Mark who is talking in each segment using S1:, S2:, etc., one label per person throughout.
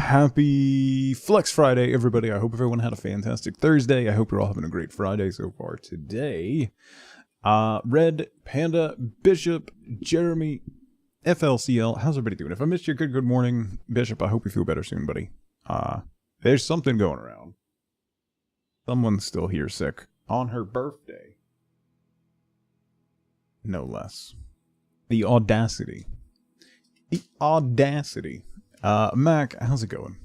S1: Happy Flex Friday, everybody. I hope everyone had a fantastic Thursday. I hope you're all having a great Friday so far today. Red, Panda, Bishop, Jeremy, FLCL. How's everybody doing? If I missed you, good morning. Bishop, I hope you feel better soon, buddy. There's something going around. Someone's still here sick. On her birthday. No less. The audacity. The audacity. Mac, how's it going?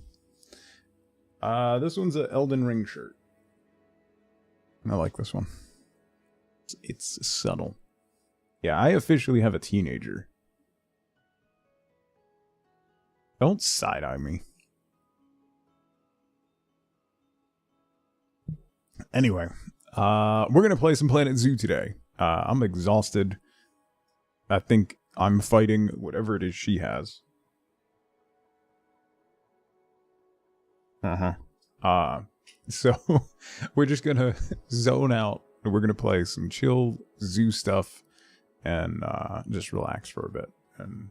S1: This one's an Elden Ring shirt. I like this one. It's subtle. Yeah, I officially have a teenager. Don't side-eye me. Anyway, we're gonna play some Planet Zoo today. I'm exhausted. I think I'm fighting whatever it is she has. So we're just gonna zone out and we're gonna play some chill zoo stuff and just relax for a bit and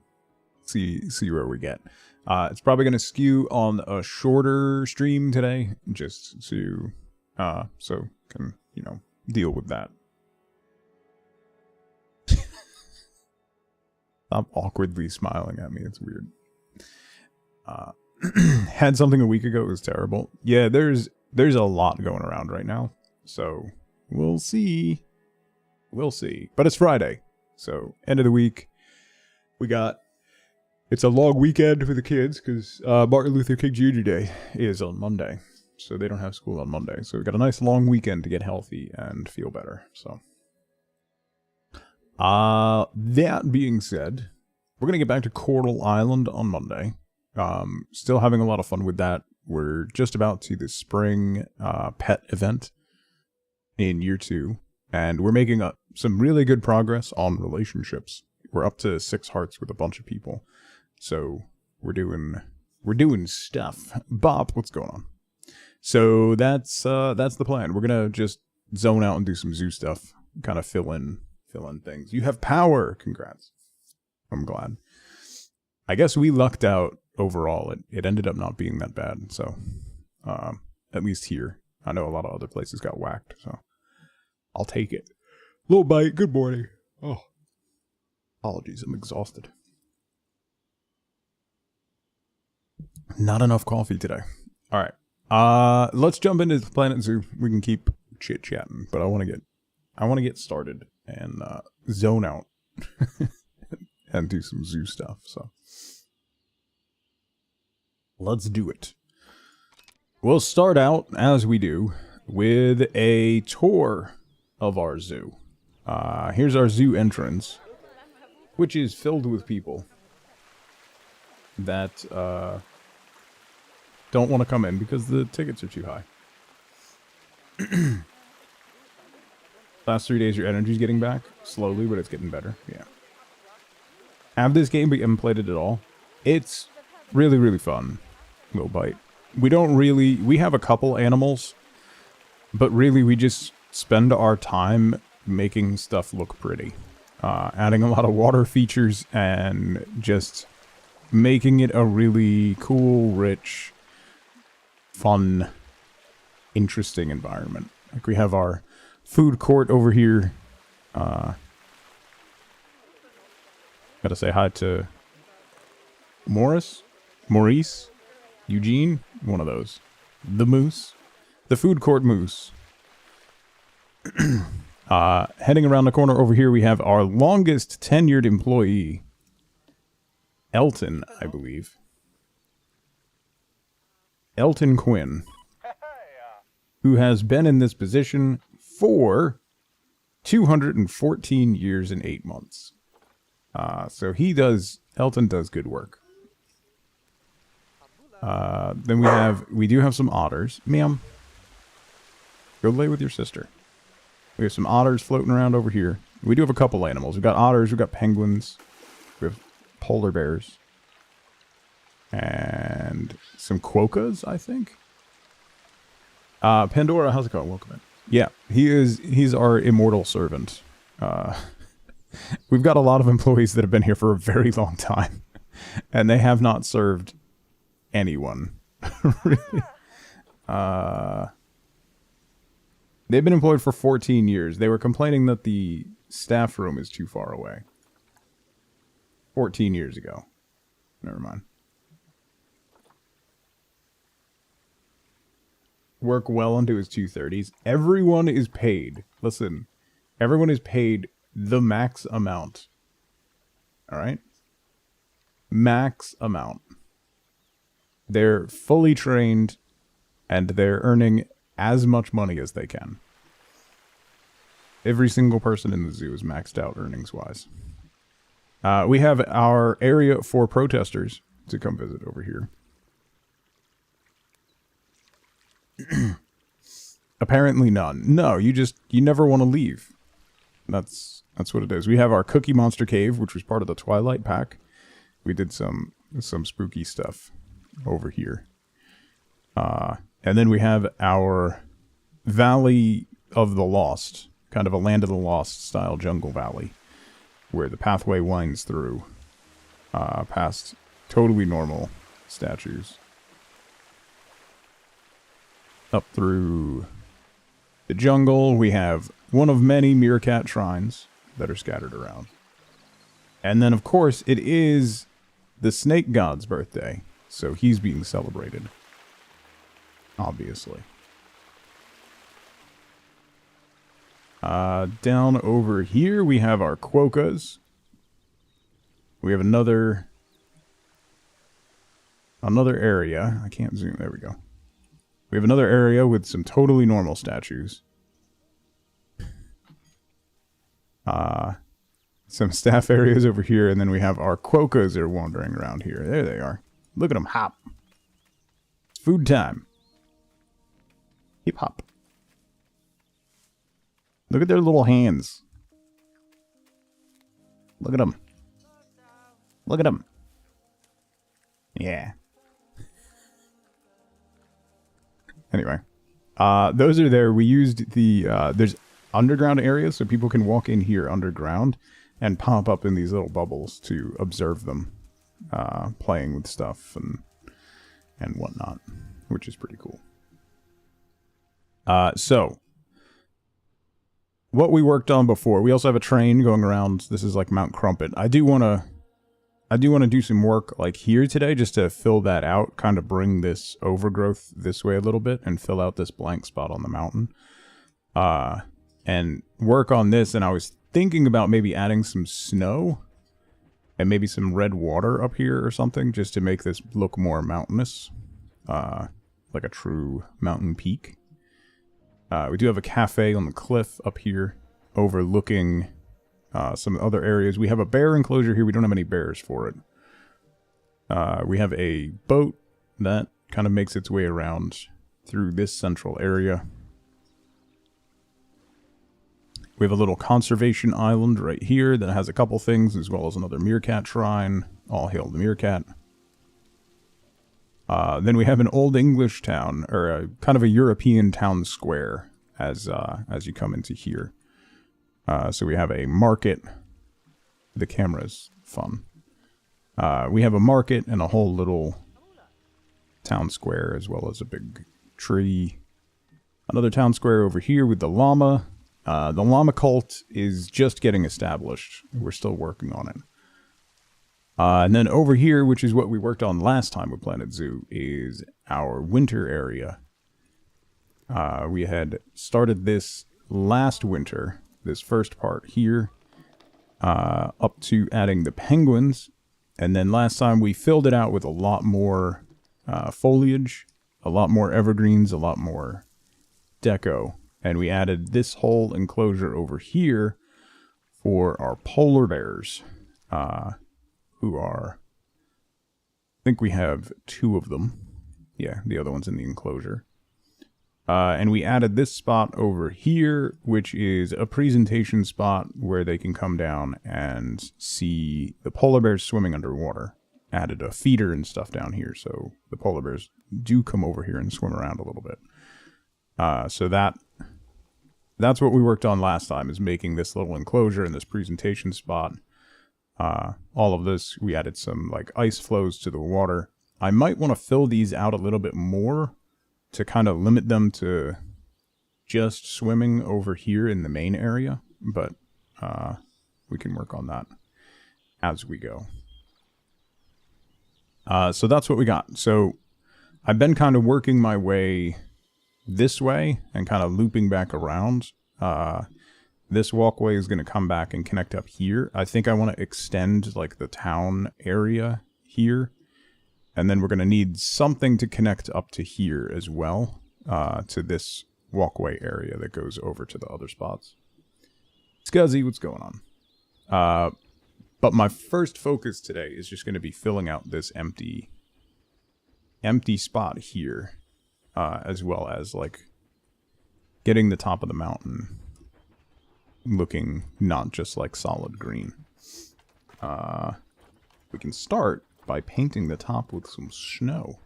S1: see where we get. It's probably gonna skew on a shorter stream today, just to so can, you know, deal with that. Stop awkwardly smiling at me, it's weird. Had something a week ago, it was terrible. Yeah, there's a lot going around right now, so we'll see. We'll see. But it's Friday, so end of the week. It's a long weekend for the kids, because Martin Luther King Jr. Day is on Monday, so they don't have school on Monday. So we've got a nice long weekend to get healthy and feel better, so. That being said, we're going to get back to Coral Island on Monday. Still having a lot of fun with that. We're just about to the spring pet event in year 2, and we're making some really good progress on relationships. We're up to 6 hearts with a bunch of people, so we're doing stuff. Bob, what's going on? So that's the plan. We're gonna just zone out and do some zoo stuff, kind of fill in things. You have power. Congrats. I'm glad. I guess we lucked out overall. It ended up not being that bad, so at least here. I know a lot of other places got whacked, so I'll take it. Little bite, good morning. Oh, apologies, I'm exhausted. Not enough coffee today. Alright, let's jump into the Planet Zoo. We can keep chit-chatting, but I want to get started and zone out and do some zoo stuff, so let's do it. We'll start out, as we do, with a tour of our zoo. Here's our zoo entrance, which is filled with people that don't want to come in because the tickets are too high. Last 3 days, your energy's getting back. Slowly, but it's getting better. Yeah. Have this game, but you haven't played it at all. It's really, really fun. Little bite. We have a couple animals, but really we just spend our time making stuff look pretty. Adding a lot of water features and just making it a really cool, rich, fun, interesting environment. Like we have our food court over here. Gotta say hi to Maurice, Eugene, one of those. The moose. The food court moose. Heading around the corner over here, we have our longest tenured employee, Elton, I believe. Elton Quinn, who has been in this position for 214 years and 8 months. So Elton does good work. Then we do have some otters. Ma'am, go lay with your sister. We have some otters floating around over here. We do have a couple animals. We've got otters, we've got penguins, we have polar bears, and some quokkas, I think. Pandora, how's it going? Welcome in. Yeah, he's our immortal servant. We've got a lot of employees that have been here for a very long time, and they have not served anyone Really? They've been employed for 14 years. They were complaining that the staff room is too far away. 14 years ago. Never mind. Work well into his 230s. Everyone is paid. Listen, everyone is paid the max amount. Alright? Max amount. They're fully trained, and they're earning as much money as they can. Every single person in the zoo is maxed out earnings-wise. We have our area for protesters to come visit over here. Apparently none. No, you never want to leave. That's what it is. We have our Cookie Monster Cave, which was part of the Twilight Pack. We did some spooky stuff over here. And then we have our Valley of the Lost, kind of a Land of the Lost style jungle valley, where the pathway winds through past totally normal statues. Up through the jungle, we have one of many meerkat shrines that are scattered around. And then, of course, it is the snake god's birthday, so he's being celebrated. Obviously. Down over here, we have our quokkas. We have another area. I can't zoom. There we go. We have another area with some totally normal statues. Some staff areas over here, and then we have our quokkas that are wandering around here. There they are. Look at them hop. It's food time. Hip hop. Look at their little hands. Look at them. Look at them. Yeah. Anyway. Those are there. We used the... there's underground areas, so people can walk in here underground and pop up in these little bubbles to observe them playing with stuff and whatnot, which is pretty cool. So, what we worked on before, we also have a train going around. This is like Mount Crumpet. I do want to do some work like here today just to fill that out, kind of bring this overgrowth this way a little bit and fill out this blank spot on the mountain. And work on this, and I was thinking about maybe adding some snow and maybe some red water up here or something just to make this look more mountainous, like a true mountain peak. We do have a cafe on the cliff up here overlooking some other areas. We have a bear enclosure here. We don't have any bears for it. We have a boat that kind of makes its way around through this central area. We have a little conservation island right here that has a couple things, as well as another meerkat shrine. All hail the meerkat. Then we have an old English town, or a kind of a European town square, as you come into here. So we have a market. The camera's fun. We have a market and a whole little town square, as well as a big tree. Another town square over here with the llama. The llama cult is just getting established. We're still working on it. And then over here, which is what we worked on last time with Planet Zoo, is our winter area. We had started this last winter, this first part here, up to adding the penguins. And then last time we filled it out with a lot more foliage, a lot more evergreens, a lot more deco. And we added this whole enclosure over here for our polar bears, who are, I think we have 2 of them. Yeah, the other one's in the enclosure. And we added this spot over here, which is a presentation spot where they can come down and see the polar bears swimming underwater. Added a feeder and stuff down here, so the polar bears do come over here and swim around a little bit. So that's what we worked on last time, is making this little enclosure and this presentation spot. All of this, we added some like ice flows to the water. I might want to fill these out a little bit more to kind of limit them to just swimming over here in the main area, but we can work on that as we go. So that's what we got. So I've been kind of working my way this way and kind of looping back around. This walkway is going to come back and connect up here. I think I want to extend like the town area here. And then we're going to need something to connect up to here as well, to this walkway area that goes over to the other spots. Scuzzy, what's going on? But my first focus today is just going to be filling out this empty spot here, as well as like getting the top of the mountain looking not just like solid green. We can start by painting the top with some snow.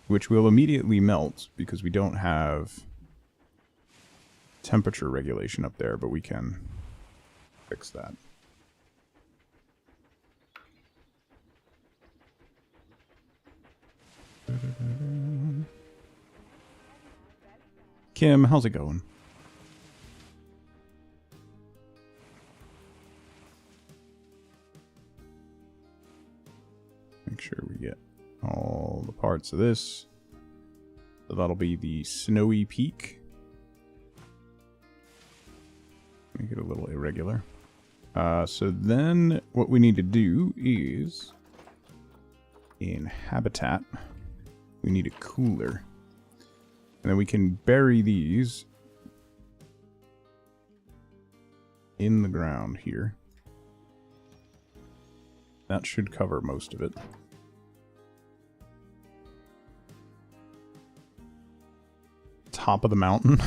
S1: Which will immediately melt because we don't have temperature regulation up there, but we can fix that. Kim, how's it going? Make sure we get all the parts of this. So that'll be the snowy peak. Make it a little irregular. So then what we need to do is, in habitat, we need a cooler. And then we can bury these in the ground here. That should cover most of it. Top of the mountain.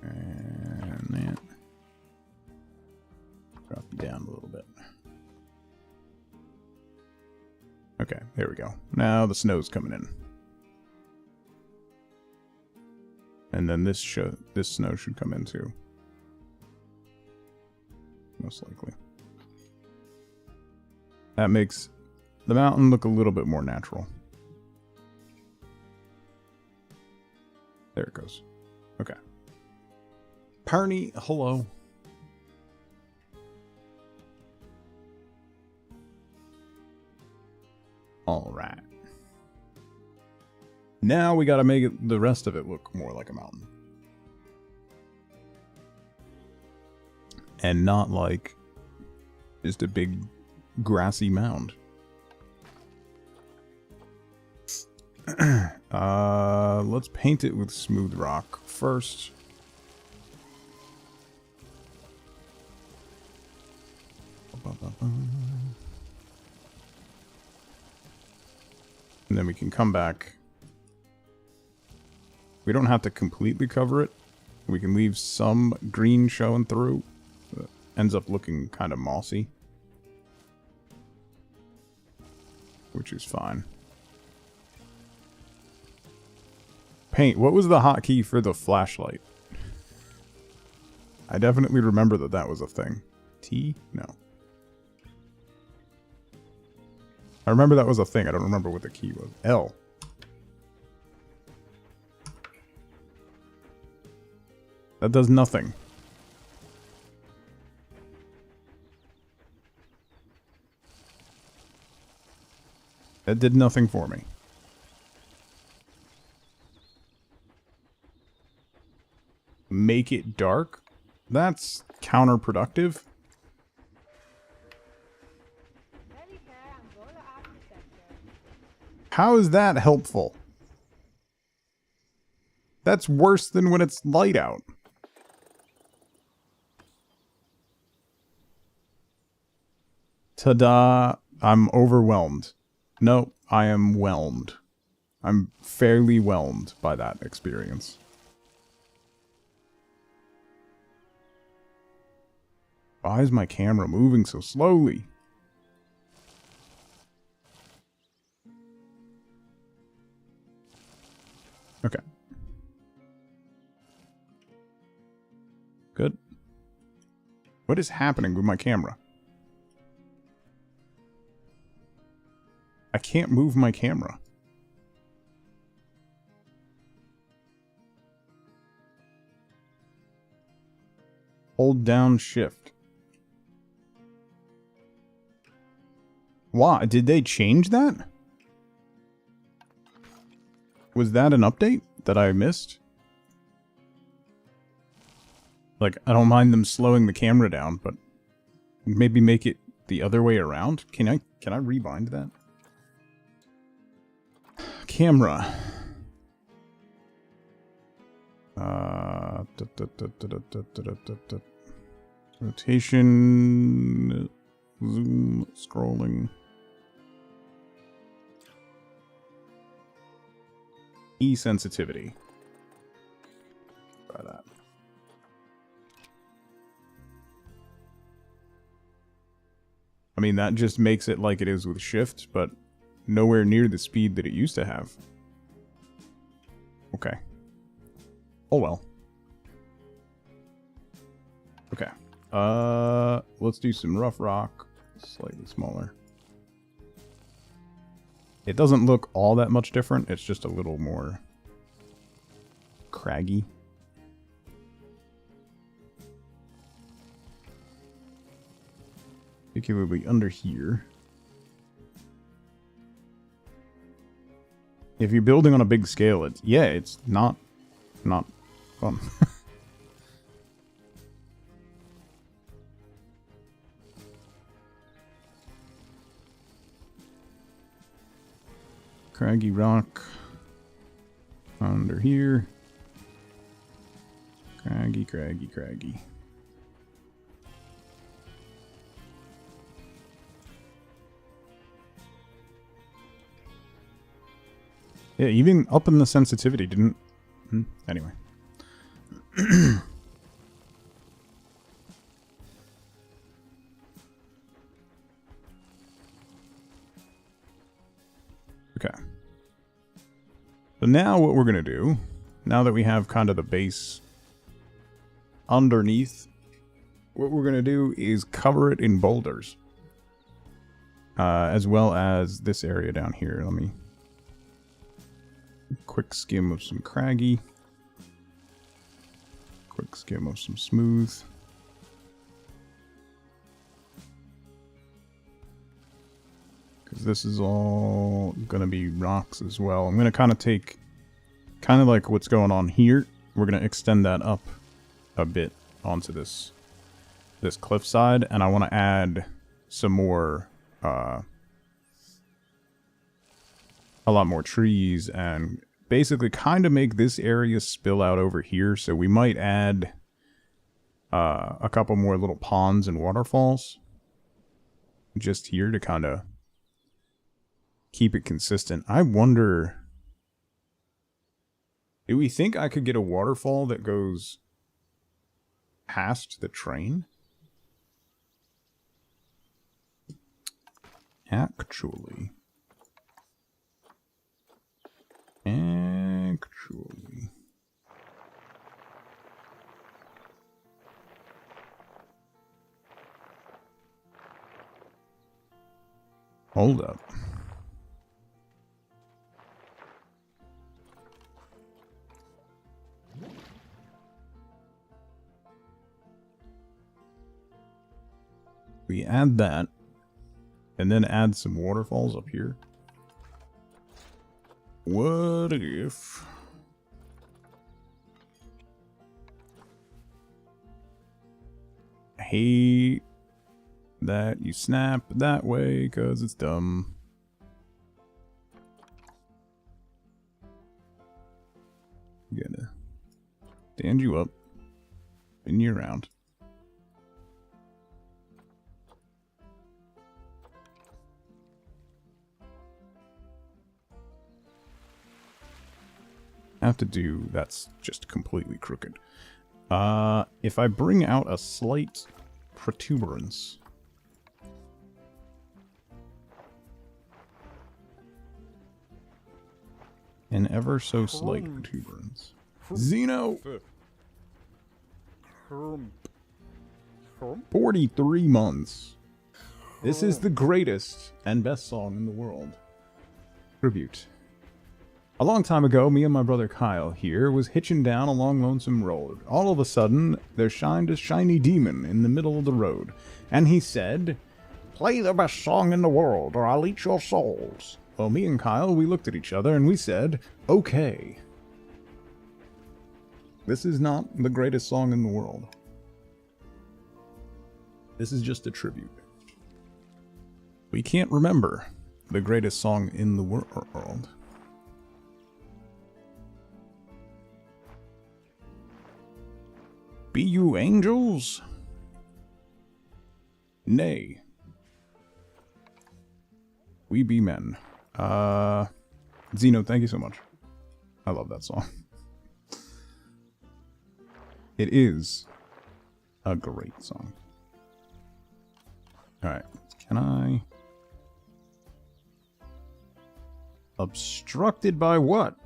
S1: And then drop it down a little bit. Okay, there we go. Now the snow's coming in. And then this snow should come in too. Most likely. That makes the mountain look a little bit more natural. There it goes. Okay. Parney, hello. Alright. Now we gotta make the rest of it look more like a mountain. And not like just a big grassy mound. Let's paint it with smooth rock first. And then we can come back. We don't have to completely cover it. We can leave some green showing through. Ends up looking kind of mossy. Which is fine. Paint. What was the hotkey for the flashlight? I definitely remember that that was a thing. T? No. I remember that was a thing. I don't remember what the key was. L. That does nothing. That did nothing for me. Make it dark? That's counterproductive. How is that helpful? That's worse than when it's light out. Ta-da! I'm overwhelmed. No, I am whelmed. I'm fairly whelmed by that experience. Why is my camera moving so slowly? Good. What is happening with my camera? I can't move my camera. Hold down shift. Why? Did they change that? Was that an update that I missed? Like, I don't mind them slowing the camera down, but maybe make it the other way around? Can I rebind that? Camera. Rotation. Zoom. Scrolling. E-sensitivity. Try that. I mean, that just makes it like it is with shift, but nowhere near the speed that it used to have. Okay. Oh well. Okay. Let's do some rough rock. Slightly smaller. It doesn't look all that much different. It's just a little more craggy. Particularly under here. If you're building on a big scale, it's not fun. Craggy rock under here. Craggy, craggy, craggy. Yeah, even up in the sensitivity didn't... Anyway. Okay. So now what we're going to do, now that we have kind of the base underneath, what we're going to do is cover it in boulders. As well as this area down here. Let me... Quick skim of some craggy. Quick skim of some smooth. Because this is all going to be rocks as well. I'm going to kind of take, kind of like what's going on here. We're going to extend that up a bit onto this cliffside. And I want to add some more, a lot more trees and basically kind of make this area spill out over here. So we might add a couple more little ponds and waterfalls just here to kind of keep it consistent. I wonder, do we think I could get a waterfall that goes past the train? Actually. Hold up. We add that, and then add some waterfalls up here. What if... I hate that you snap that way because it's dumb. I'm gonna stand you up, spin you around. Have to do, that's just completely crooked. If I bring out a slight protuberance, an ever so slight protuberance. Xeno! 43 months. This is the greatest and best song in the world. Tribute. A long time ago, me and my brother Kyle here was hitching down along Lonesome Road. All of a sudden, there shined a shiny demon in the middle of the road. And he said, "Play the best song in the world, or I'll eat your souls." Well, me and Kyle, we looked at each other and we said, okay. This is not the greatest song in the world. This is just a tribute. We can't remember the greatest song in the world. Be you angels? Nay. We be men. Zeno, thank you so much. I love that song. It is a great song. Alright, can I... Obstructed by what?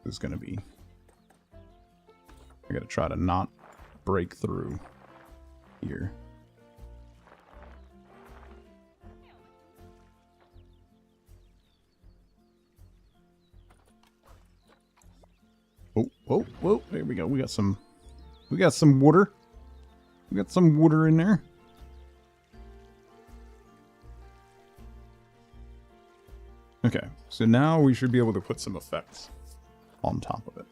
S1: This is gonna be... I gotta try to not break through here. Oh, there we go. We got some water. We got some water in there. Okay, so now we should be able to put some effects on top of it.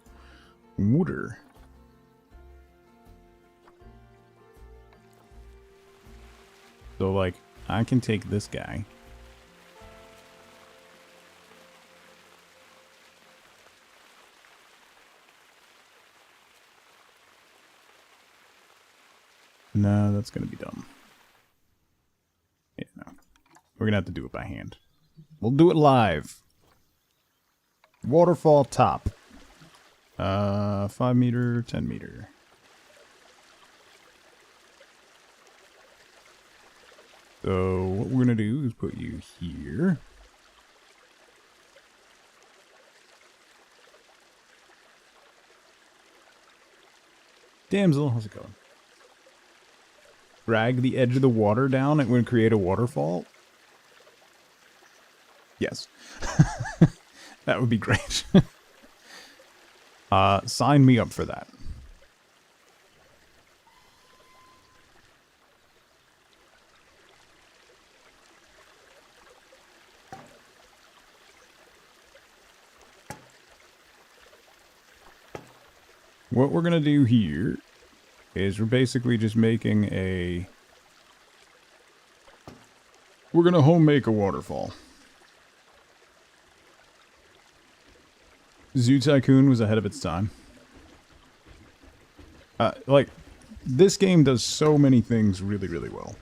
S1: Water. So, like, I can take this guy. No, that's going to be dumb. Yeah, no. We're going to have to do it by hand. We'll do it live. Waterfall top. 5 meter, 10 meter. So what we're going to do is put you here. Damsel, how's it going? Drag the edge of the water down, it would create a waterfall. Yes. That would be great. Sign me up for that. What we're gonna do here is we're basically just making a... We're gonna home make a waterfall. Zoo Tycoon was ahead of its time. Like, this game does so many things really, really well.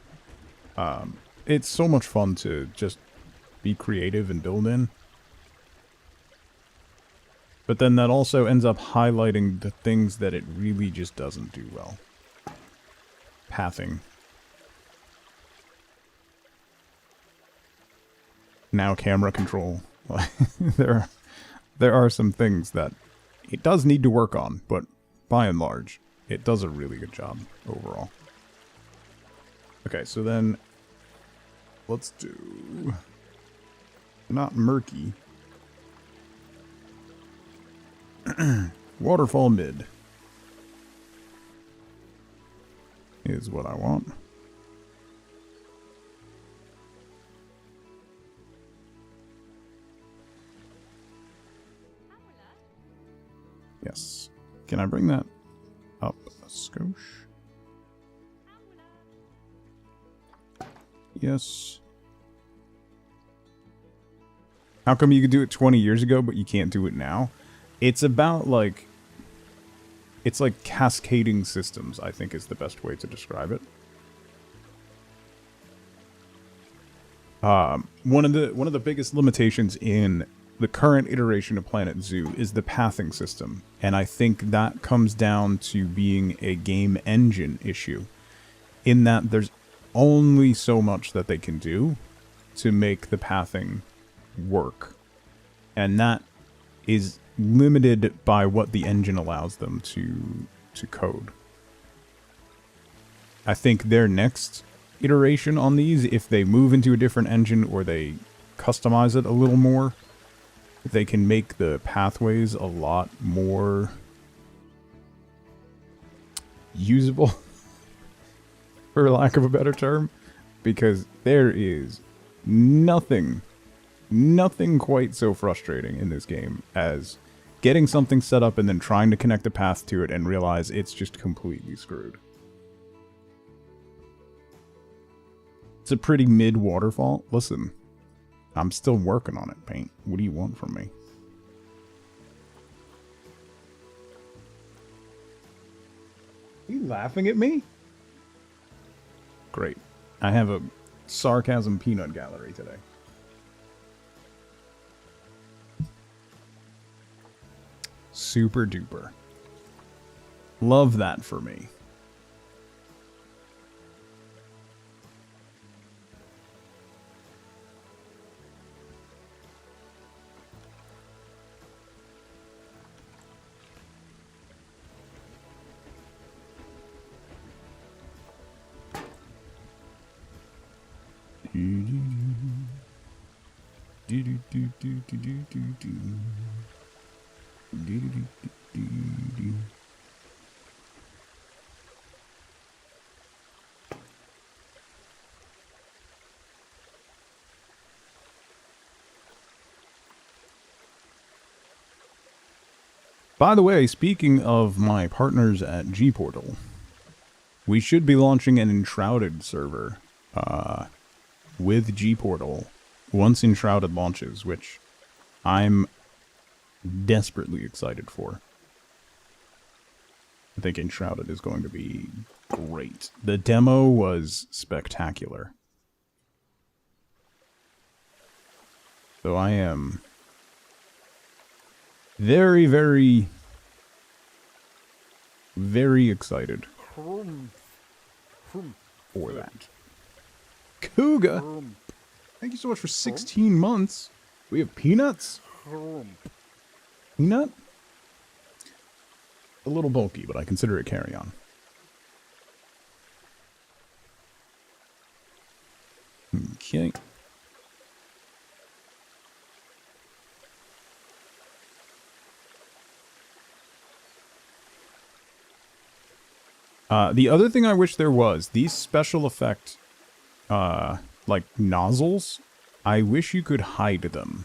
S1: It's so much fun to just be creative and build in. But then that also ends up highlighting the things that it really just doesn't do well. Pathing. Now camera control. There are some things that it does need to work on, but by and large, it does a really good job overall. Okay, so then let's do... Not murky. Waterfall mid is what I want. Yes. Can I bring that up a skosh? Yes. How come you could do it 20 years ago, but you can't do it now? It's about, like... It's like cascading systems, I think is the best way to describe it. One of the biggest limitations in the current iteration of Planet Zoo is the pathing system, and I think that comes down to being a game engine issue, in that there's only so much that they can do to make the pathing work, and that is limited by what the engine allows them to code. I think their next iteration on these, if they move into a different engine or they customize it a little more, they can make the pathways a lot more usable, for lack of a better term, because there is nothing quite so frustrating in this game as getting something set up and then trying to connect a path to it and realize it's just completely screwed. It's a pretty mid-waterfall. Listen, I'm still working on it, Paint. What do you want from me? Are you laughing at me? Great. I have a sarcasm peanut gallery today. Super duper. Love that for me. By the way, speaking of my partners at G-Portal, we should be launching an Enshrouded server with G-Portal once Enshrouded launches, which I'm desperately excited for. I think Enshrouded is going to be great. The demo was spectacular. So I am very, very, very excited for that. Kuga! Thank you so much for 16 months. We have peanuts? Peanut? A little bulky, but I consider it carry-on. Okay. The other thing I wish there was, these special effect, like, nozzles, I wish you could hide them.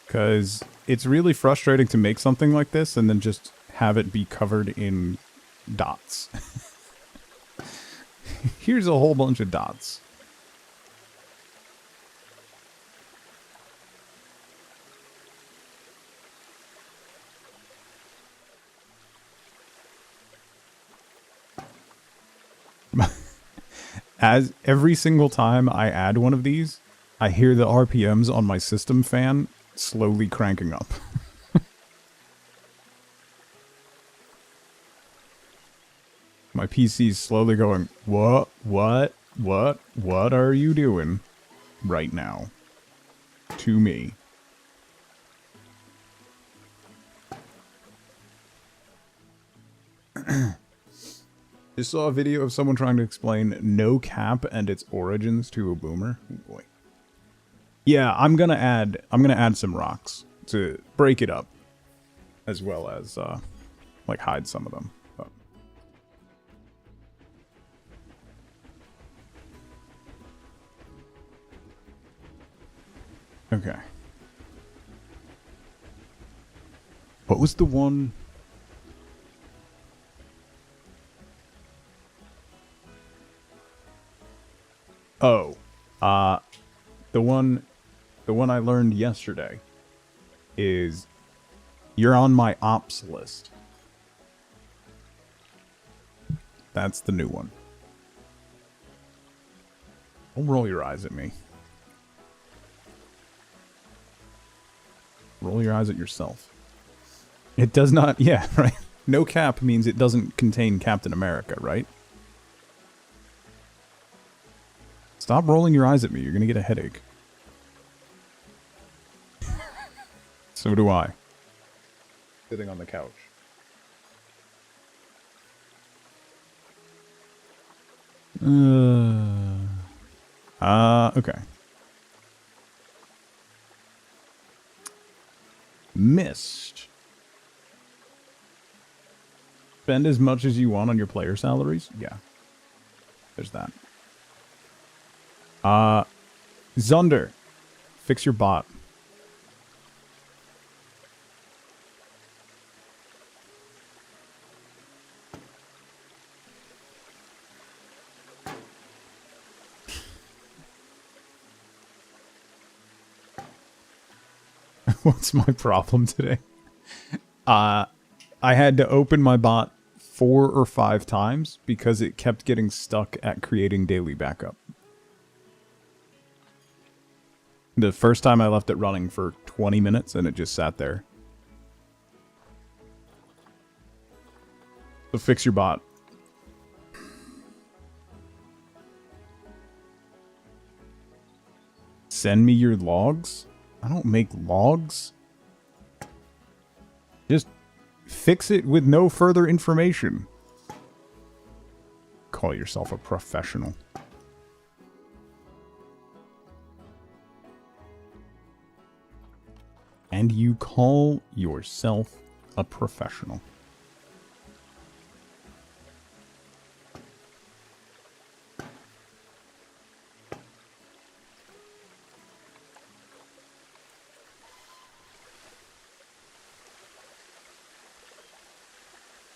S1: Because it's really frustrating to make something like this and then just have it be covered in dots. Here's a whole bunch of dots. As every single time I add one of these, I hear the RPMs on my system fan slowly cranking up. My PC's slowly going, what are you doing right now to me? Just saw a video of someone trying to explain no cap and its origins to a boomer. Oh boy. Yeah, I'm gonna add some rocks to break it up, as well as like hide some of them. But. Okay. What was the one? Oh, the one I learned yesterday is you're on my ops list. That's the new one. Don't roll your eyes at me. Roll your eyes at yourself. It does not, yeah, right? No cap means it doesn't contain Captain America, right? Stop rolling your eyes at me, you're gonna get a headache. So do I. Sitting on the couch. Okay. Missed. Spend as much as you want on your player salaries? Yeah. There's that. Zunder. Fix your bot. What's my problem today? I had to open my bot 4 or 5 times because it kept getting stuck at creating daily backup. The first time I left it running for 20 minutes and it just sat there. So fix your bot. Send me your logs? I don't make logs. Just fix it with no further information. Call yourself a professional. And you call yourself a professional.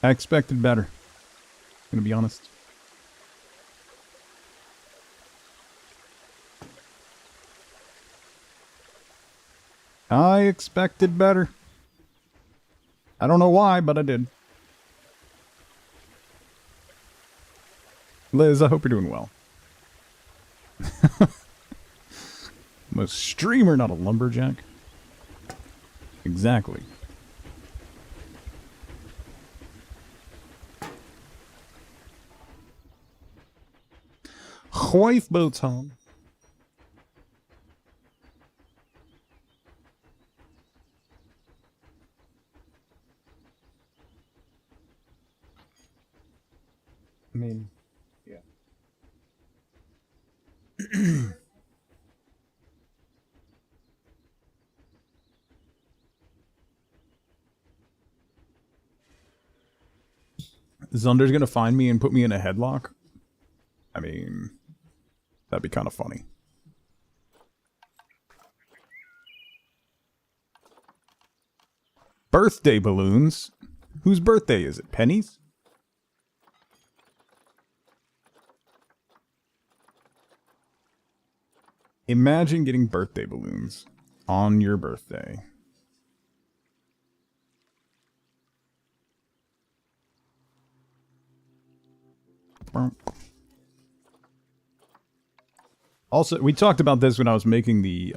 S1: I expected better. I'm gonna be honest. I expected better. I don't know why, but I did. Liz, I hope you're doing well. I'm a streamer, not a lumberjack. Exactly. Wife boats home. I mean, yeah. Zunder's gonna find me and put me in a headlock? I mean, that'd be kind of funny. Birthday balloons? Whose birthday is it? Penny's? Imagine getting birthday balloons on your birthday. Also, we talked about this when I was making the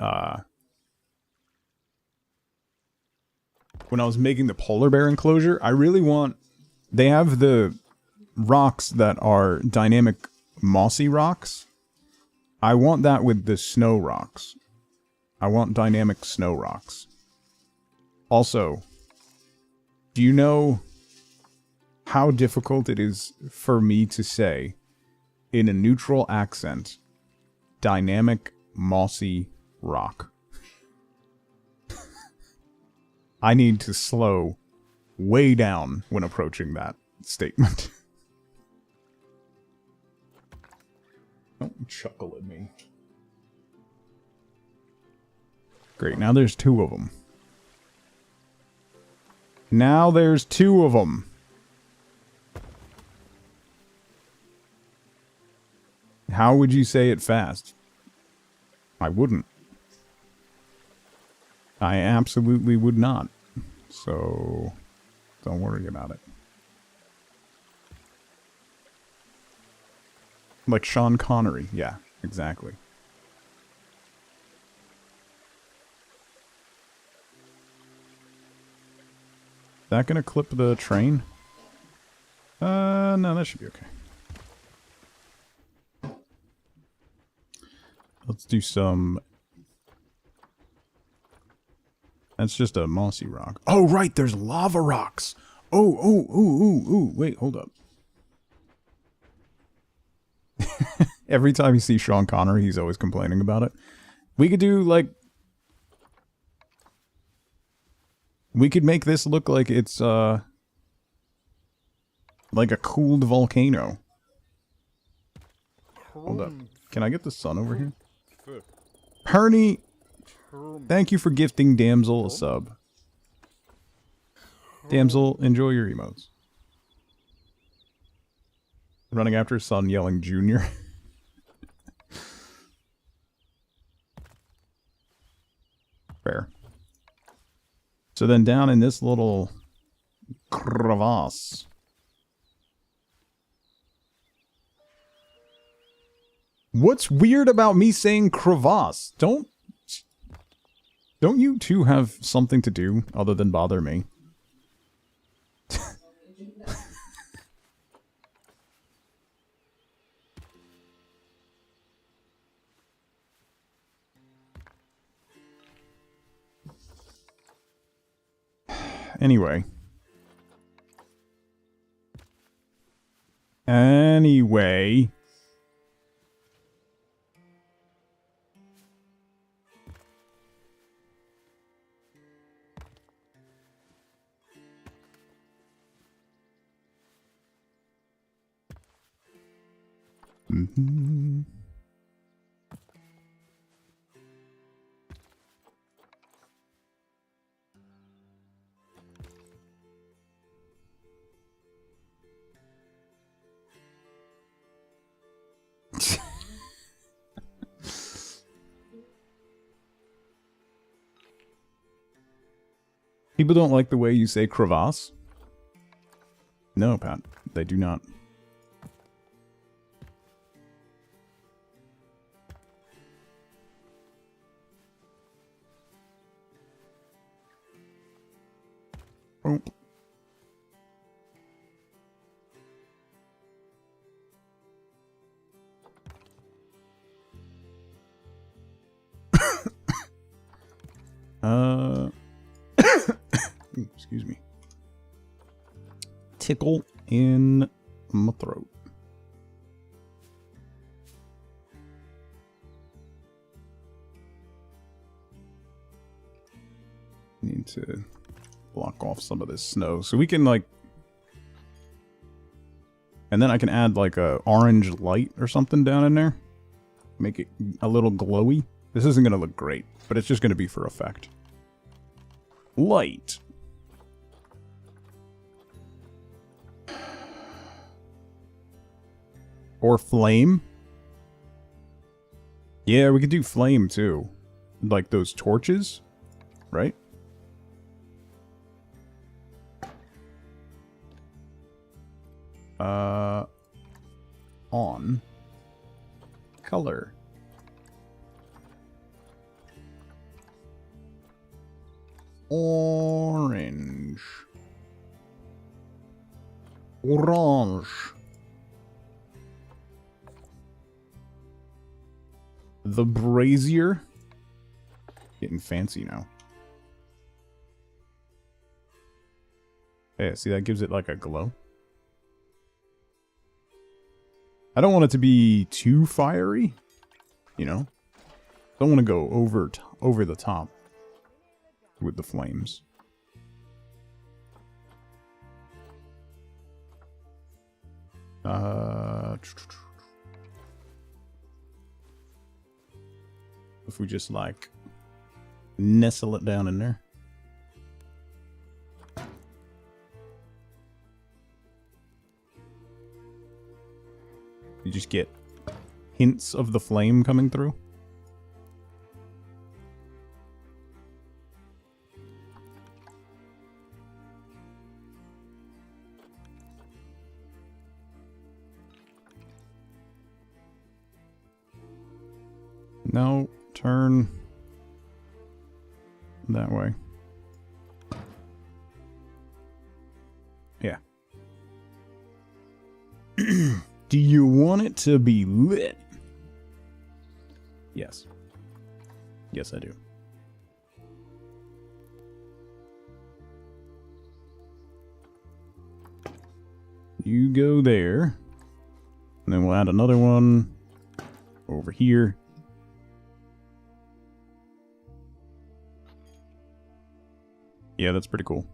S1: polar bear enclosure. I really want... They have the rocks that are dynamic mossy rocks. I want that with the snow rocks. I want dynamic snow rocks. Also, do you know how difficult it is for me to say, in a neutral accent, dynamic mossy rock? I need to slow way down when approaching that statement. Don't chuckle at me. Great, now there's 2 of them. Now there's 2 of them. How would you say it fast? I wouldn't. I absolutely would not. So, don't worry about it. Like Sean Connery. Yeah, exactly. That gonna clip the train? No, that should be okay. Let's do some... That's just a mossy rock. Oh, right, there's lava rocks! Oh, wait, hold up. Every time you see Sean Connery, he's always complaining about it. We could do, like... We could make this look like it's, like a cooled volcano. Hold up. Can I get the sun over here? Perny! Thank you for gifting Damsel a sub. Damsel, enjoy your emotes. Running after his son, yelling Junior. Fair. So then down in this little crevasse. What's weird about me saying crevasse? Don't you two have something to do other than bother me? Anyway. Mm-hmm. People don't like the way you say crevasse? No, Pat, they do not. Oh. Excuse me. Tickle in my throat. Need to block off some of this snow so we can, like, and then I can add like a orange light or something down in there, make it a little glowy. This isn't gonna look great, but it's just gonna be for effect. Light. Or flame. Yeah, we could do flame too. Like those torches, right? On. Color. Orange. Orange. The brazier. Getting fancy now. Yeah, see, that gives it like a glow. I don't want it to be too fiery, you know? Don't want to go over the top with the flames. If we just like nestle it down in there. You just get hints of the flame coming through. No, turn that way. Do you want it to be lit? Yes. Yes, I do. You go there. And then we'll add another one over here. Yeah, that's pretty cool.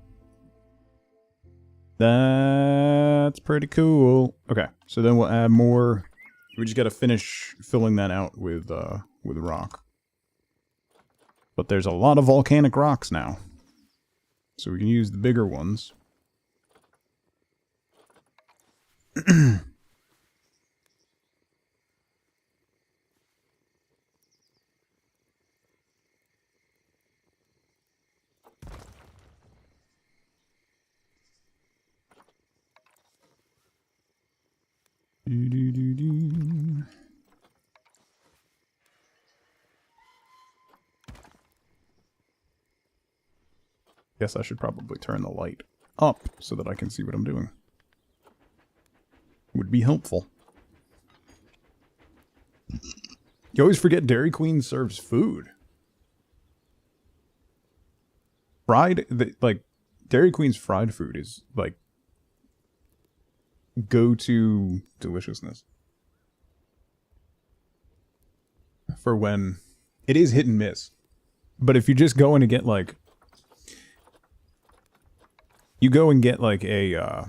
S1: That's pretty cool. Okay, so then we'll add more. We just got to finish filling that out with rock. But there's a lot of volcanic rocks now, so we can use the bigger ones. Guess I should probably turn the light up so that I can see what I'm doing. Would be helpful. You always forget Dairy Queen serves food. Fried, like, Dairy Queen's fried food is, like, go-to deliciousness. For when... It is hit and miss. But if you just go in and get, like... You go and get, like, a,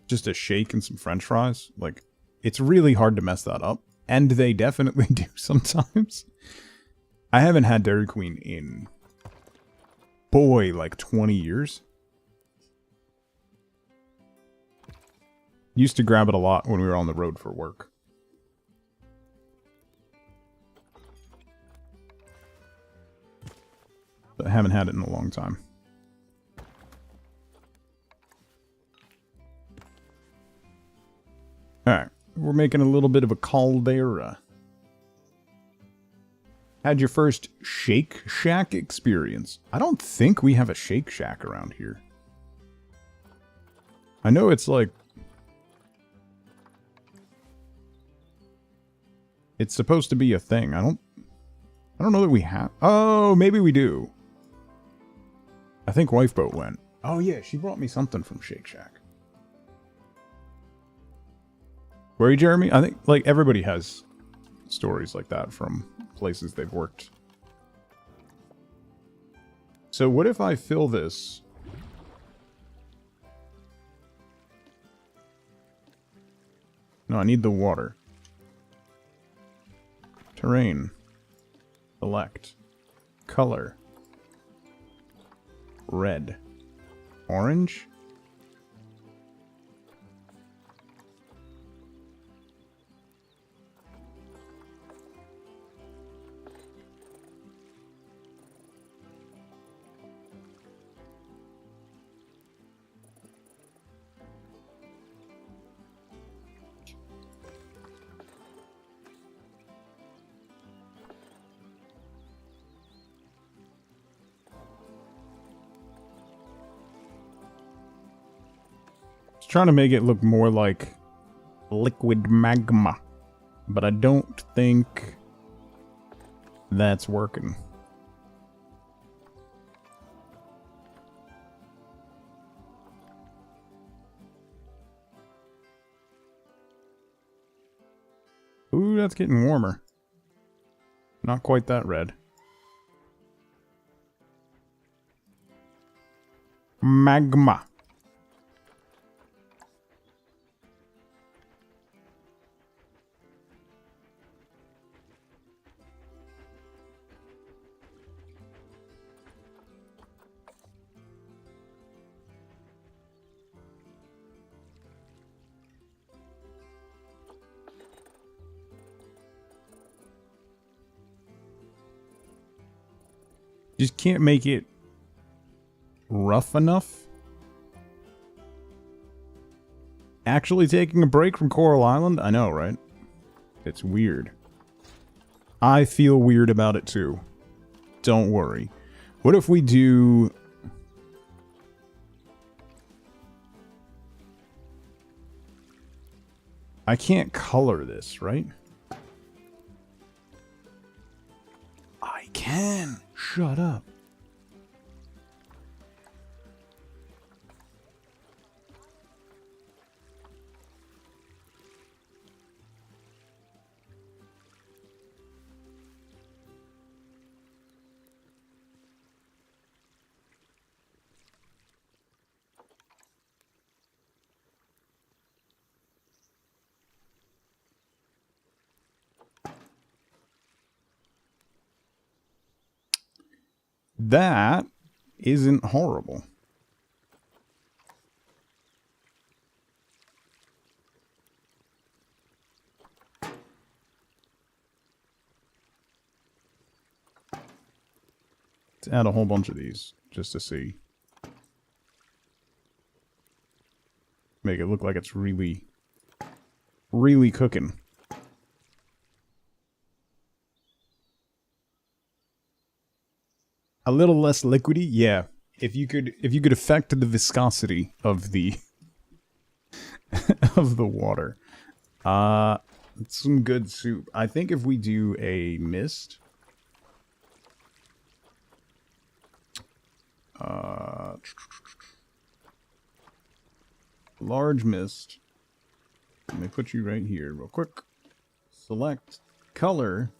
S1: just a shake and some french fries. Like, it's really hard to mess that up. And they definitely do sometimes. I haven't had Dairy Queen in... boy, like 20 years. Used to grab it a lot when we were on the road for work. But I haven't had it in a long time. Alright, we're making a little bit of a caldera. Had your first Shake Shack experience? I don't think we have a Shake Shack around here. I know it's like... It's supposed to be a thing. I don't know that we have... Oh, maybe we do. I think Wifeboat went. Oh yeah, she brought me something from Shake Shack. Were you, Jeremy? I think, like, everybody has stories like that from places they've worked. So what if I fill this... No, I need the water. Terrain. Select. Color. Red. Orange. Trying to make it look more like liquid magma, but I don't think that's working. Ooh, that's getting warmer. Not quite that red. Magma. Just can't make it rough enough. Actually taking a break from Coral Island? I know, right? It's weird. I feel weird about it too. Don't worry. What if we do... I can't color this, right? I can. Shut up. That isn't horrible. Let's add a whole bunch of these just to see. Make it look like it's really, really cooking. A little less liquidy, yeah. If you could affect the viscosity of the of the water. It's some good soup. I think if we do a mist, large mist. Let me put you right here real quick. Select color.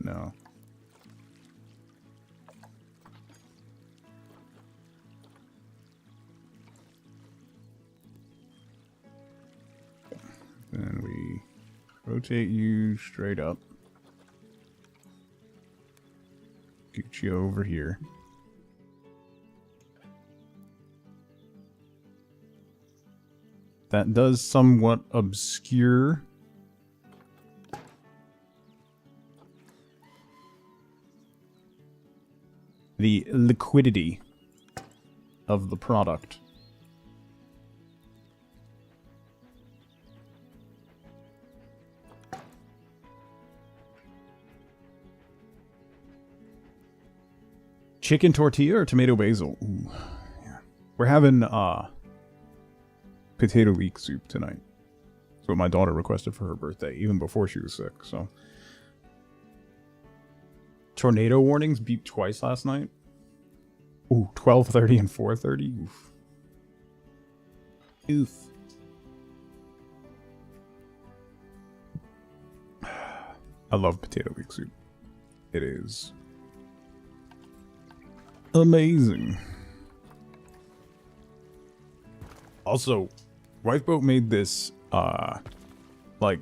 S1: No. Then we rotate you straight up. Get you over here. That does somewhat obscure the liquidity of the product. Chicken tortilla or tomato basil? Ooh, yeah. We're having potato leek soup tonight. That's what my daughter requested for her birthday, even before she was sick, so. Tornado warnings beeped twice last night. Ooh, 12:30 and 4:30. Oof. Oof. I love potato leek soup. It is amazing. Also, Lifeboat made this, like,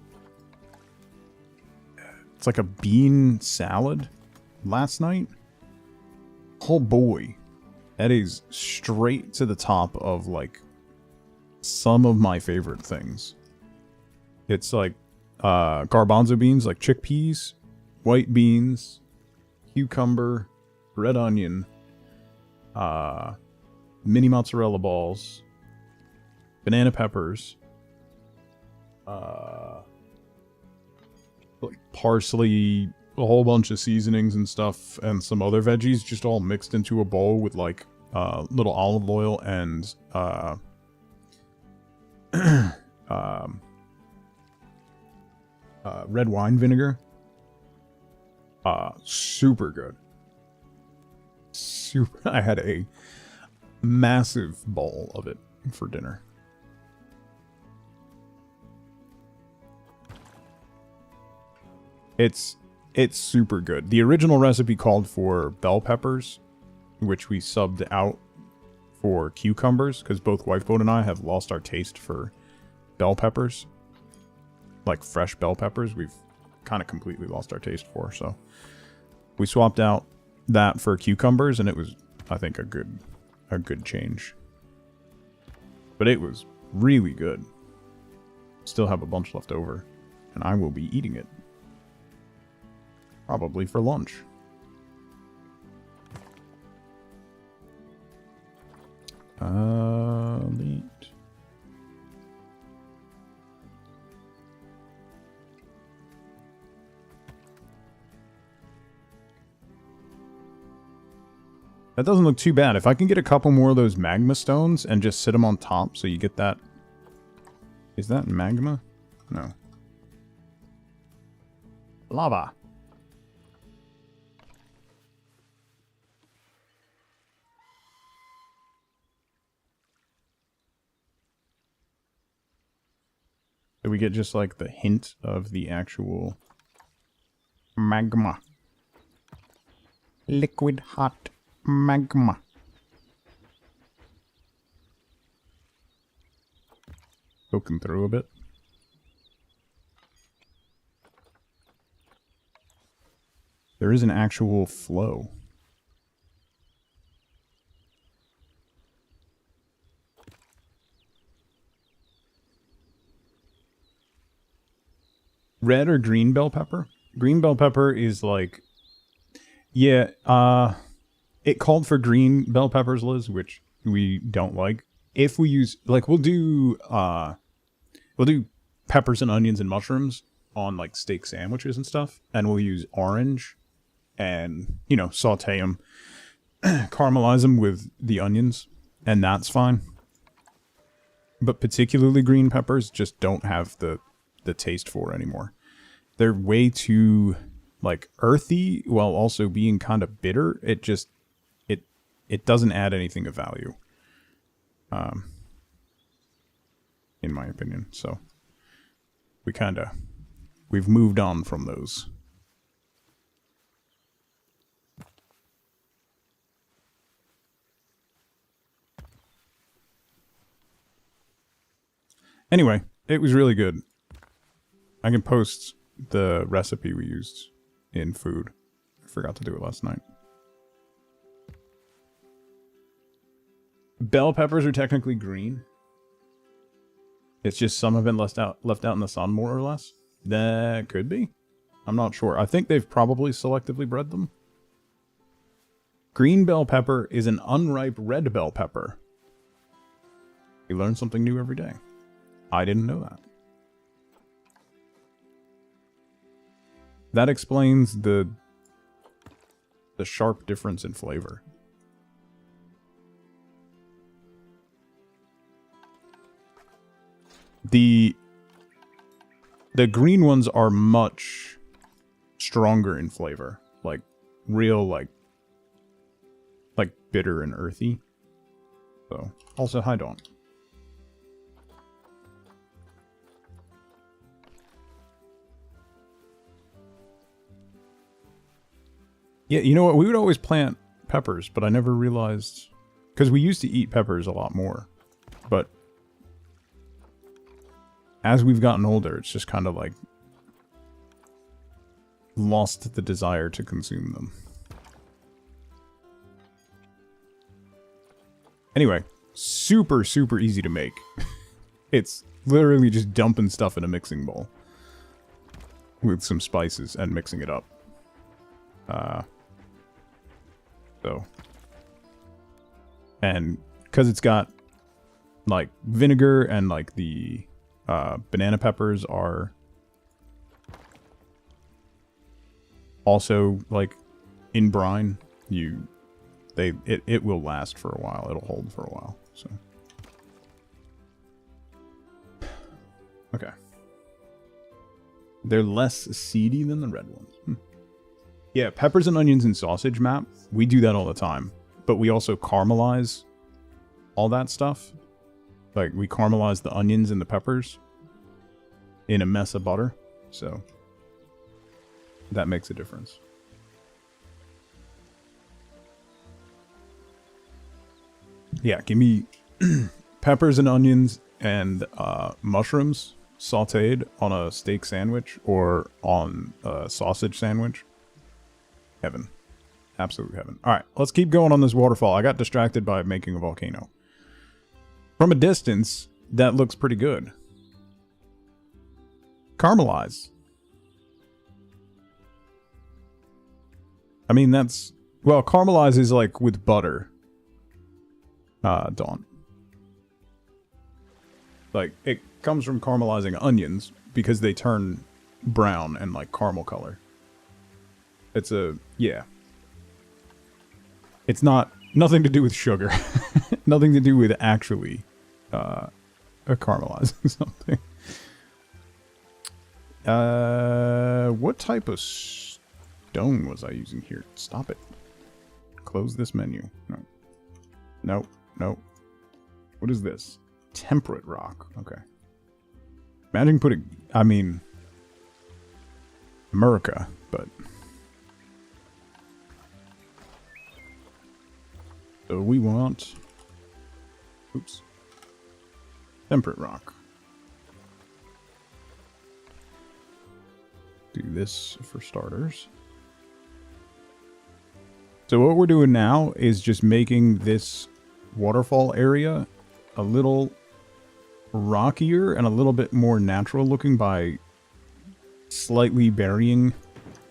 S1: it's like a bean salad last night. Oh boy. That is straight to the top of, like, some of my favorite things. It's like, garbanzo beans, like chickpeas, white beans, cucumber, red onion, mini mozzarella balls, banana peppers, like parsley, a whole bunch of seasonings and stuff, and some other veggies, just all mixed into a bowl with like little olive oil and red wine vinegar. Super good. Super. I had a massive bowl of it for dinner. It's super good. The original recipe called for bell peppers, which we subbed out for cucumbers, because both Wifeboat and I have lost our taste for bell peppers. Like fresh bell peppers, we've kind of completely lost our taste for, so we swapped out that for cucumbers, and it was, I think, a good change. But it was really good. Still have a bunch left over, and I will be eating it. Probably for lunch. Neat. That doesn't look too bad. If I can get a couple more of those magma stones and just sit them on top so you get that... Is that magma? No. Lava. So we get just like the hint of the actual magma. Liquid hot magma. Poking through a bit. There is an actual flow. Red or green bell pepper? Green bell pepper is like... Yeah, it called for green bell peppers, Liz, which we don't like. If we use... Like, we'll do peppers and onions and mushrooms on, like, steak sandwiches and stuff. And we'll use orange and, you know, saute them. Caramelize them with the onions. And that's fine. But particularly green peppers just don't have the taste for anymore. They're way too like earthy while also being kind of bitter. It just it doesn't add anything of value, in my opinion. So we've moved on from those. Anyway, it was really good. I can post the recipe we used in food. I forgot to do it last night. Bell peppers are technically green. It's just some have been left out in the sun, more or less. That could be. I'm not sure. I think they've probably selectively bred them. Green bell pepper is an unripe red bell pepper. You learn something new every day. I didn't know that. That explains the sharp difference in flavor. The green ones are much stronger in flavor. Like real like bitter and earthy. So also hi Dawn. Yeah, you know what? We would always plant peppers, but I never realized... Because we used to eat peppers a lot more. But as we've gotten older, it's just kind of like... lost the desire to consume them. Anyway, super, super easy to make. It's literally just dumping stuff in a mixing bowl. With some spices and mixing it up. And because it's got like vinegar and like the banana peppers are also like in brine, it will last for a while. It'll hold for a while. So okay, they're less seedy than the red ones. Yeah, peppers and onions and sausage map. We do that all the time. But we also caramelize all that stuff. Like, we caramelize the onions and the peppers in a mess of butter. So, that makes a difference. Yeah, give me peppers and onions and mushrooms sauteed on a steak sandwich or on a sausage sandwich. Heaven. Absolute heaven. Alright, let's keep going on this waterfall. I got distracted by making a volcano. From a distance, that looks pretty good. Caramelize. I mean, that's... Well, caramelize is like with butter. Dawn. Like, it comes from caramelizing onions because they turn brown and like caramel color. It's a... Yeah. It's not Nothing to do with sugar. Nothing to do with actually caramelizing something. What type of stone was I using here? Stop it. Close this menu. No. No. No. What is this? Temperate rock. Okay. Imagine putting... I mean... America, but... So we want... Oops. Temperate rock. Do this for starters. So what we're doing now is just making this waterfall area a little rockier and a little bit more natural looking by slightly burying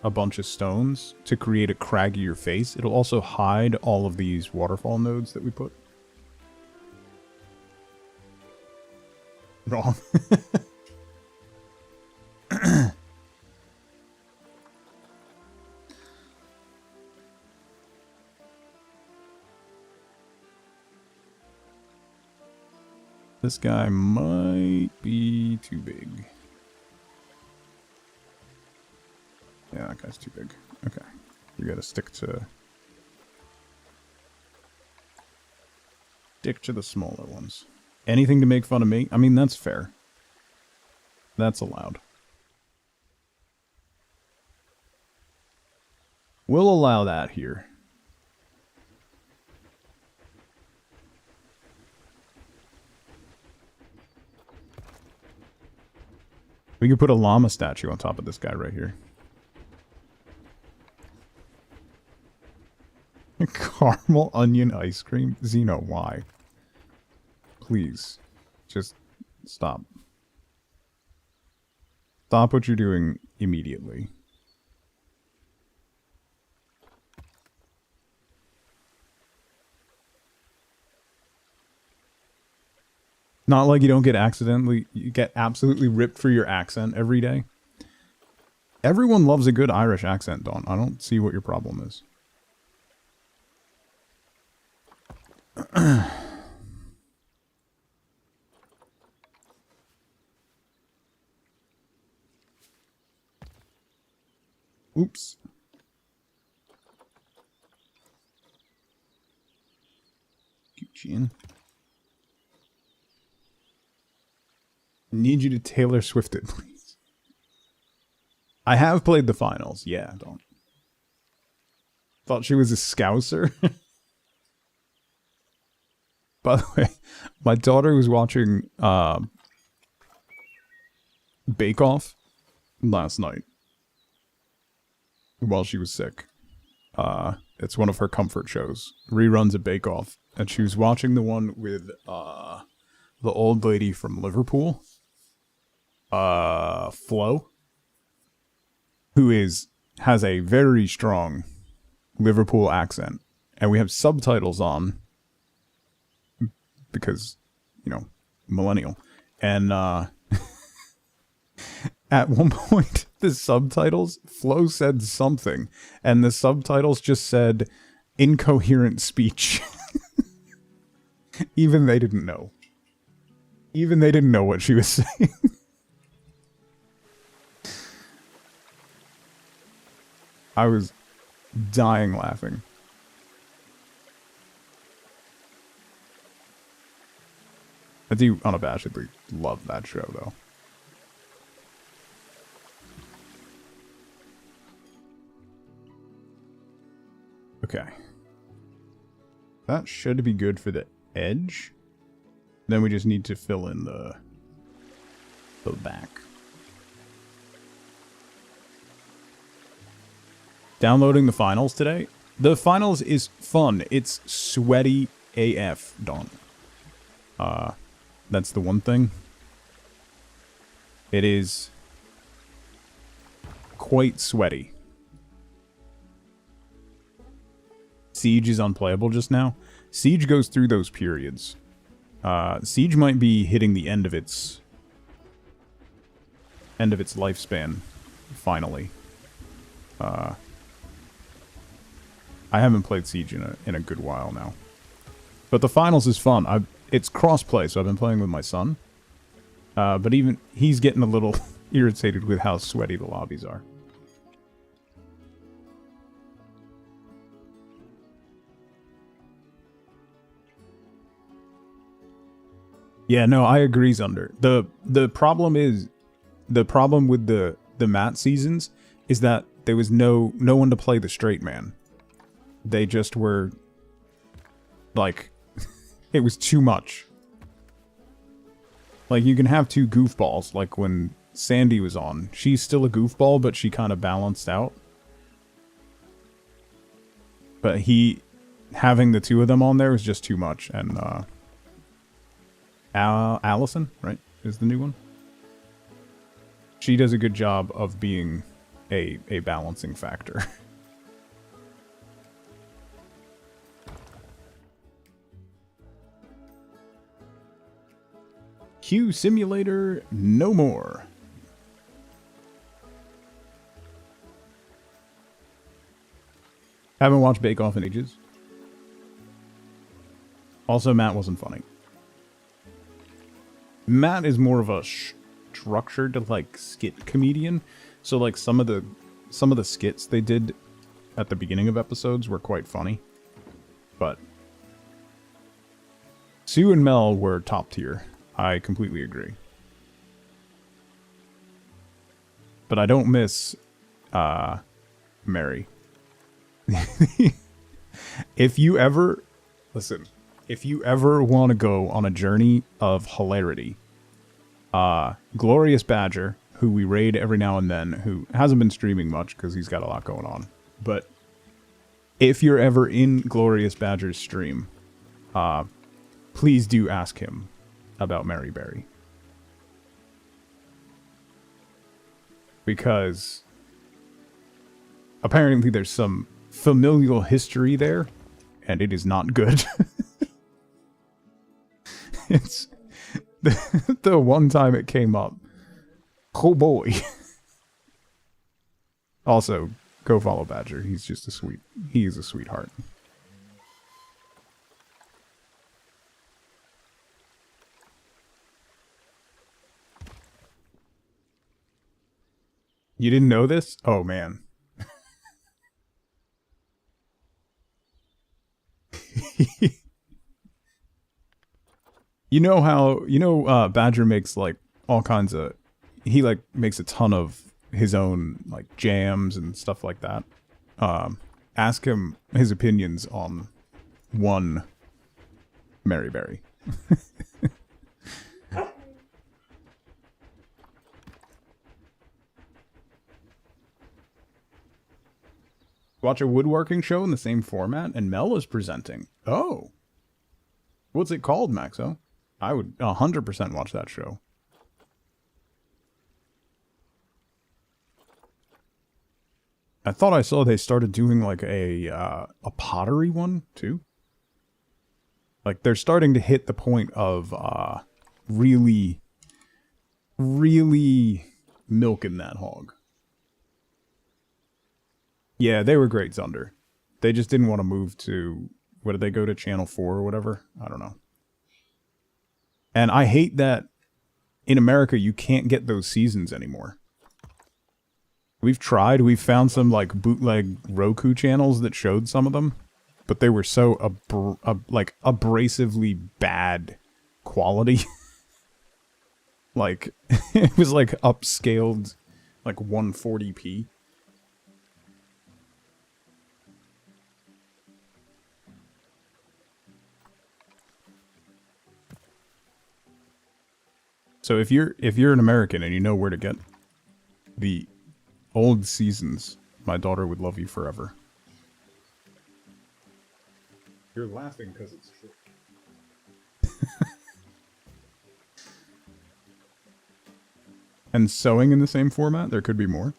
S1: a bunch of stones to create a craggier face. It'll also hide all of these waterfall nodes that we put. Wrong. This guy might be too big. Yeah, that guy's too big. Okay. We gotta stick to the smaller ones. Anything to make fun of me? I mean, that's fair. That's allowed. We'll allow that here. We could put a llama statue on top of this guy right here. Caramel onion ice cream? Xeno, why? Please. Just stop. Stop what you're doing immediately. Not like you don't get you get absolutely ripped for your accent every day. Everyone loves a good Irish accent, Dawn. I don't see what your problem is. Oops. Chin. Need you to Taylor Swift it, please. I have played the finals. Yeah, don't. Thought she was a Scouser. By the way, my daughter was watching Bake Off last night while she was sick. It's one of her comfort shows. Reruns of Bake Off. And she was watching the one with the old lady from Liverpool. Flo. Who has a very strong Liverpool accent. And we have subtitles on. Because, you know, millennial. And at one point, the subtitles, Flo said something. And the subtitles just said, incoherent speech. Even they didn't know. Even they didn't know what she was saying. I was dying laughing. I do unabashedly love that show, though. Okay. That should be good for the edge. Then we just need to fill in the back. Downloading the finals today. The finals is fun. It's sweaty AF, Dawn. That's the one thing. It is quite sweaty. Siege is unplayable just now. Siege goes through those periods. Siege might be hitting the end of its lifespan, finally. I haven't played Siege in a good while now. But the finals is fun. It's cross-play, so I've been playing with my son. But even he's getting a little irritated with how sweaty the lobbies are. Yeah, no, I agree, Zunder. The problem with the mat seasons is that there was no one to play the straight man. They just were like it was too much. Like you can have two goofballs, like when Sandy was on. She's still a goofball, but she kind of balanced out. But having the two of them on there was just too much, and Allison, right, is the new one. She does a good job of being a balancing factor. Q Simulator, no more. Haven't watched Bake Off in ages. Also, Matt wasn't funny. Matt is more of a structured, like, skit comedian. So, like, some of the skits they did at the beginning of episodes were quite funny. But Sue and Mel were top tier. I completely agree. But I don't miss Mary. If you ever want to go on a journey of hilarity, Glorious Badger, who we raid every now and then, who hasn't been streaming much because he's got a lot going on, but if you're ever in Glorious Badger's stream, please do ask him about Mary Berry. Because apparently there's some familial history there, and it is not good. It's the one time it came up. Oh boy. Also, go follow Badger. He is a sweetheart. You didn't know this? Oh man. You know how, Badger makes, like, all kinds of... He, like, makes a ton of his own, like, jams and stuff like that. Ask him his opinions on one Mary Berry. Watch a woodworking show in the same format, and Mel is presenting. Oh. What's it called, Maxo? I would 100% watch that show. I thought I saw they started doing like a pottery one too. Like they're starting to hit the point of really milking that hog. Yeah, they were great, Zunder. They just didn't want to move to... What did they go to? Channel 4 or whatever? I don't know. And I hate that in America you can't get those seasons anymore. We've tried. We've found some like bootleg Roku channels that showed some of them. But they were so abrasively bad quality. Like, it was like upscaled like 140p. So if you're an American and you know where to get the old seasons, my daughter would love you forever. You're laughing because it's true. And sewing in the same format? There could be more.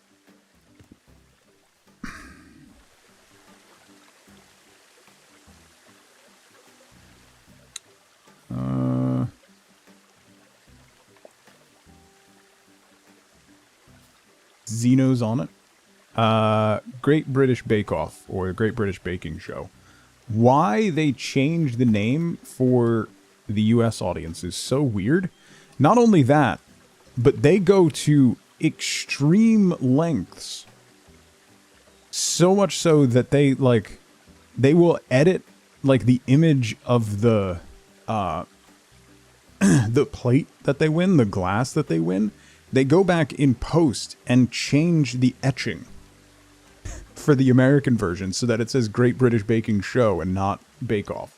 S1: Xeno's on it. Great British Bake Off, or Great British Baking Show. Why they changed the name for the US audience is so weird. Not only that, but they go to extreme lengths. So much so that they will edit like the image of the the plate that they win, the glass that they win. They go back in post and change the etching for the American version so that it says Great British Baking Show and not Bake Off.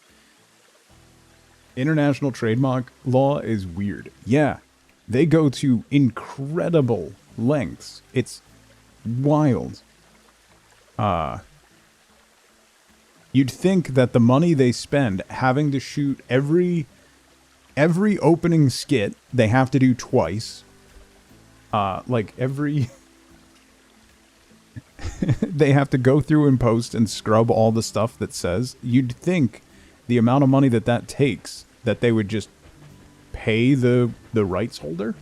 S1: International trademark law is weird. Yeah, they go to incredible lengths. It's wild. You'd think that the money they spend having to shoot every opening skit they have to do twice. Like every they have to go through and post and scrub all the stuff that says. You'd think the amount of money that takes, that they would just pay the rights holder.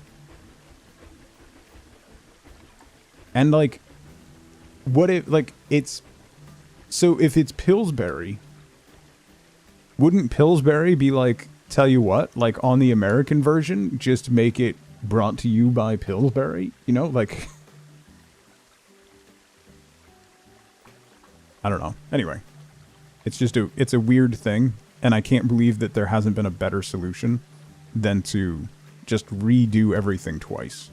S1: And like, what if, like, it's, so if it's Pillsbury, wouldn't Pillsbury be like, tell you what, like on the American version, just make it brought to you by Pillsbury? You know, like, I don't know. Anyway, it's just it's a weird thing, and I can't believe that there hasn't been a better solution than to just redo everything twice.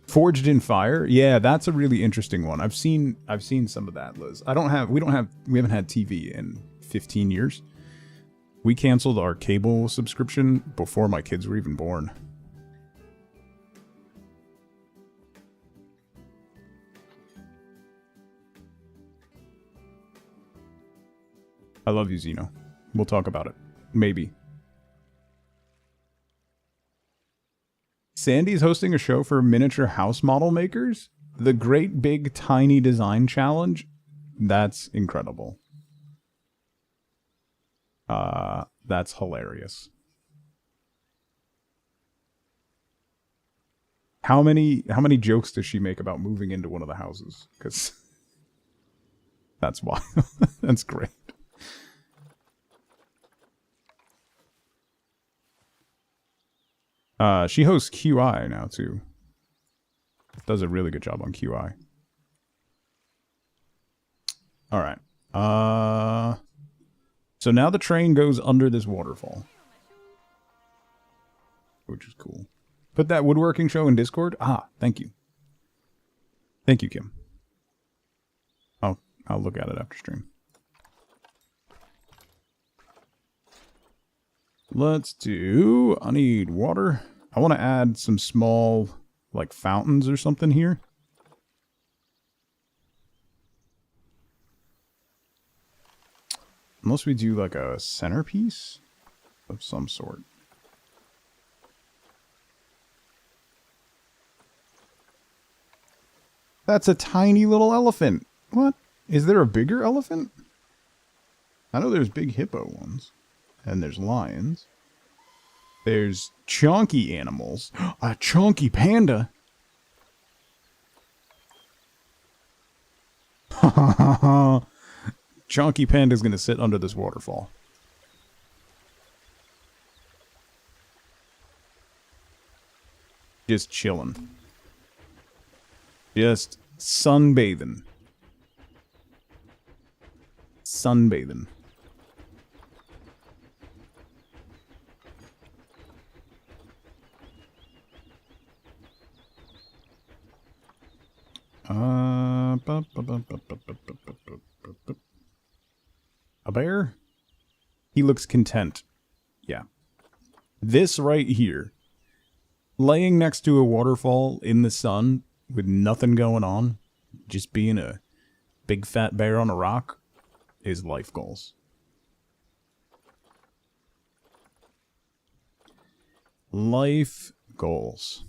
S1: Forged in Fire? Yeah, that's a really interesting one. I've seen some of that, Liz. We haven't had TV in 15 years. We canceled our cable subscription before my kids were even born. I love you, Zeno. We'll talk about it. Maybe. Sandy's hosting a show for miniature house model makers? The Great Big Tiny Design Challenge? That's incredible. That's hilarious. How many jokes does she make about moving into one of the houses? Because that's wild. That's great. She hosts QI now, too. Does a really good job on QI. Alright. So now the train goes under this waterfall. Which is cool. Put that woodworking show in Discord? Ah, thank you. Thank you, Kim. I'll look at it after stream. Let's do... I need water. I want to add some small, like, fountains or something here. Unless we do, like, a centerpiece of some sort. That's a tiny little elephant. What? Is there a bigger elephant? I know there's big hippo ones. And there's lions. There's chunky animals. A chunky panda. Chunky panda's gonna sit under this waterfall. Just chilling. Just sunbathing. Sunbathing. A bear? He looks content. Yeah. This right here, laying next to a waterfall in the sun with nothing going on, just being a big fat bear on a rock, is life goals. Life goals.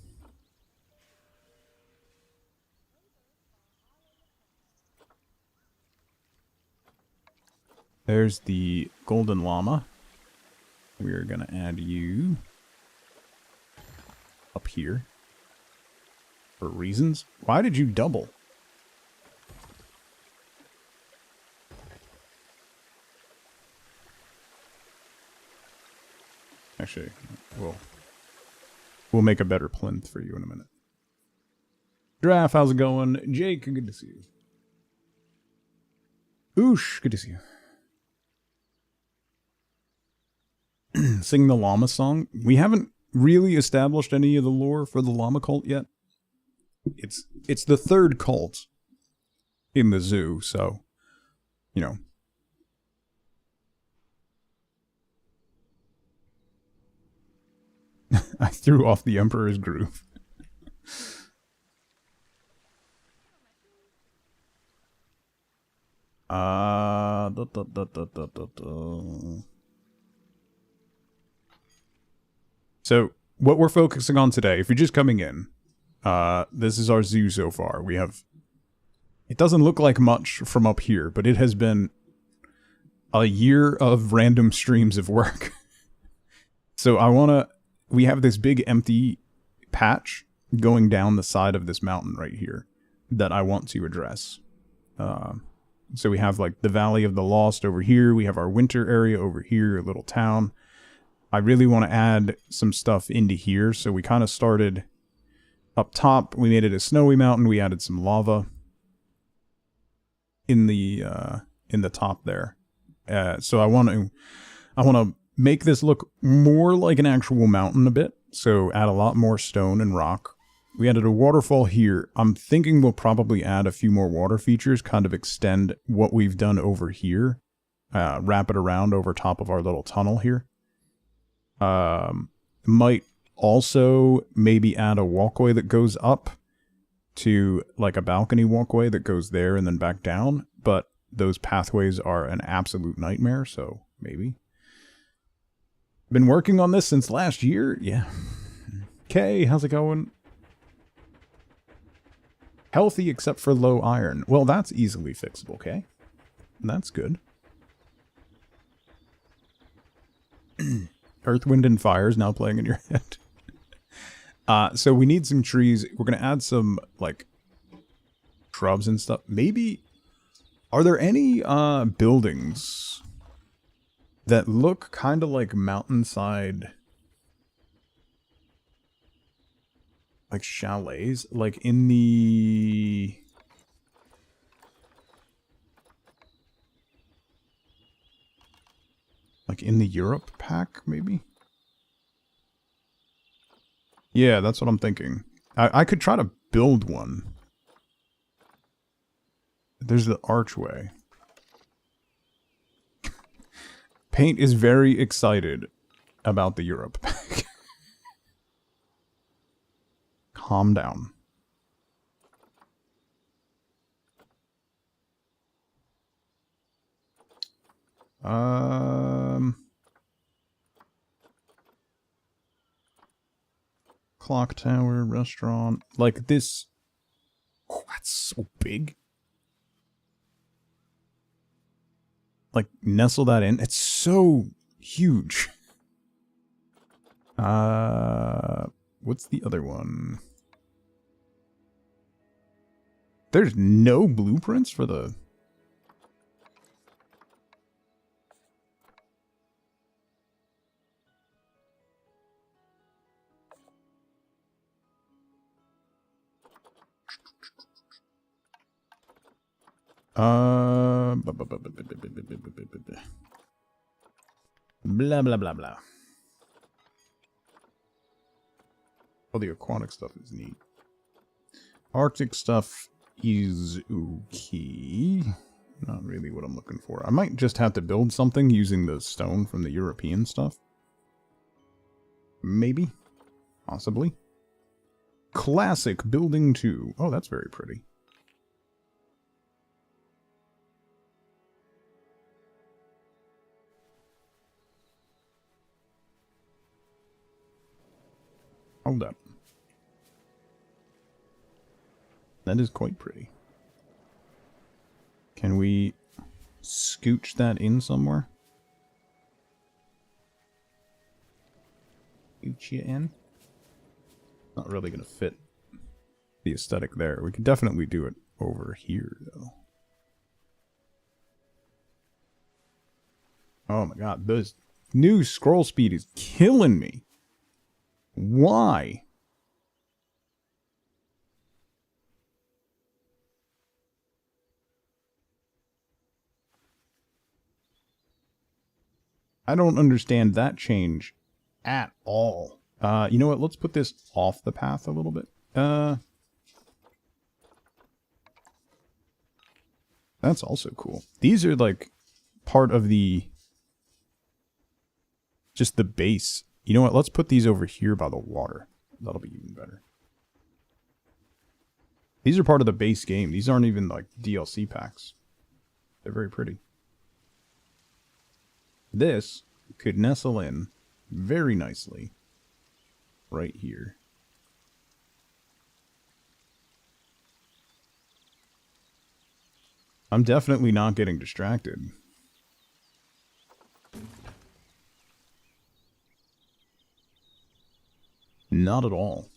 S1: There's the golden llama. We are going to add you up here. For reasons? Why did you double? Actually, we'll make a better plinth for you in a minute. Giraffe, how's it going? Jake, good to see you. Oosh, good to see you. Sing the llama song. We haven't really established any of the lore for the llama cult yet. It's the third cult in the zoo, so, you know. I threw off the Emperor's groove. So, what we're focusing on today, if you're just coming in, this is our zoo so far. We have... It doesn't look like much from up here, but it has been a year of random streams of work. So we have this big empty patch going down the side of this mountain right here that I want to address. So we have like the Valley of the Lost over here. We have our winter area over here, a little town. I really want to add some stuff into here. So we kind of started up top. We made it a snowy mountain. We added some lava in the top there. So I want to make this look more like an actual mountain a bit. So add a lot more stone and rock. We added a waterfall here. I'm thinking we'll probably add a few more water features, kind of extend what we've done over here. Wrap it around over top of our little tunnel here. Might also maybe add a walkway that goes up to like a balcony walkway that goes there and then back down. But those pathways are an absolute nightmare, so maybe. Been working on this since last year? Yeah. Okay, how's it going? Healthy except for low iron. Well, that's easily fixable, okay? That's good. Earth, Wind, and Fire is now playing in your head. So we need some trees. We're going to add some, like, shrubs and stuff. Maybe... Are there any buildings that look kind of like mountainside... like chalets? Like in the... like in the Europe pack, maybe? Yeah, that's what I'm thinking. I could try to build one. There's the archway. Paint is very excited about the Europe pack. Calm down. Clock tower, restaurant, like this. Oh, that's so big. Like, nestle that in. It's so huge. What's the other one? There's no blueprints for the... blah, blah, blah, blah. All the aquatic stuff is neat. Arctic stuff is okay. Not really what I'm looking for. I might just have to build something using the stone from the European stuff. Maybe. Possibly. Classic building 2. Oh, that's very pretty. Hold up. That is quite pretty. Can we scooch that in somewhere? Scooch you in? Not really gonna fit the aesthetic there. We could definitely do it over here, though. Oh my god, this new scroll speed is killing me. Why? I don't understand that change at all. You know what? Let's put this off the path a little bit. That's also cool. These are like part of the... just the base. You know what? Let's put these over here by the water. That'll be even better. These are part of the base game. These aren't even like DLC packs. They're very pretty. This could nestle in very nicely right here. I'm definitely not getting distracted. Not at all.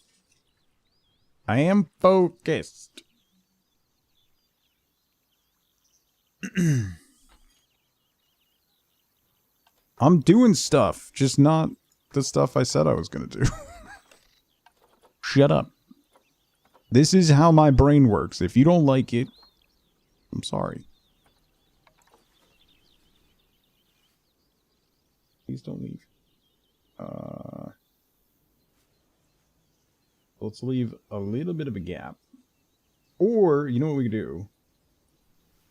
S1: I am focused. I'm doing stuff, just not the stuff I said I was going to do. Shut up. This is how my brain works. If you don't like it, I'm sorry. Please don't leave. Let's leave a little bit of a gap. Or, you know what we could do?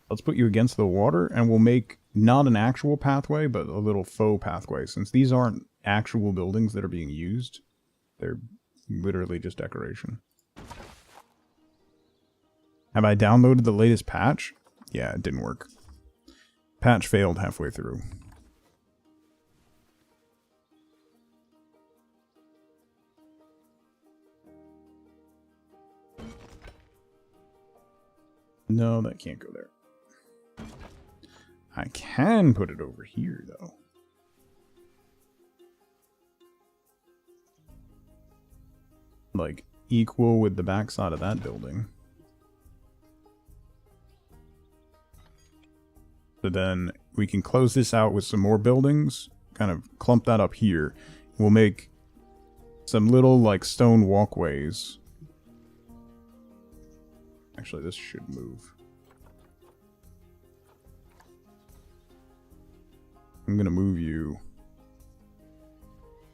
S1: Let's put you against the water, and we'll make not an actual pathway, but a little faux pathway. Since these aren't actual buildings that are being used, they're literally just decoration. Have I downloaded the latest patch? Yeah, it didn't work. Patch failed halfway through. No, that can't go there. I can put it over here, though. Like, equal with the backside of that building. So then we can close this out with some more buildings. Kind of clump that up here. We'll make some little, like, stone walkways. Actually, this should move. I'm going to move you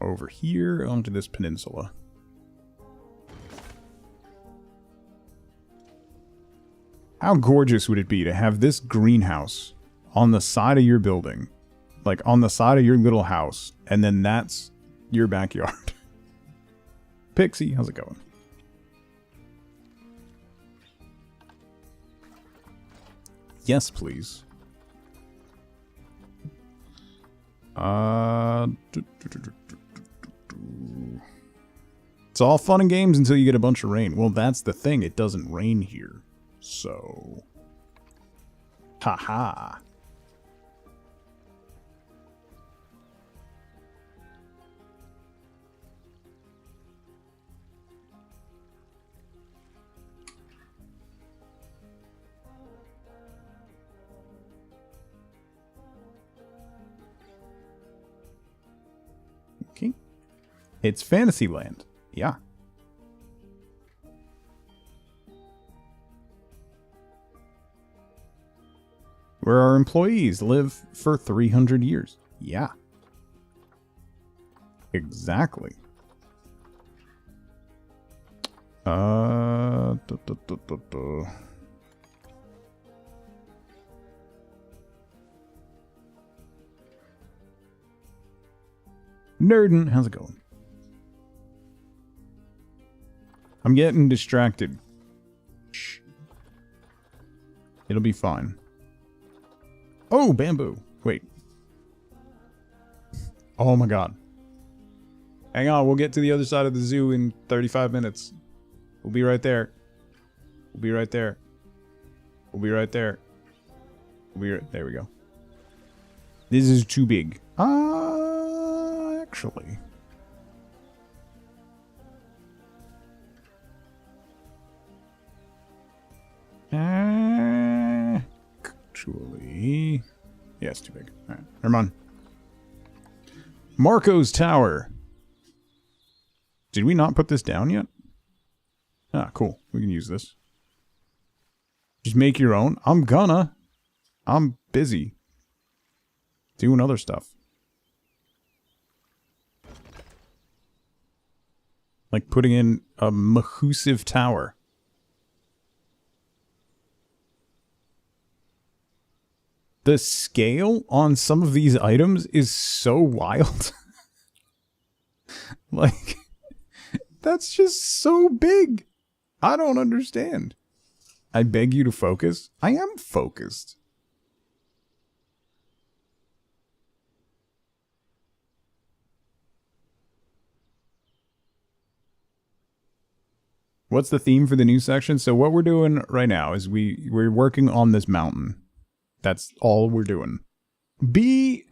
S1: over here onto this peninsula. How gorgeous would it be to have this greenhouse on the side of your building? Like, on the side of your little house. And then that's your backyard. Pixie, how's it going? Yes, please. It's all fun and games until you get a bunch of rain. Well, that's the thing. It doesn't rain here. So. Haha. Okay. It's Fantasyland. Yeah. Where our employees live for 300 years. Yeah. Exactly. Nerdin, how's it going? I'm getting distracted. Shh. It'll be fine. Oh, bamboo. Wait. Oh my god. Hang on, we'll get to the other side of the zoo in 35 minutes. We'll be right there. We'll be right there. We'll be right there. We'll be right... There we go. This is too big. Actually... actually... Yeah, it's too big. Alright, never mind. Marco's Tower. Did we not put this down yet? Ah, cool. We can use this. Just make your own. I'm busy. Doing other stuff. Like putting in a mahusive tower. The scale on some of these items is so wild. Like, that's just so big. I don't understand. I beg you to focus. I am focused. What's the theme for the new section? So what we're doing right now is we're working on this mountain. That's all we're doing.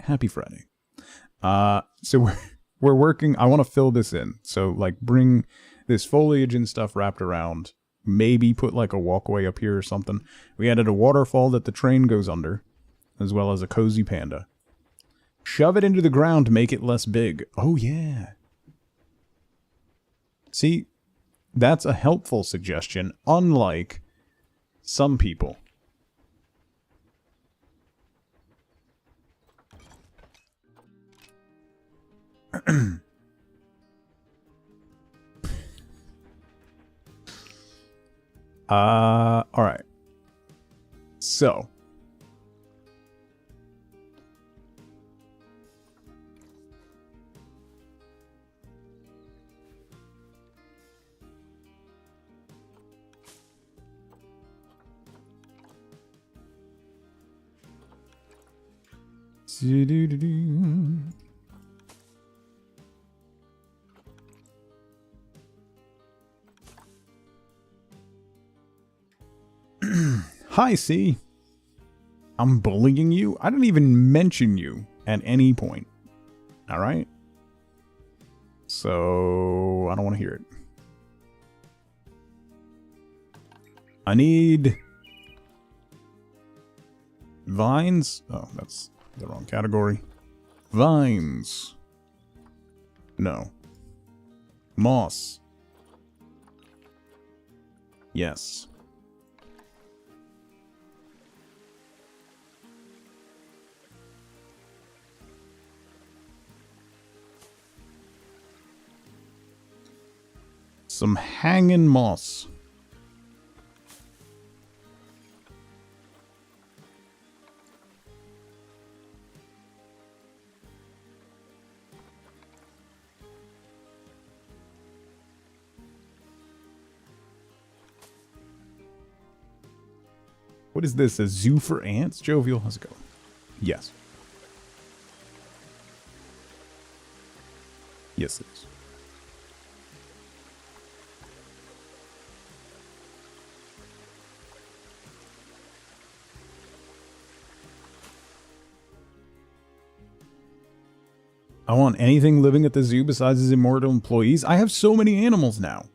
S1: Happy Friday. So we're working. I want to fill this in. So like bring this foliage and stuff wrapped around. Maybe put like a walkway up here or something. We added a waterfall that the train goes under, as well as a cozy panda. Shove it into the ground to make it less big. Oh yeah. See, that's a helpful suggestion, unlike some people. Alright. So. Hi, C. I'm bullying you? I didn't even mention you at any point. Alright? So, I don't want to hear it. I need... vines? Oh, that's the wrong category. Vines. No. Moss. Yes. Some hanging moss. What is this? A zoo for ants? Jovial, how's it going? Yes. Yes, it is. I want anything living at the zoo besides his immortal employees. I have so many animals now.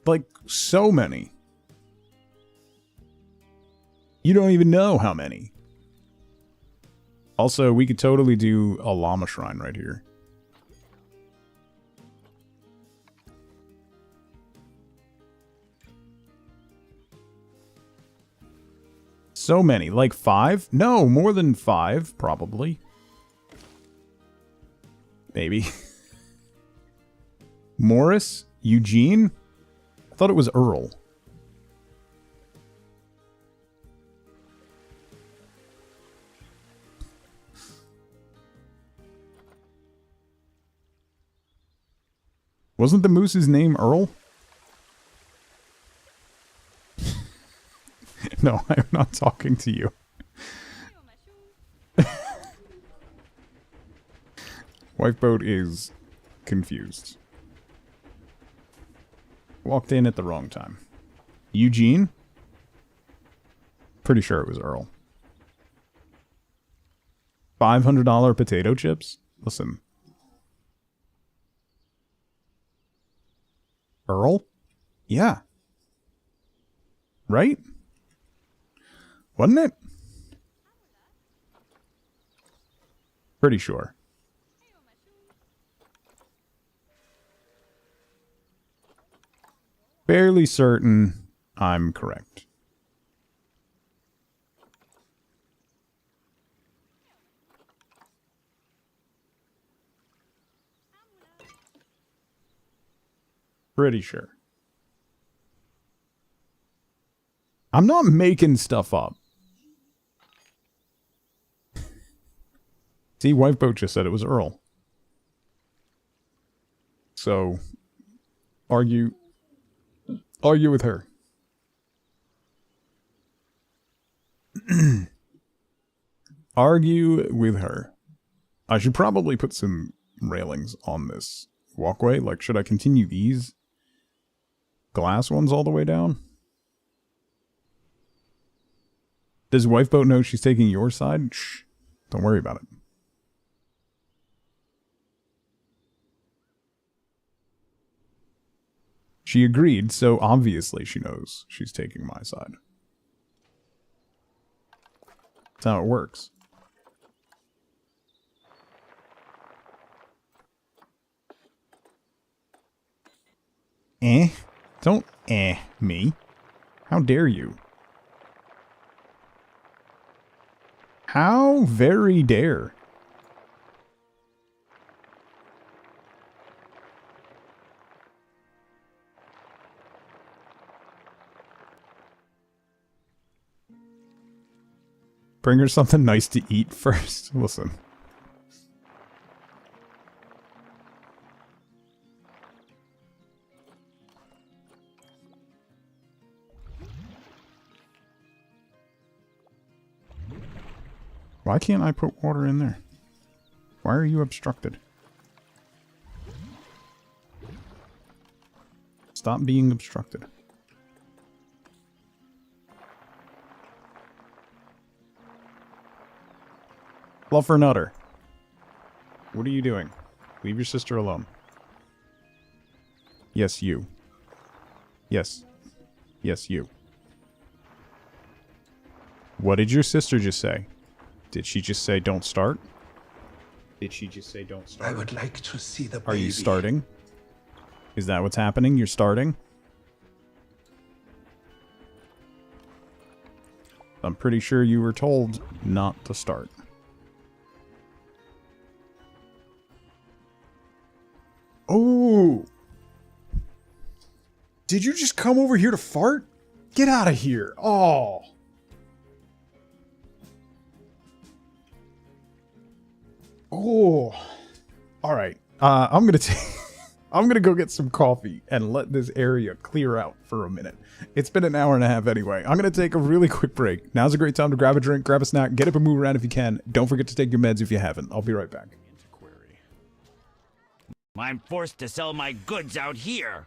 S1: Like, so many. You don't even know how many. Also, we could totally do a llama shrine right here. So many. Like 5? No, more than 5, probably. Maybe. Morris? Eugene? I thought it was Earl. Wasn't the moose's name Earl? No, I'm not talking to you. Wifeboat is confused. Walked in at the wrong time. Eugene? Pretty sure it was Earl. $500 potato chips? Listen. Earl? Yeah. Right? Wasn't it? Pretty sure. Fairly certain I'm correct. Pretty sure. I'm not making stuff up. See, Wifeboat just said it was Earl. So, argue with her. Argue with her. I should probably put some railings on this walkway. Like, should I continue these glass ones all the way down? Does Wifeboat know she's taking your side? Shh. Don't worry about it. She agreed, so obviously she knows she's taking my side. That's how it works. Don't me. How dare you? How very dare. Bring her something nice to eat first. Listen. Why can't I put water in there? Why are you obstructed? Stop being obstructed. Fluffernutter. What are you doing? Leave your sister alone. Yes, you. Yes. Yes, you. What did your sister just say? Did she just say don't start? Did she just say don't start?
S2: I would like to see the baby.
S1: Are you starting? Is that what's happening? You're starting? I'm pretty sure you were told not to start. Oh! Did you just come over here to fart? Get out of here. Oh. Oh. All right. I'm going to I'm going to go get some coffee and let this area clear out for a minute. It's been an hour and a half anyway. I'm going to take a really quick break. Now's a great time to grab a drink, grab a snack, get up and move around if you can. Don't forget to take your meds if you haven't. I'll be right back.
S3: I'm forced to sell my goods out here.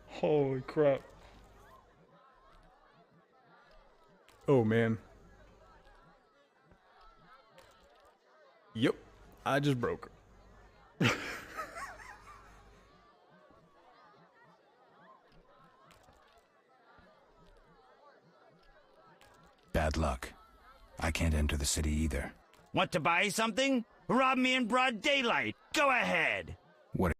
S1: Holy crap. Oh, man. Yep. I just broke her.
S2: Bad luck. I can't enter the city either.
S3: Want to buy something? Rob me in broad daylight. Go ahead.
S2: What?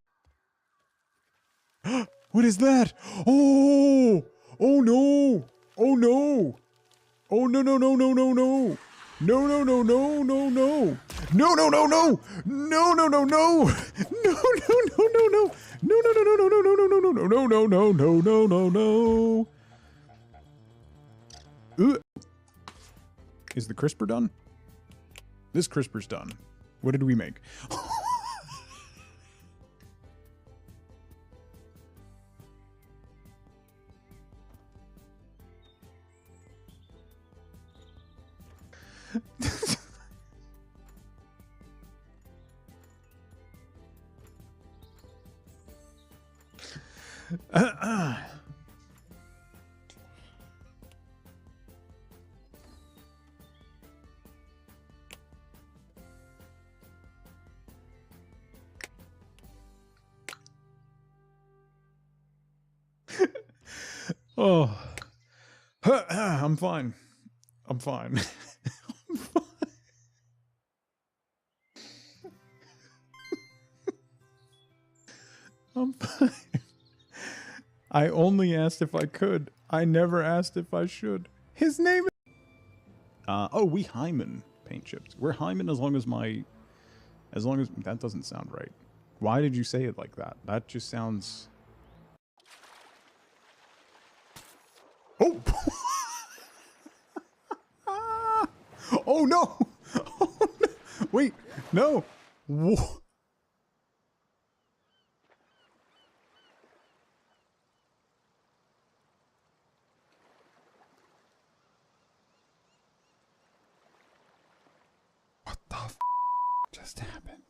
S1: What is that? Oh! Oh no! Oh no! Oh no no no no no no! No no no no no no! No no no no! No no no no! No no no no no! No no no no no no no no no no no no no no no no no! Is the crisper done? This crisper's done. What did we make? Oh. I'm fine. I'm fine. I'm fine. I'm fine. I only asked if I could. I never asked if I should. His name is... oh, we Hyman paint chips. We're Hyman as long as my... As long as... That doesn't sound right. Why did you say it like that? That just sounds... Oh! Oh, no! Oh, no! Wait, no! Whoa. What the f just happened?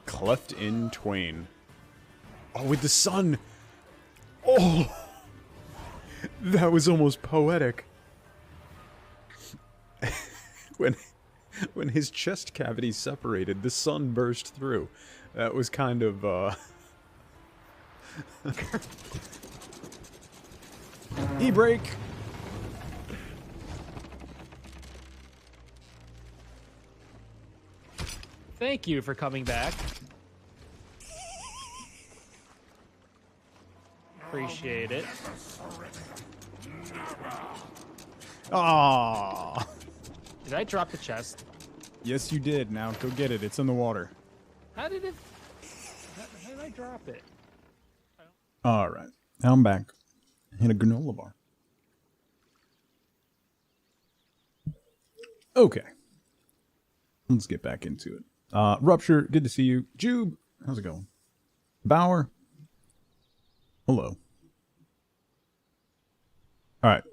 S1: Cleft in twain. Oh, with the sun! Oh! That was almost poetic. When his chest cavity separated, the sun burst through. That was kind of, E-brake!
S4: Thank you for coming back. Appreciate it.
S1: Ah!
S4: Did I drop the chest?
S1: Yes, you did. Now go get it. It's in the water.
S4: How did it... How did I drop it?
S1: Alright. Now I'm back. In a granola bar. Okay. Let's get back into it. Rupture, good to see you. Jube, how's it going? Bauer, hello. Alright.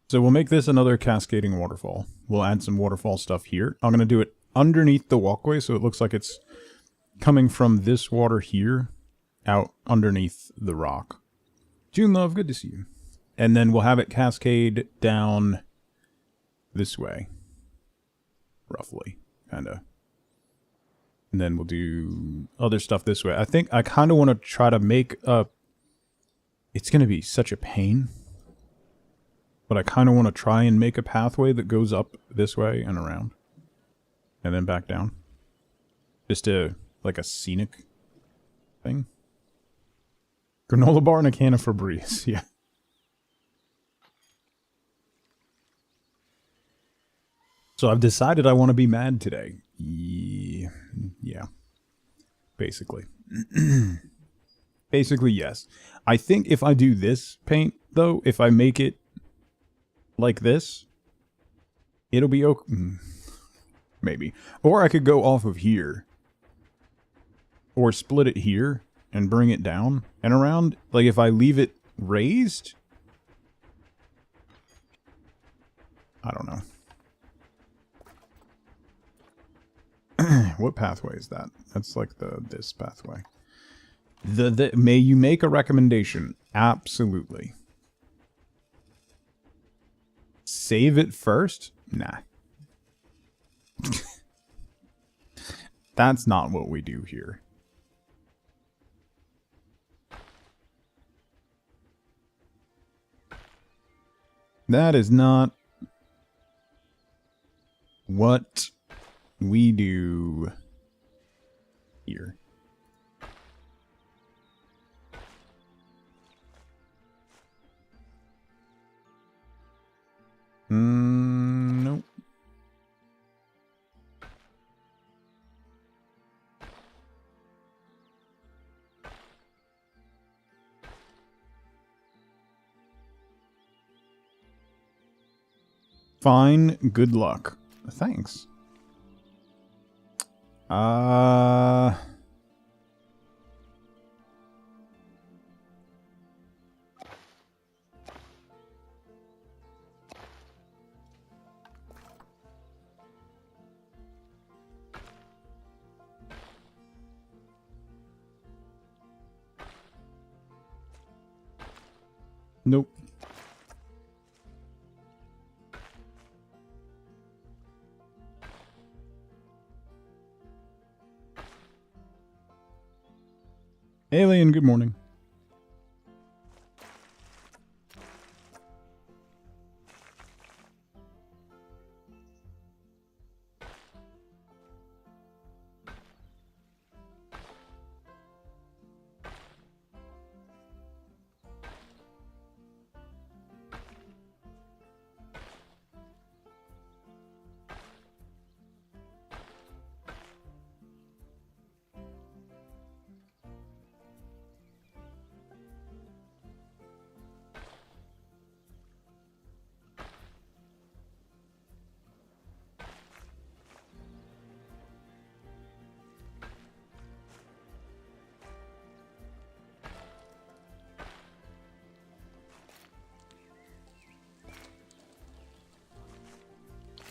S1: So we'll make this another cascading waterfall. We'll add some waterfall stuff here. I'm going to do it underneath the walkway so it looks like it's coming from this water here out underneath the rock. June Love, good to see you. And then we'll have it cascade down this way. Roughly, kind of. And then we'll do other stuff this way. I think I kind of want to try to make a... It's going to be such a pain. But I kind of want to try and make a pathway that goes up this way and around. And then back down. Just like a scenic thing. Granola bar and a can of Febreze, yeah. So I've decided I want to be mad today. Yeah. Basically. Basically, yes. I think if I do this paint, though, if I make it like this, it'll be okay. Maybe. Or I could go off of here. Or split it here and bring it down and around. Like if I leave it raised? I don't know. What pathway is that? That's like this pathway. May you make a recommendation? Absolutely. Save it first? Nah. That's not what we do here. That is not what we do here. Nope. Fine, good luck. Thanks. Nope. Alien, good morning.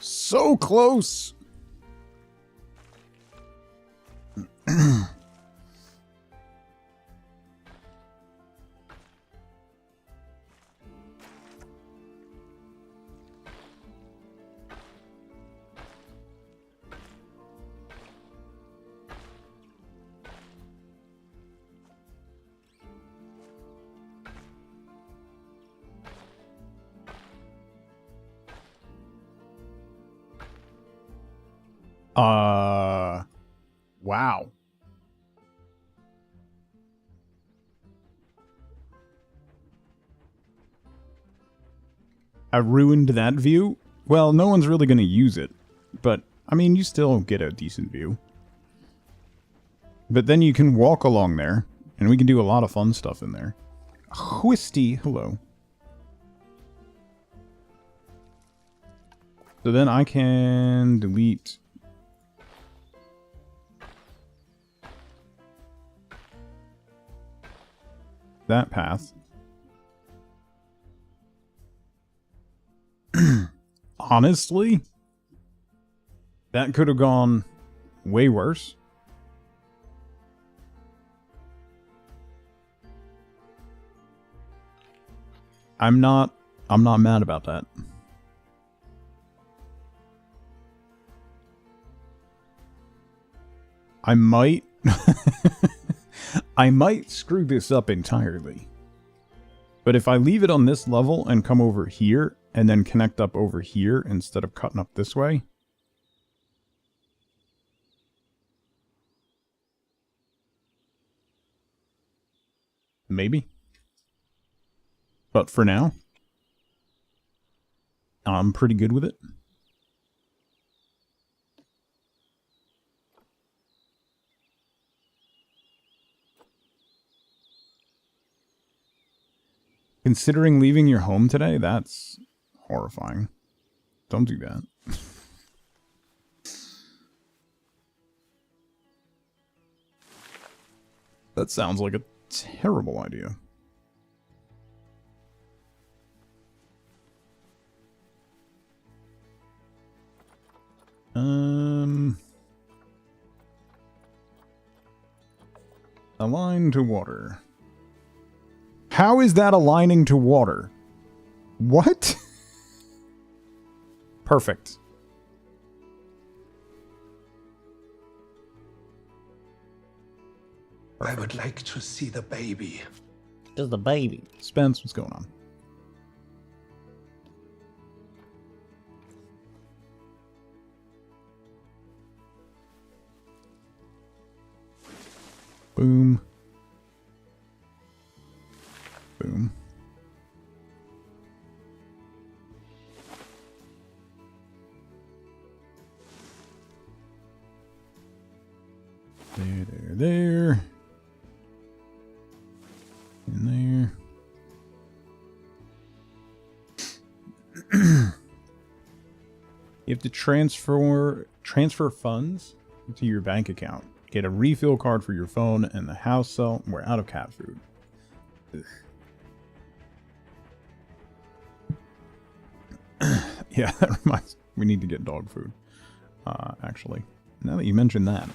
S1: So close. Wow. I ruined that view? Well, no one's really going to use it. But, I mean, you still get a decent view. But then you can walk along there, and we can do a lot of fun stuff in there. Whisty, hello. So then I can delete that path. Honestly, that could have gone way worse. I'm not mad about that. I might I might screw this up entirely. But if I leave it on this level and come over here and then connect up over here instead of cutting up this way. Maybe. But for now, I'm pretty good with it. Considering leaving your home today, that's horrifying. Don't do that. That sounds like a terrible idea. Align to water. How is that aligning to water? What? Perfect.
S5: I would like to see the baby.
S6: Just the baby.
S1: Spence, what's going on? Boom. Boom. There. In there. You have to transfer funds to your bank account. Get a refill card for your phone and the house sell. We're out of cat food. Ugh. Yeah, that reminds me. We need to get dog food. Actually, now that you mention that.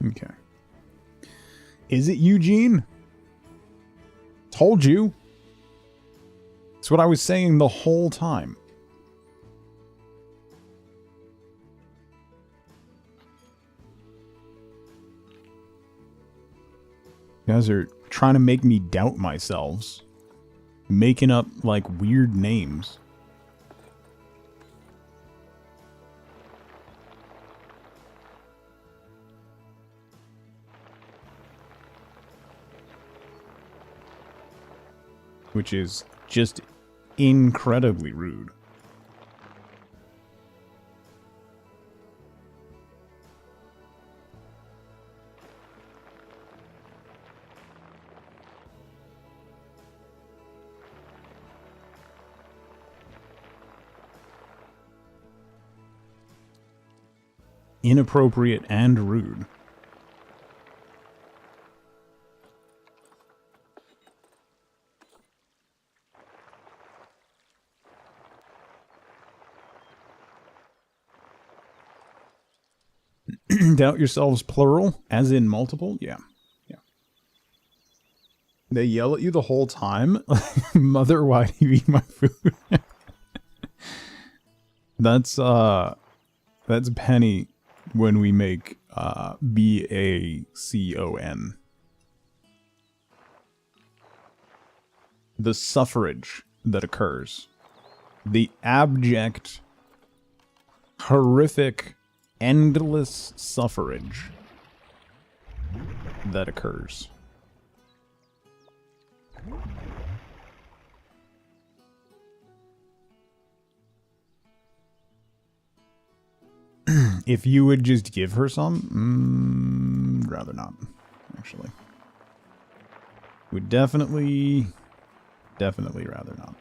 S1: Okay. Is it Eugene? Told you. It's what I was saying the whole time. You guys are trying to make me doubt myself. Making up, like, weird names. Which is just incredibly rude. Inappropriate and rude. Doubt yourselves plural, as in multiple? Yeah. Yeah. They yell at you the whole time? Mother, why do you eat my food? That's Penny when we make BACON. The suffrage that occurs. The abject, horrific, endless suffrage that occurs. If you would just give her some, rather not, actually. Would definitely rather not.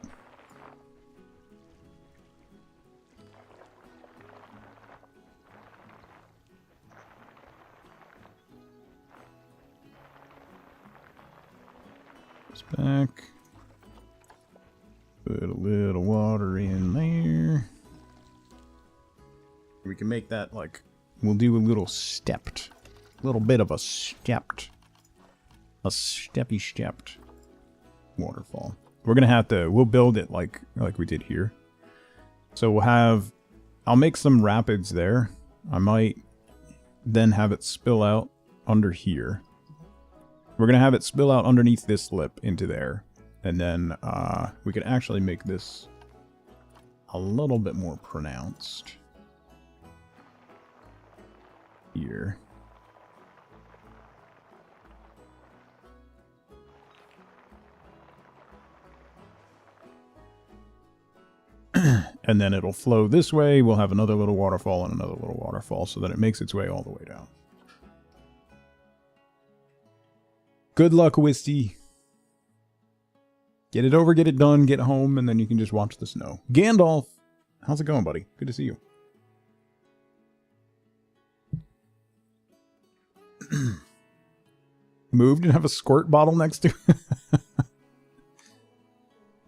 S1: Back. Put a little water in there. We can make that like, we'll do a little stepped. A little bit of a stepped. A stepped waterfall. We're gonna have to, we'll build it like we did here. So we'll have, I'll make some rapids there. I might then have it spill out under here. We're going to have it spill out underneath this lip into there. And then we could actually make this a little bit more pronounced. Here. And then it'll flow this way. We'll have another little waterfall and another little waterfall so that it makes its way all the way down. Good luck, Wisty. Get it over, get it done, get home, and then you can just watch the snow. Gandalf! How's it going, buddy? Good to see you. Moved and have a squirt bottle next to it?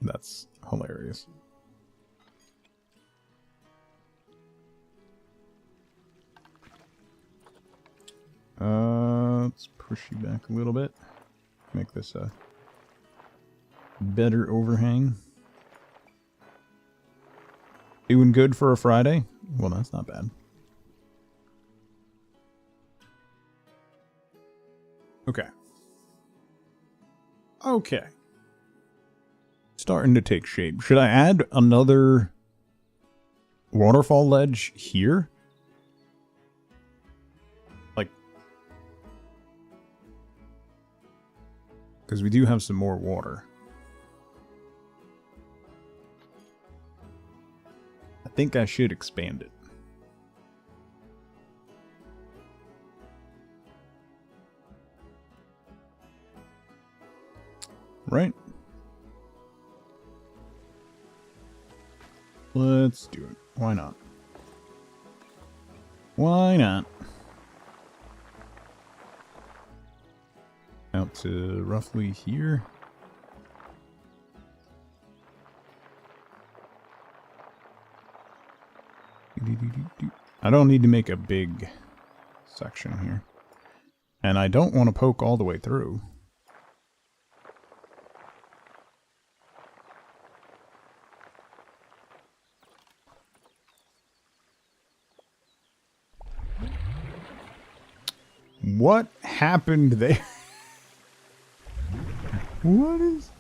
S1: That's hilarious. Let's push you back a little bit. Make this a better overhang. Doing good for a Friday? Well, that's not bad. Okay. Okay. Starting to take shape. Should I add another waterfall ledge here? Like, because we do have some more water. I think I should expand it. Right? Let's do it. Why not? Why not? Out to roughly here. I don't need to make a big section here. And I don't want to poke all the way through. What happened there? What is...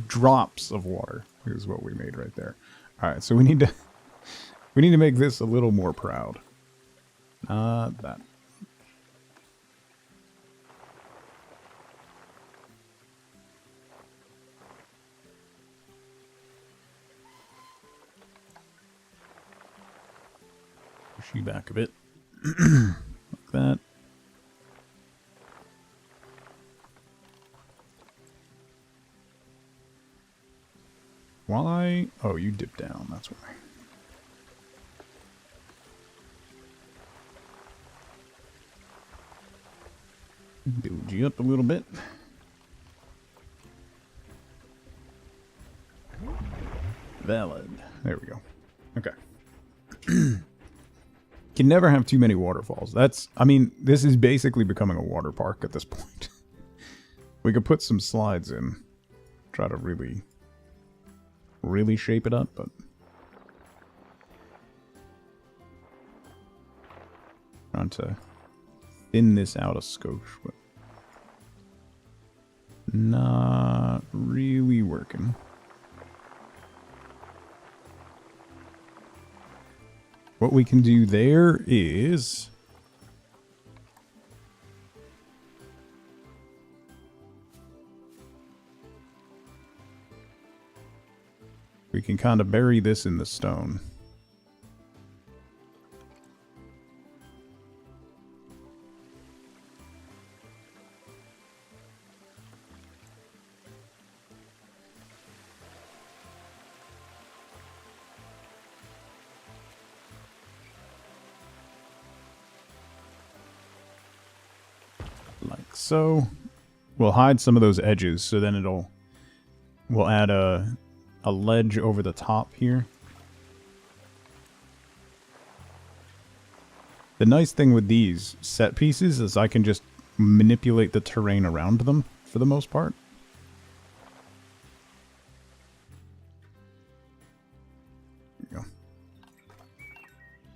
S1: Drops of water is what we made right there. All right, so we need to make this a little more proud. Not that. Push you back a bit. Like that. Why? Oh, you dip down, that's why. Build you up a little bit. Valid. There we go. Okay. Can never have too many waterfalls. That's, I mean, this is basically becoming a water park at this point. We could put some slides in. Try to really shape it up, but trying to thin this out a skosh, but not really working. What we can do there is we can kind of bury this in the stone. Like so. We'll hide some of those edges, so then we'll add a ledge over the top here. The nice thing with these set pieces is I can just manipulate the terrain around them for the most part. There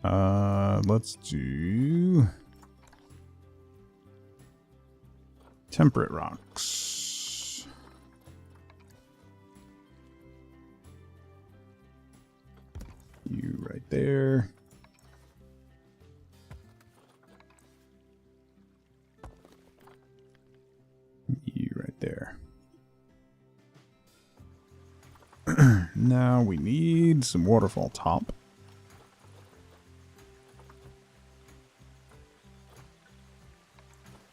S1: we go. Let's do temperate rocks. You right there. You right there. Now we need some waterfall top.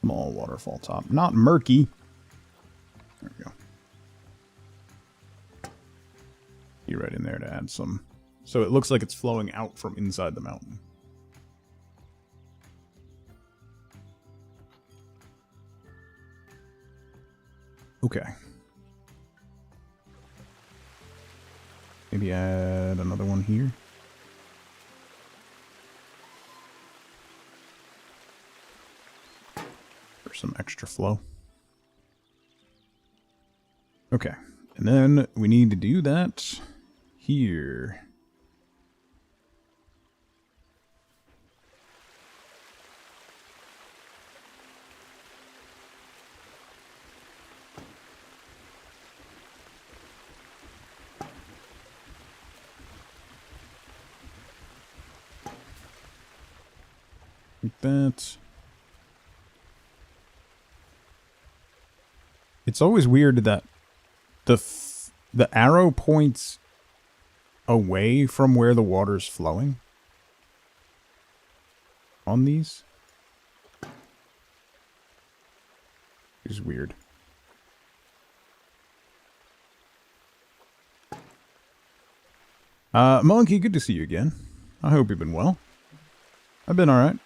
S1: Small waterfall top. Not murky. There we go. You right in there to add some. So it looks like it's flowing out from inside the mountain. Okay. Maybe add another one here. For some extra flow. Okay. And then we need to do that here. Like that. It's always weird that the arrow points away from where the water's flowing on these. It's weird. Monkey, good to see you again. I hope you've been well. I've been alright.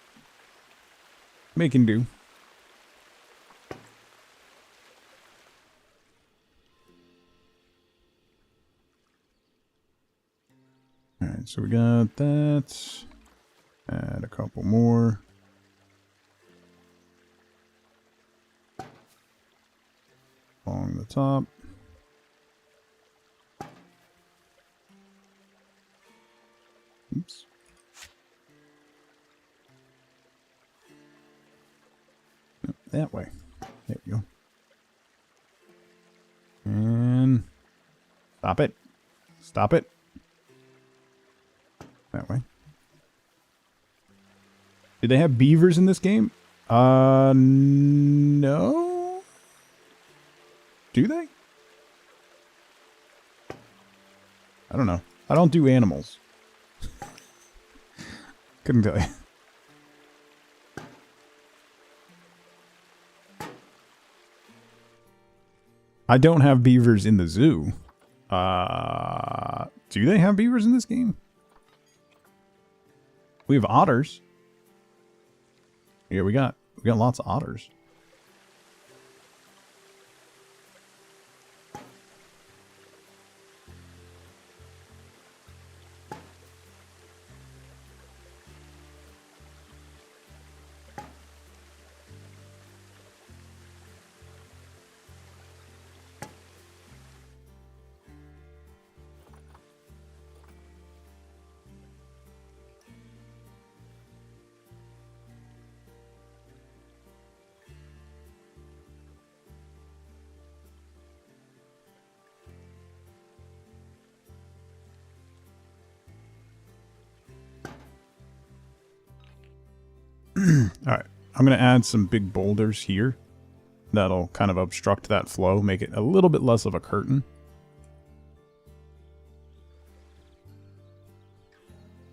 S1: Making do. so we got that. Add a couple more. Along the top. Oops. No, that way. There we go. And stop it. Stop it. That way. Did they have beavers in this game? No. Do they? I don't know. I don't do animals. Couldn't tell you. I don't have beavers in the zoo. Do they have beavers in this game? We have otters. Yeah, we got lots of otters. Alright, I'm going to add some big boulders here. That'll kind of obstruct that flow, make it a little bit less of a curtain.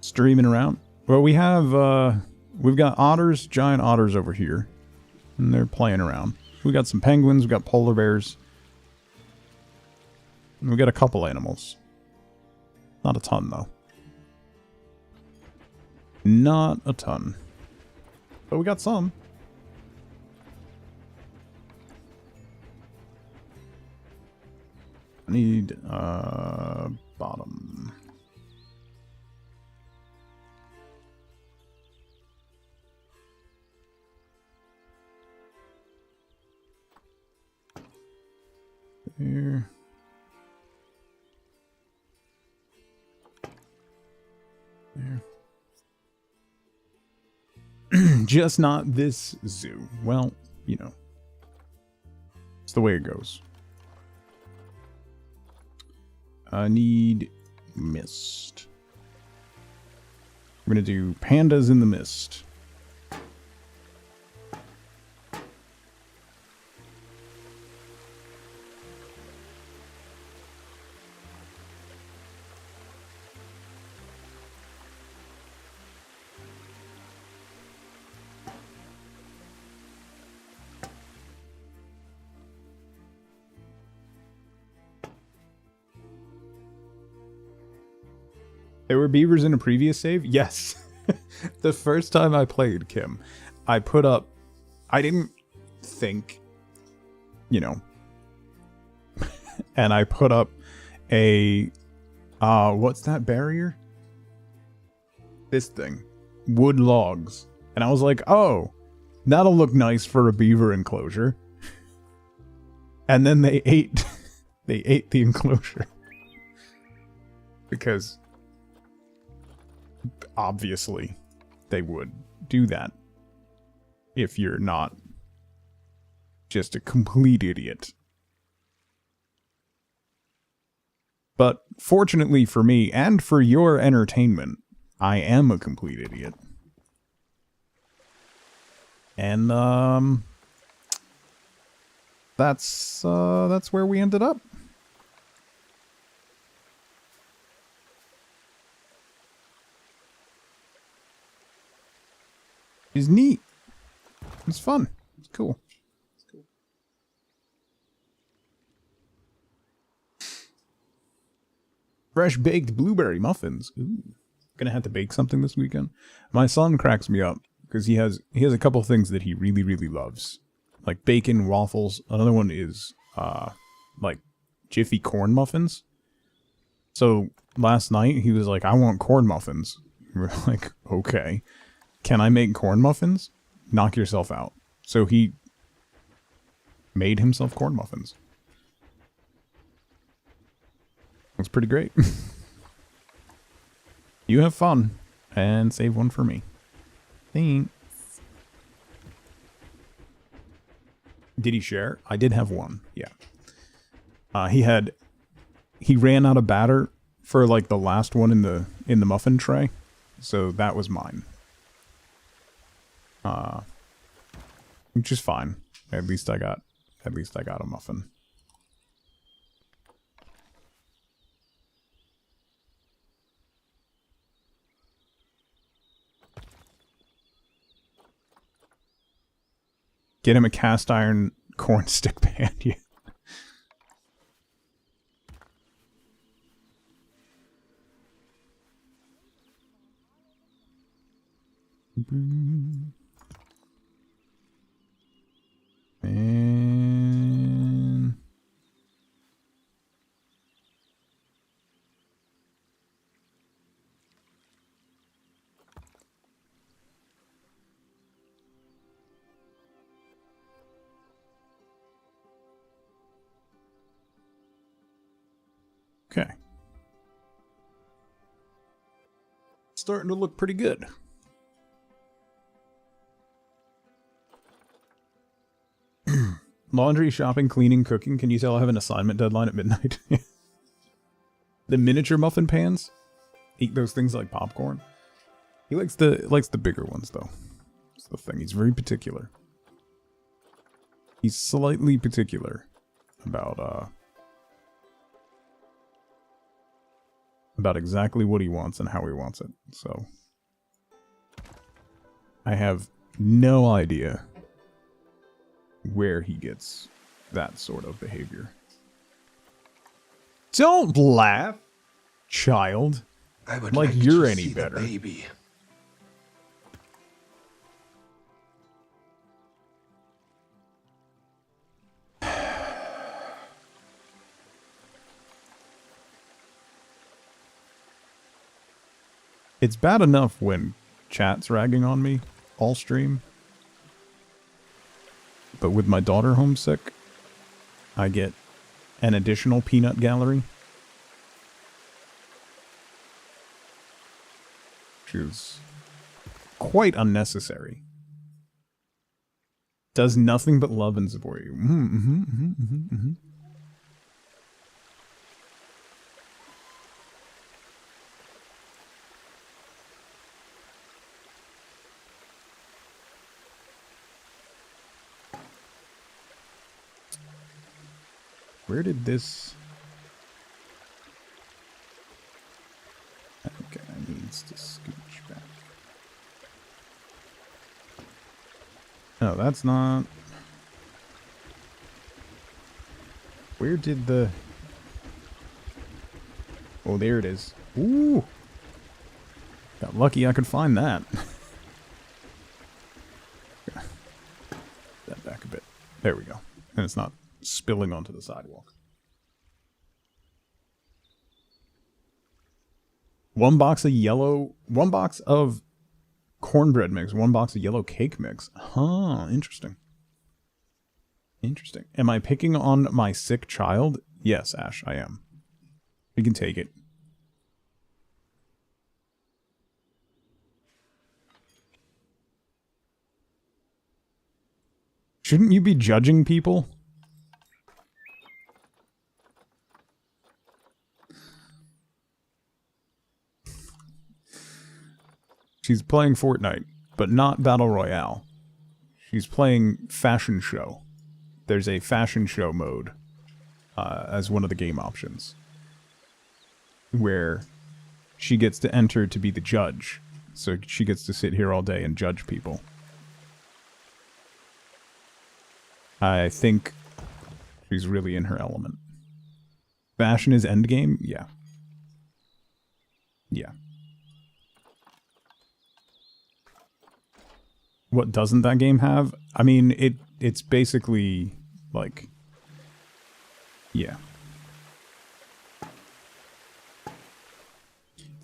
S1: Streaming around. Well, we have, we've got otters, giant otters over here. And they're playing around. We got some penguins, we got polar bears. And we got a couple animals. Not a ton, though. Not a ton. But we got some. I need, bottom. There. There. Just not this zoo. Well, you know. It's the way it goes. I need mist. We're going to do pandas in the mist. There were beavers in a previous save? Yes. The first time I played, Kim, I put up... I didn't think, you know. And I put up a... what's that barrier? This thing. Wood logs. And I was like, oh, that'll look nice for a beaver enclosure. And then they ate... they ate the enclosure. Because... obviously, they would do that if you're not just a complete idiot. But fortunately for me, and for your entertainment, I am a complete idiot. And, that's where we ended up. It's neat. It's fun. It's cool. Fresh baked blueberry muffins. Ooh. Gonna have to bake something this weekend. My son cracks me up because he has a couple things that he really, really loves. Like bacon, waffles. Another one is like Jiffy corn muffins. So last night he was like, I want corn muffins. We're like, okay. Can I make corn muffins? Knock yourself out. So he made himself corn muffins. That's pretty great. You have fun. And save one for me. Thanks. Did he share? I did have one. Yeah. He ran out of batter for like the last one in the muffin tray. So that was mine. Which is fine. At least I got a muffin. Get him a cast iron corn stick pan. Yeah. And okay. Starting to look pretty good. Laundry, shopping, cleaning, cooking. Can you tell I have an assignment deadline at midnight? The miniature muffin pans? Eat those things like popcorn. He likes the bigger ones though. That's the thing. He's very particular. He's slightly particular about exactly what he wants and how he wants it. So I have no idea where he gets that sort of behavior. Don't laugh, child.
S5: I would
S1: Like
S5: like
S1: you're
S5: to
S1: any
S5: see
S1: better.
S5: the baby.
S1: It's bad enough when chat's ragging on me all stream. But with my daughter homesick, I get an additional peanut gallery. Which is quite unnecessary. Does nothing but love and support you. Where did this... Okay, I needs to scooch back. No, that's not... Where did the... Oh, there it is. Ooh! Got lucky I could find that. That back a bit. There we go. And it's not spilling onto the sidewalk. One box of cornbread mix, one box of yellow cake mix. Huh, interesting. Interesting. Am I picking on my sick child? Yes, Ash, I am. You can take it. Shouldn't you be judging people? She's playing Fortnite, but not Battle Royale. She's playing Fashion Show. There's a Fashion Show mode as one of the game options, where she gets to enter to be the judge. So she gets to sit here all day and judge people. I think she's really in her element. Fashion is endgame? Yeah. Yeah. What doesn't that game have? I mean, it's basically like, yeah.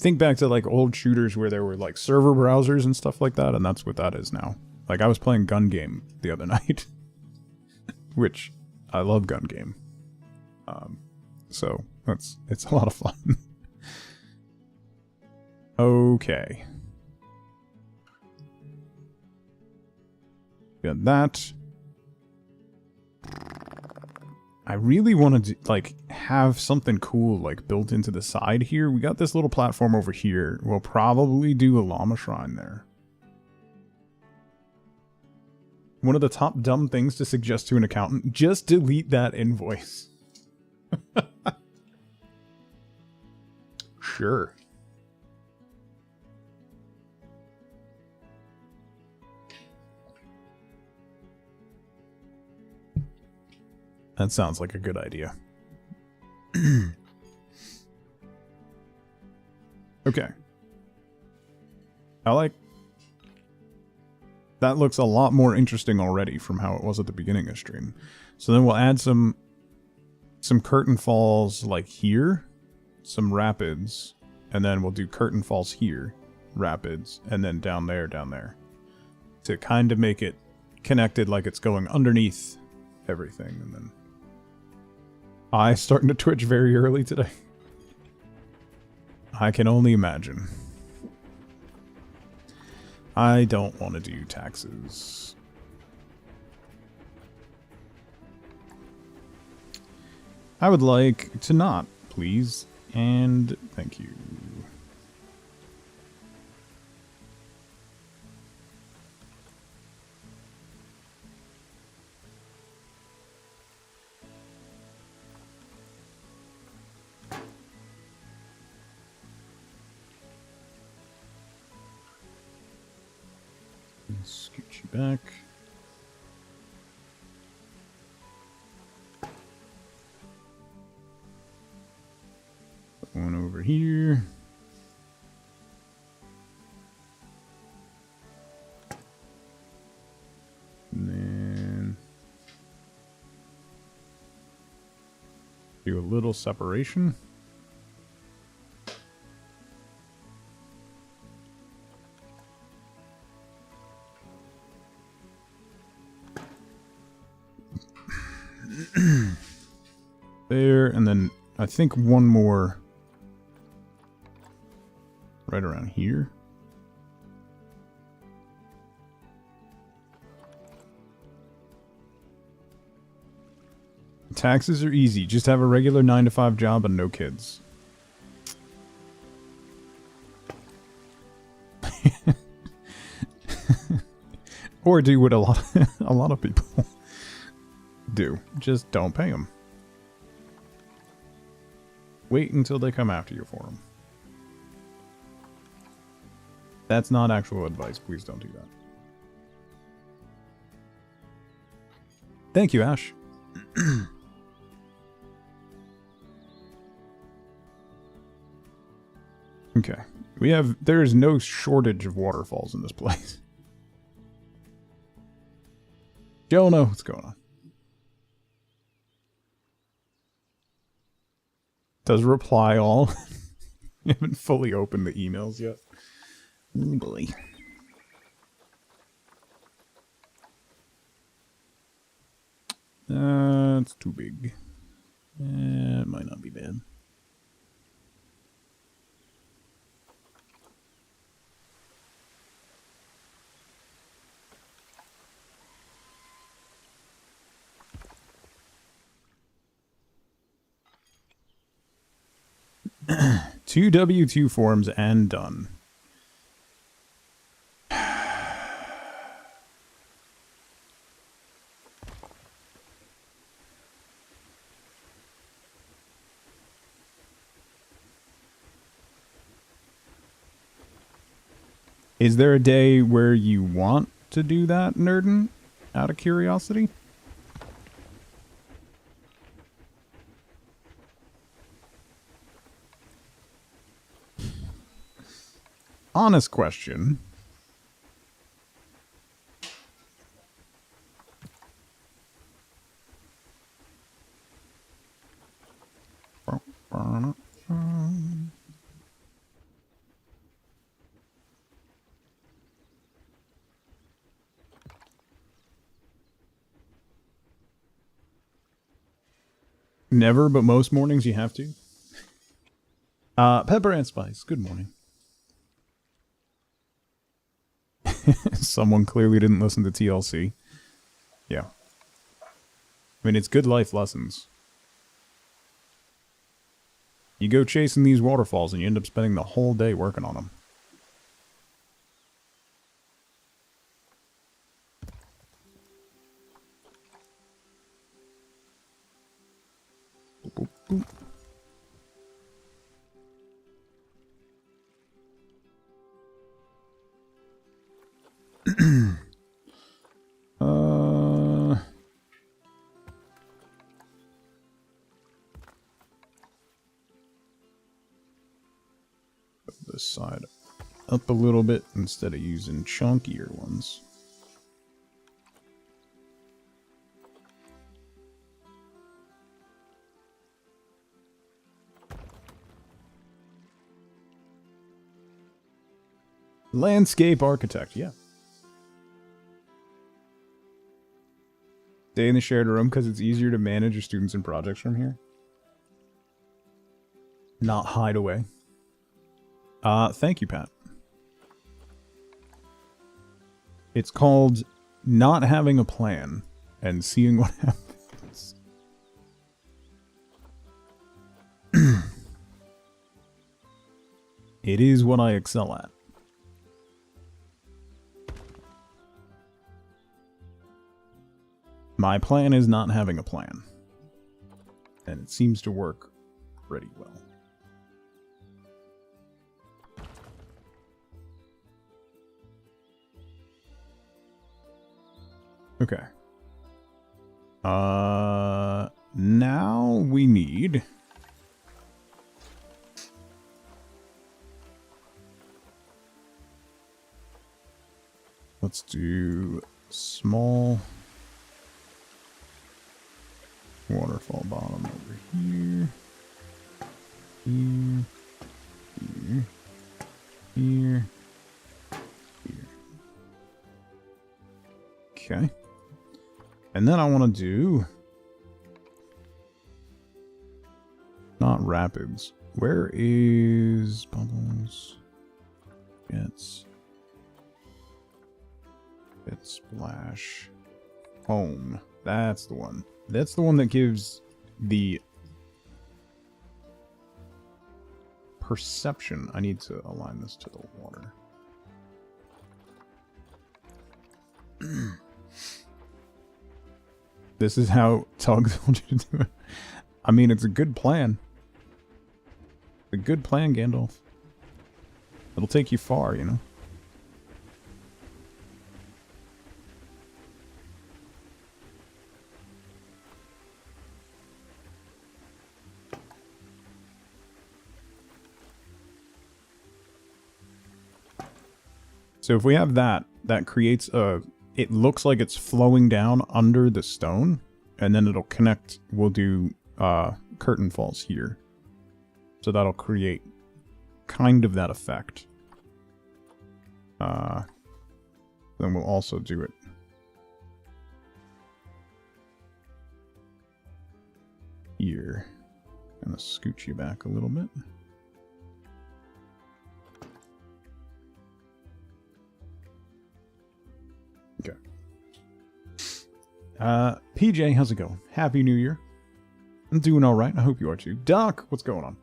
S1: think back to like old shooters where there were like server browsers and stuff like that, and that's what that is now. Like I was playing Gun Game the other night, which I love Gun Game. So it's a lot of fun. Okay. Got that. I really want to like have something cool like built into the side here. We got this little platform over here. We'll probably do a llama shrine there. One of the top dumb things to suggest to an accountant, just delete that invoice. Sure. That sounds like a good idea. Okay. I like... That looks a lot more interesting already from how it was at the beginning of stream. So then we'll add some curtain falls like here, some rapids, and then we'll do curtain falls here, rapids, and then down there, to kind of make it connected like it's going underneath everything, and then... I starting to twitch very early today. I can only imagine. I don't want to do taxes. I would like to not, please. And thank you. Scoot you back. Put one over here. And then do a little separation. There, and then I think one more right around here. Taxes are easy. Just have a regular 9-to-5 job and no kids. Or do what a lot of people do. Just don't pay them. Wait until they come after you for them. That's not actual advice. Please don't do that. Thank you, Ash. Okay. There is no shortage of waterfalls in this place. Jonah, what's going on? Does reply all. You haven't fully opened the emails yet. Oh boy. It's too big. It might not be bad. Two W2 forms and done. Is there a day where you want to do that, Nerdin? Out of curiosity? Honest question. Never, but most mornings you have to. Pepper and Spice, good morning. Someone clearly didn't listen to TLC. Yeah. I mean, it's good life lessons. You go chasing these waterfalls and you end up spending the whole day working on them. Boop, boop. This side up a little bit instead of using chunkier ones. Landscape architect, yeah. Stay in the shared room because it's easier to manage your students and projects from here. Not hide away. Thank you, Pat. It's called not having a plan and seeing what happens. It is what I excel at. My plan is not having a plan. And it seems to work pretty well. Okay. Now we need... Let's do small waterfall bottom over here. Here. Here. Here. Here. Okay. And then I want to do... Not rapids. Where is... Bubbles? It's... Splash. Home. That's the one. That's the one that gives the... perception. I need to align this to the water. This is how Tug told you to do it. I mean, it's a good plan. A good plan, Gandalf. It'll take you far, you know? So if we have that, that creates a... It looks like it's flowing down under the stone, and then it'll connect. We'll do curtain falls here. So that'll create kind of that effect. Then we'll also do it here. Gonna scooch you back a little bit. Okay. PJ, how's it going? Happy New Year. I'm doing alright. I hope you are too. Doc, what's going on?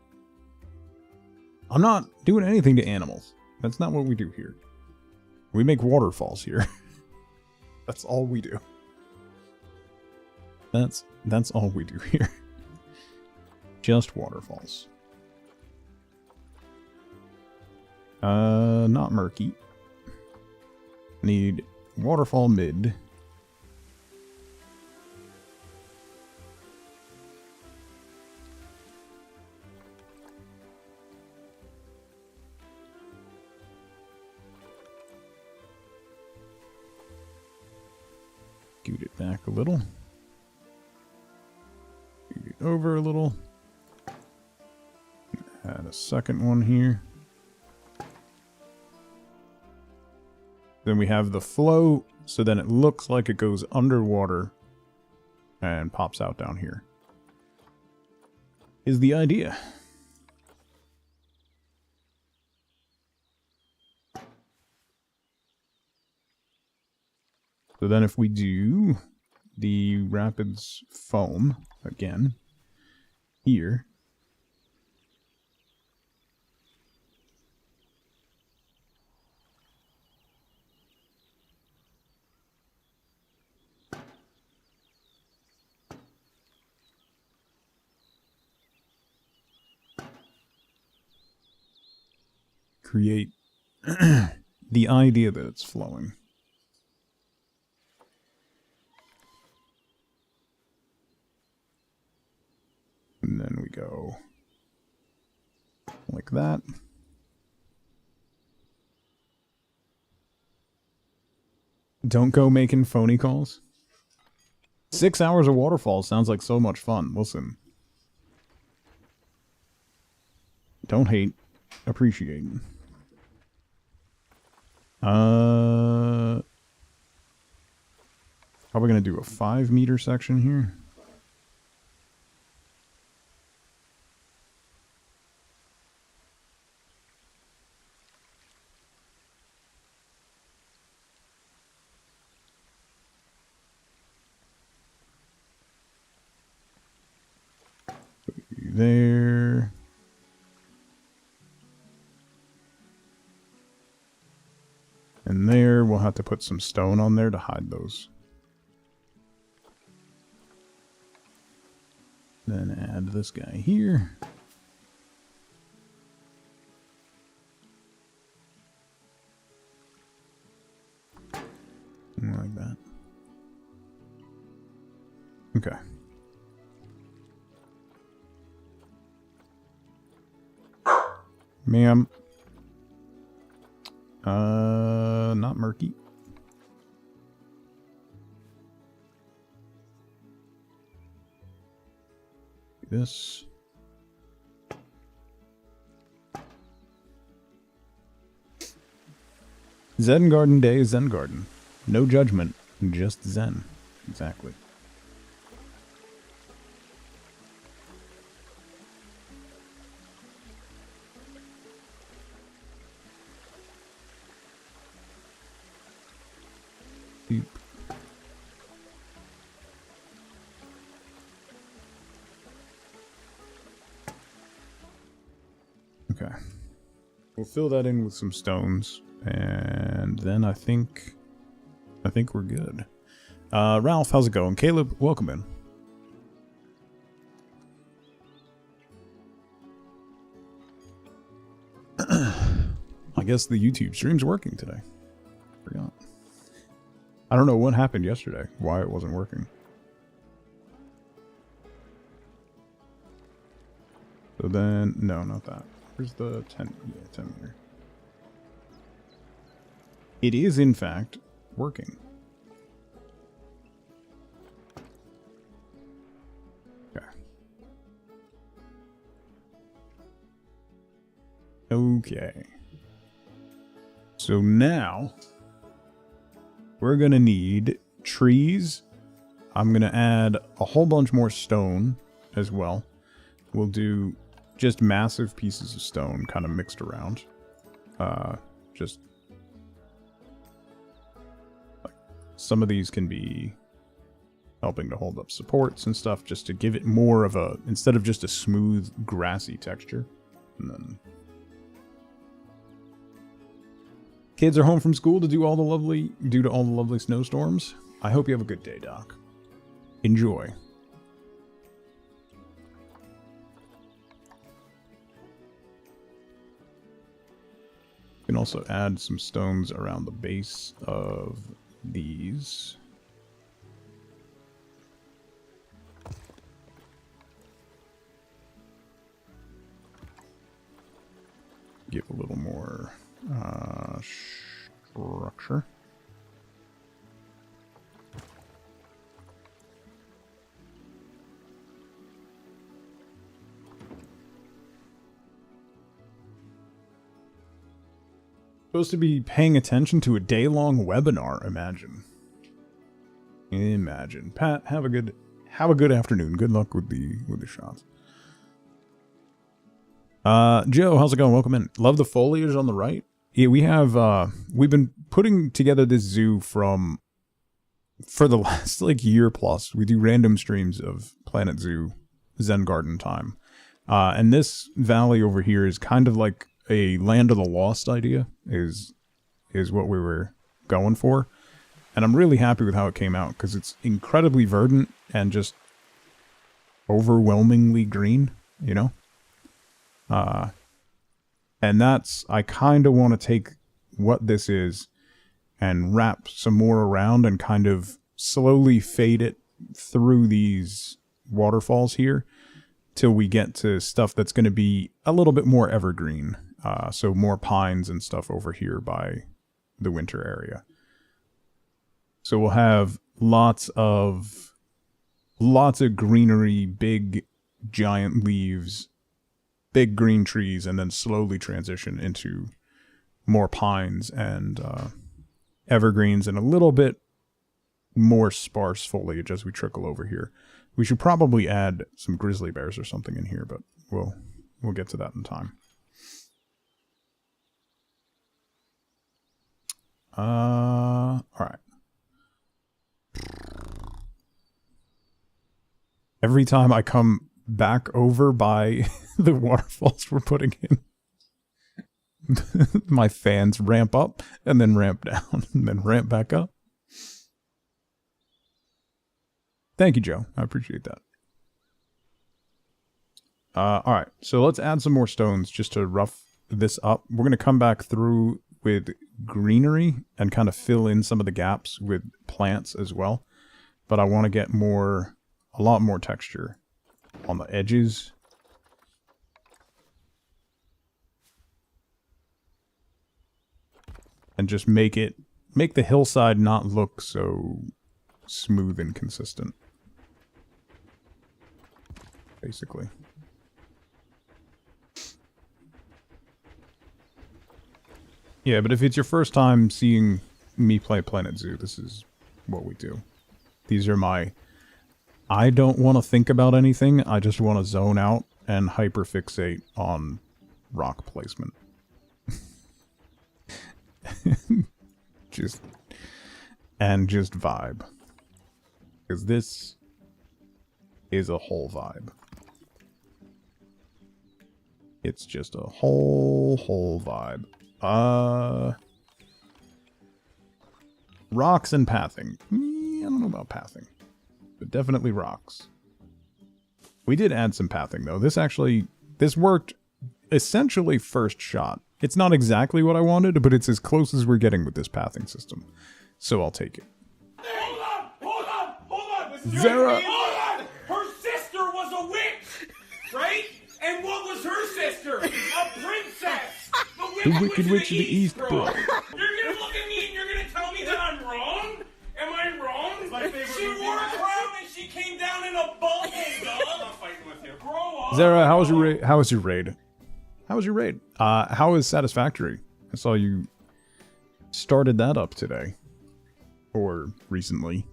S1: I'm not doing anything to animals. That's not what we do here. We make waterfalls here. That's all we do. That's all we do here. Just waterfalls. Not murky. Need waterfall mid. Scoot it back a little. Scoot it over a little. Add a second one here. Then we have the flow, so then it looks like it goes underwater and pops out down here. is the idea. So then if we do the rapids foam again here, create the idea that it's flowing. And then we go like that. Don't go making phony calls. 6 hours of waterfall sounds like so much fun. Listen. Don't hate. Appreciate. Probably gonna do a 5-meter section here. There. And there, we'll have to put some stone on there to hide those. Then add this guy here. Like that. Okay. Ma'am. Not murky. This. Zen Garden Day, Zen Garden. No judgment, just Zen. Exactly. Beep. Okay. We'll fill that in with some stones, and then I think we're good. Ralph, how's it going? Caleb, welcome in. I guess the YouTube stream's working today. Forgot. I don't know what happened yesterday, why it wasn't working. So then, no, not that. Where's the 10? Yeah, 10 meter. It is, in fact, working. Okay. Okay. So now, we're going to need trees. I'm going to add a whole bunch more stone as well. We'll do just massive pieces of stone kind of mixed around. Just like some of these can be helping to hold up supports and stuff just to give it more of a, instead of just a smooth grassy texture. And then kids are home from school due to all the lovely snowstorms. I hope you have a good day, Doc. Enjoy. You can also add some stones around the base of these. Give a little more structure. Supposed to be paying attention to a day-long webinar. Imagine. Pat, have a good afternoon. Good luck with the shots. Joe, how's it going? Welcome in. Love the foliage on the right. Yeah, we have, we've been putting together this zoo for the last, like, year plus. We do random streams of Planet Zoo, Zen Garden time. And this valley over here is kind of like a Land of the Lost idea, is what we were going for. And I'm really happy with how it came out, because it's incredibly verdant and just overwhelmingly green, you know? And I kind of want to take what this is and wrap some more around and kind of slowly fade it through these waterfalls here till we get to stuff that's going to be a little bit more evergreen. So more pines and stuff over here by the winter area. So we'll have lots of greenery, big giant leaves, big green trees, and then slowly transition into more pines and evergreens and a little bit more sparse foliage as we trickle over here. We should probably add some grizzly bears or something in here, but we'll get to that in time. All right. Every time I come back over by the waterfalls we're putting in, my fans ramp up and then ramp down and then ramp back up. Thank you, Joe. I appreciate that. All right, so let's add some more stones just to rough this up. We're going to come back through with greenery and kind of fill in some of the gaps with plants as well. But I want to get a lot more texture on the edges. And just make the hillside not look so smooth and consistent. Basically. Yeah, but if it's your first time seeing me play Planet Zoo, this is what we do. These are I don't want to think about anything, I just want to zone out and hyperfixate on rock placement. just vibe. Because this is a whole vibe. It's just a whole vibe. Rocks and pathing. I don't know about pathing, but definitely rocks. We did add some pathing though. This worked essentially first shot. It's not exactly what I wanted, but it's as close as we're getting with this pathing system. So I'll take it.
S6: Hold on!
S1: Zara!
S6: Hold on! Her sister was a witch, right? And what was her sister? A princess!
S1: The Wicked Witch of the East, bro.
S6: You're gonna look at me and you're gonna tell me that I'm wrong? Am I wrong? My favorite she wore a crown and she came down in a bubble, dog! I'm not fighting with you. Grow up!
S1: Zara, how was your raid? How was your raid? How is Satisfactory? I saw you started that up today. Or recently.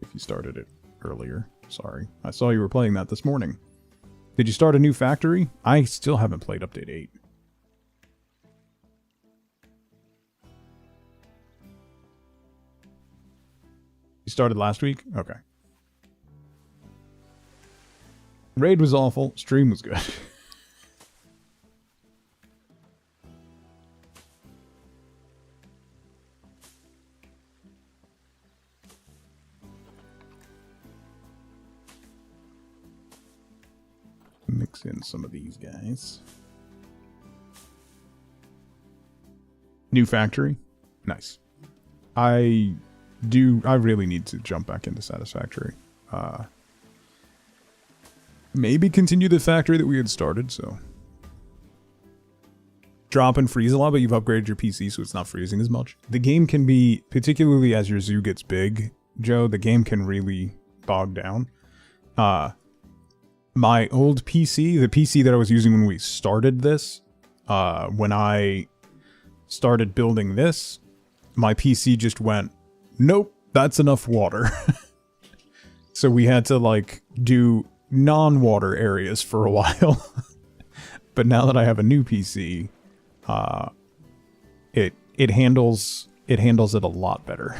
S1: If you started it earlier. Sorry. I saw you were playing that this morning. Did you start a new factory? I still haven't played Update 8. You started last week? Okay. Raid was awful. Stream was good. Mix in some of these guys. New factory? Nice. I really need to jump back into Satisfactory. Maybe continue the factory that we had started, so. Drop and freeze a lot, but you've upgraded your PC so it's not freezing as much. The game can be, particularly as your zoo gets big, Joe, the game can really bog down. My old PC, the PC that I was using when we started this, when I started building this, my PC just went, nope, that's enough water. So we had to, like, do non-water areas for a while. But now that I have a new PC, it handles it a lot better.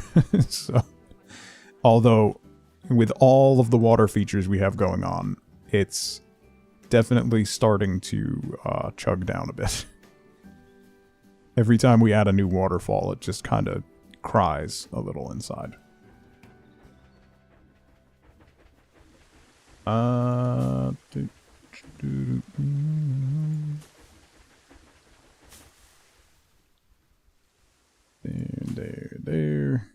S1: So, although with all of the water features we have going on, it's definitely starting to chug down a bit. Every time we add a new waterfall, it just kind of cries a little inside. There.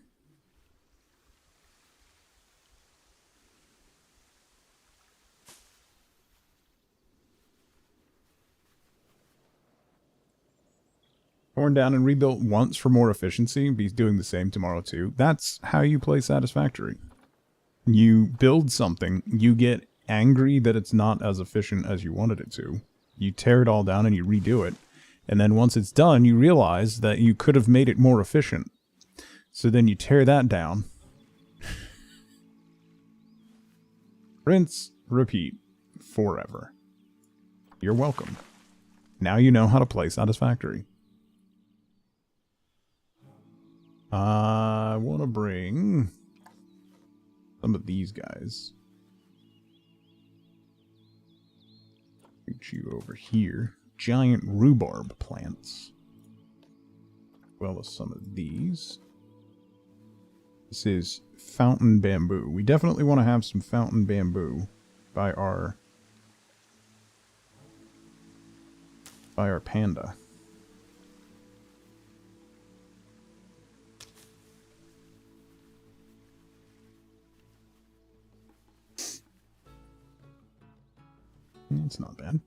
S1: Torn down and rebuilt once for more efficiency. Be doing the same tomorrow too. That's how you play Satisfactory. You build something, you get angry that it's not as efficient as you wanted it to. You tear it all down and you redo it. And then once it's done, you realize that you could have made it more efficient. So then you tear that down. Rinse, repeat, forever. You're welcome. Now you know how to play Satisfactory. I want to bring some of these guys. Put you over here. Giant rhubarb plants. As well as some of these. This is fountain bamboo. We definitely want to have some fountain bamboo by our panda. It's not bad.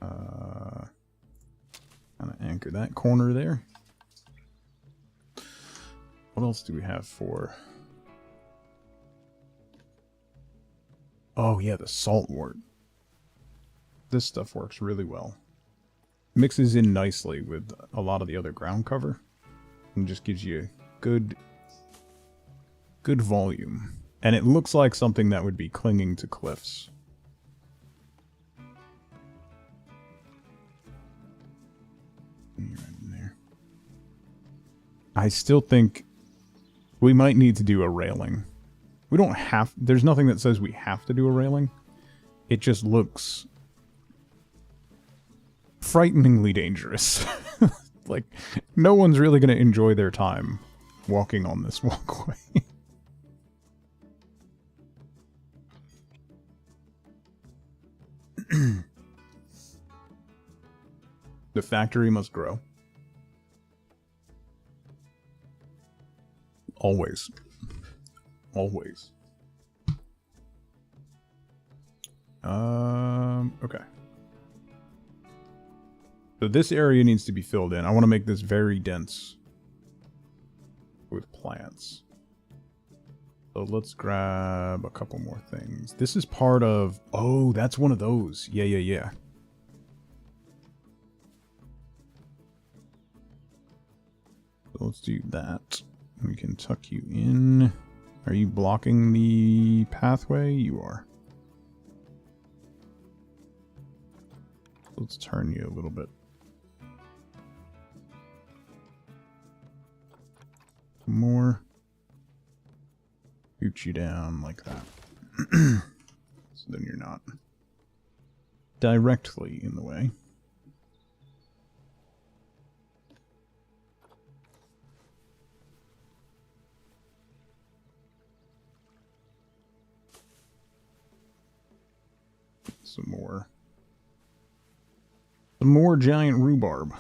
S1: Kind of anchor that corner there. What else do we have for? Oh yeah, the saltwort. This stuff works really well. Mixes in nicely with a lot of the other ground cover. And just gives you good volume. And it looks like something that would be clinging to cliffs. Right in there. I still think we might need to do a railing. We don't have... There's nothing that says we have to do a railing. It just looks frighteningly dangerous. Like, no one's really going to enjoy their time walking on this walkway. The factory must grow. Always. Always. Okay. So this area needs to be filled in. I want to make this very dense with plants. So let's grab a couple more things. This is part of... Oh, that's one of those. Yeah. So let's do that. We can tuck you in. Are you blocking the pathway? You are. Let's turn you a little bit. More. Scoot you down like that. So then you're not directly in the way. Some more giant rhubarb.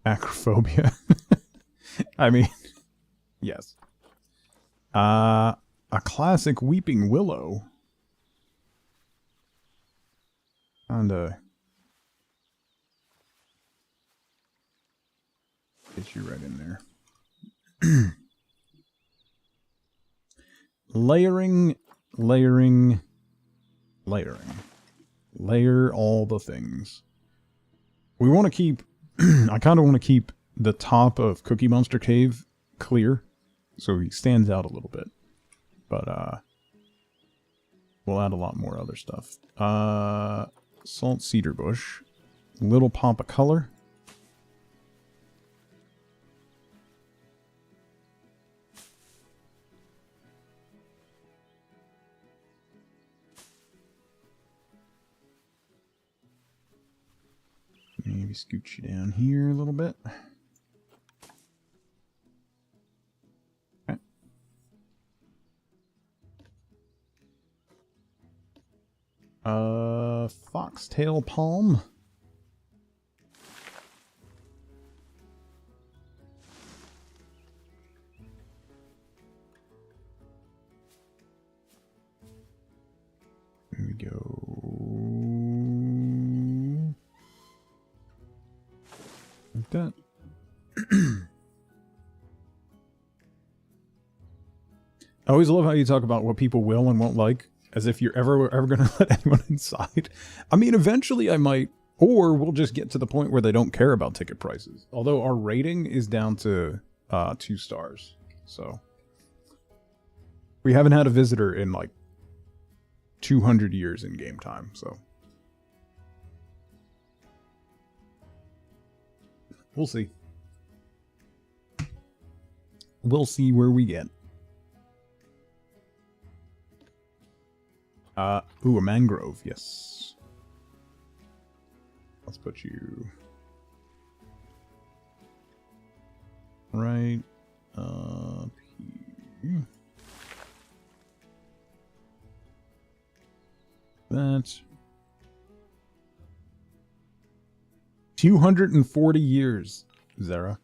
S1: Acrophobia. I mean, yes. A classic weeping willow. Kinda get you right in there. Layering. Layer all the things. We want to keep... I kind of want to keep the top of Cookie Monster Cave clear, so he stands out a little bit. But we'll add a lot more other stuff. Salt Cedar Bush, little pop of color. Maybe scooch you down here a little bit. Okay. Foxtail palm. There we go. Like that. I always love how you talk about what people will and won't like, as if you're ever going to let anyone inside. I mean, eventually I might, or we'll just get to the point where they don't care about ticket prices. Although our rating is down to 2 stars, so we haven't had a visitor in like 200 years in game time, so we'll see. We'll see where we get. Ooh, a mangrove, yes. Let's put you right up here. That 240 years, Zara.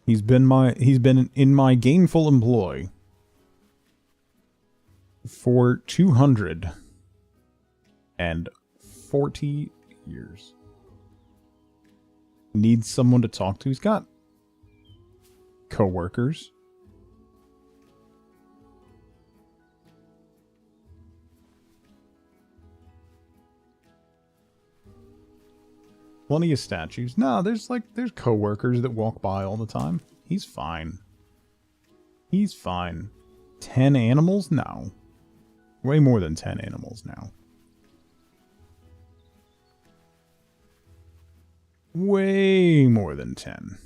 S1: He's been in my gainful employ for 240 years. Needs someone to talk to. He's got co-workers. Plenty of statues. No, there's co-workers that walk by all the time. He's fine. He's fine. 10 animals? No. Way more than 10 animals now. Way more than 10.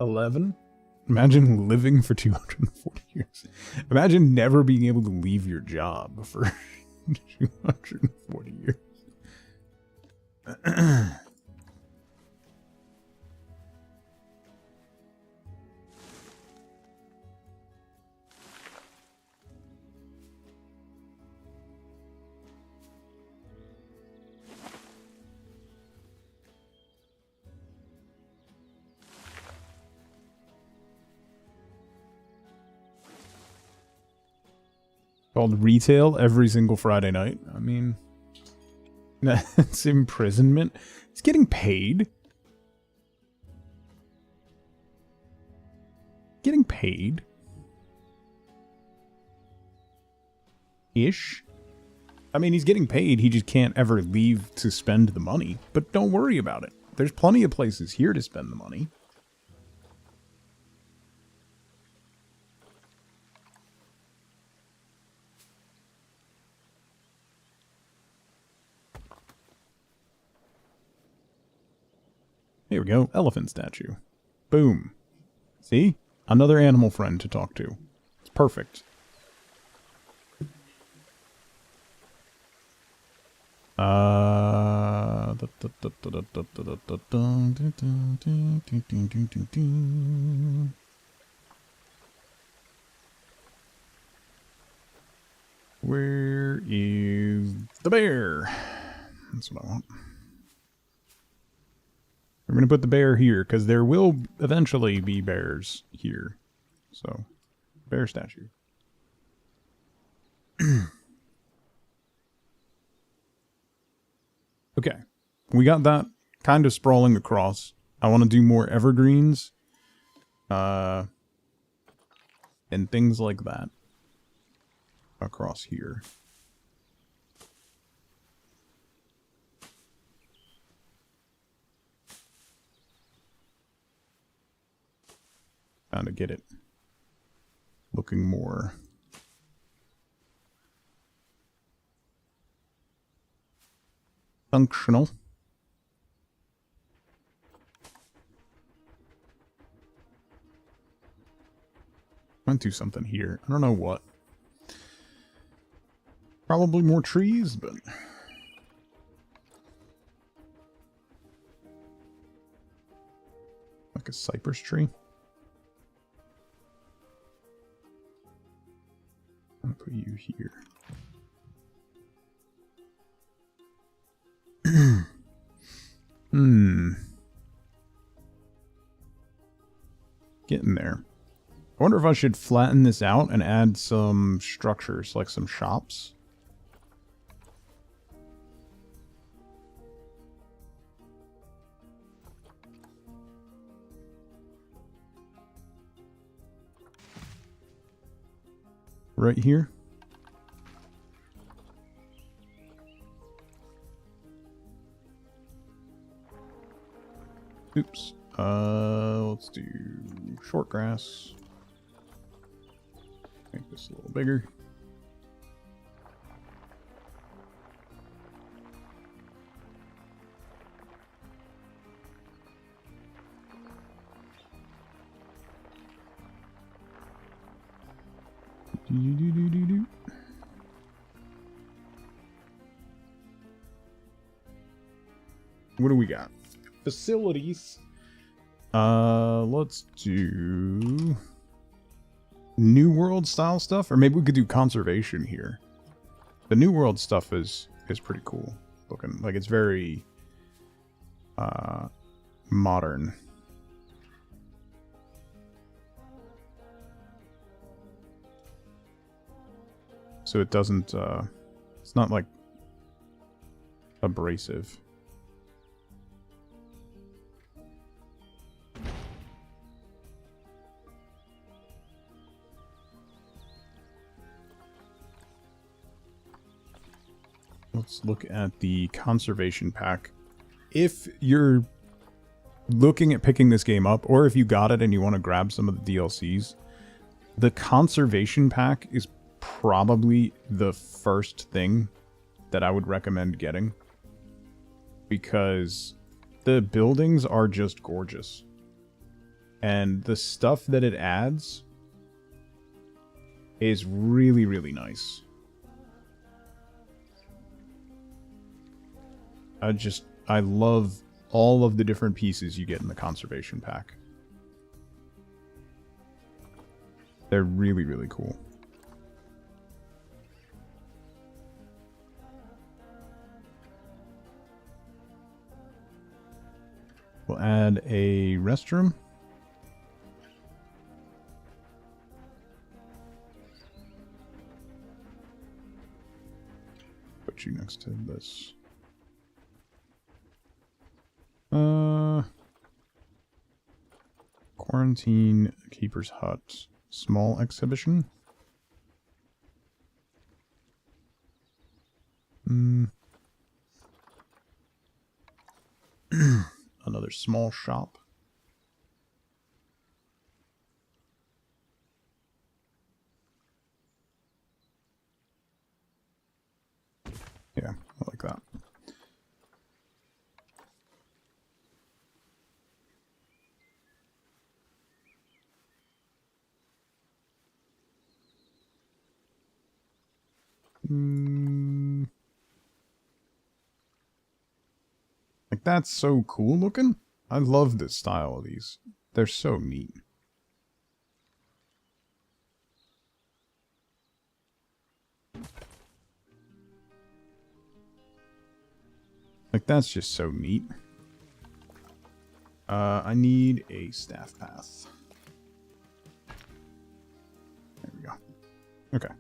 S1: $11? Imagine living for 240 years. Imagine never being able to leave your job for 240 years. Called retail every single Friday night. I mean, that's imprisonment. He's getting paid. Getting paid. Ish. I mean, he's getting paid. He just can't ever leave to spend the money. But don't worry about it. There's plenty of places here to spend the money. Here we go. Elephant statue. Boom. See? Another animal friend to talk to. It's perfect. Where is the bear? That's what I want. We're going to put the bear here, because there will eventually be bears here. So, bear statue. Okay. We got that kind of sprawling across. I want to do more evergreens. And things like that. Across here. Trying to get it looking more functional. Might do something here. I don't know what. Probably more trees, but like a cypress tree. I'll put you here. Getting there. I wonder if I should flatten this out and add some structures, like some shops. Right here. Oops. Let's do short grass. Make this a little bigger. What do we got? Facilities. Let's do New World style stuff, or maybe we could do conservation here. The New World stuff is pretty cool looking. Like, it's very modern. So it doesn't it's not like abrasive. Let's look at the conservation pack. If you're looking at picking this game up, or if you got it and you want to grab some of the DLCs, the conservation pack is probably the first thing that I would recommend getting. Because the buildings are just gorgeous. And the stuff that it adds is really, really nice. I love all of the different pieces you get in the conservation pack. They're really, really cool. We'll add a restroom. Put you next to this. Quarantine Keeper's Hut. Small exhibition. Another small shop. Yeah, I like that. Like, that's so cool looking. I love this style of these. They're so neat. Like, that's just so neat. I need a staff path. There we go. Okay.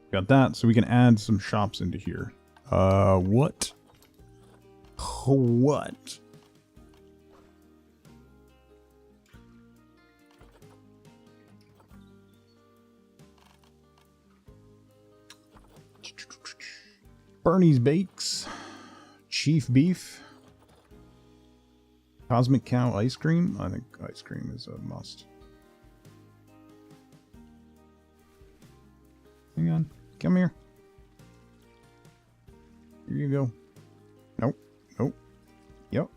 S1: Got that, so we can add some shops into here. What? What? Bernie's Bakes. Chief Beef. Cosmic Cow ice cream? I think ice cream is a must. Hang on. Come here. Here you go. Nope. Nope. Yep.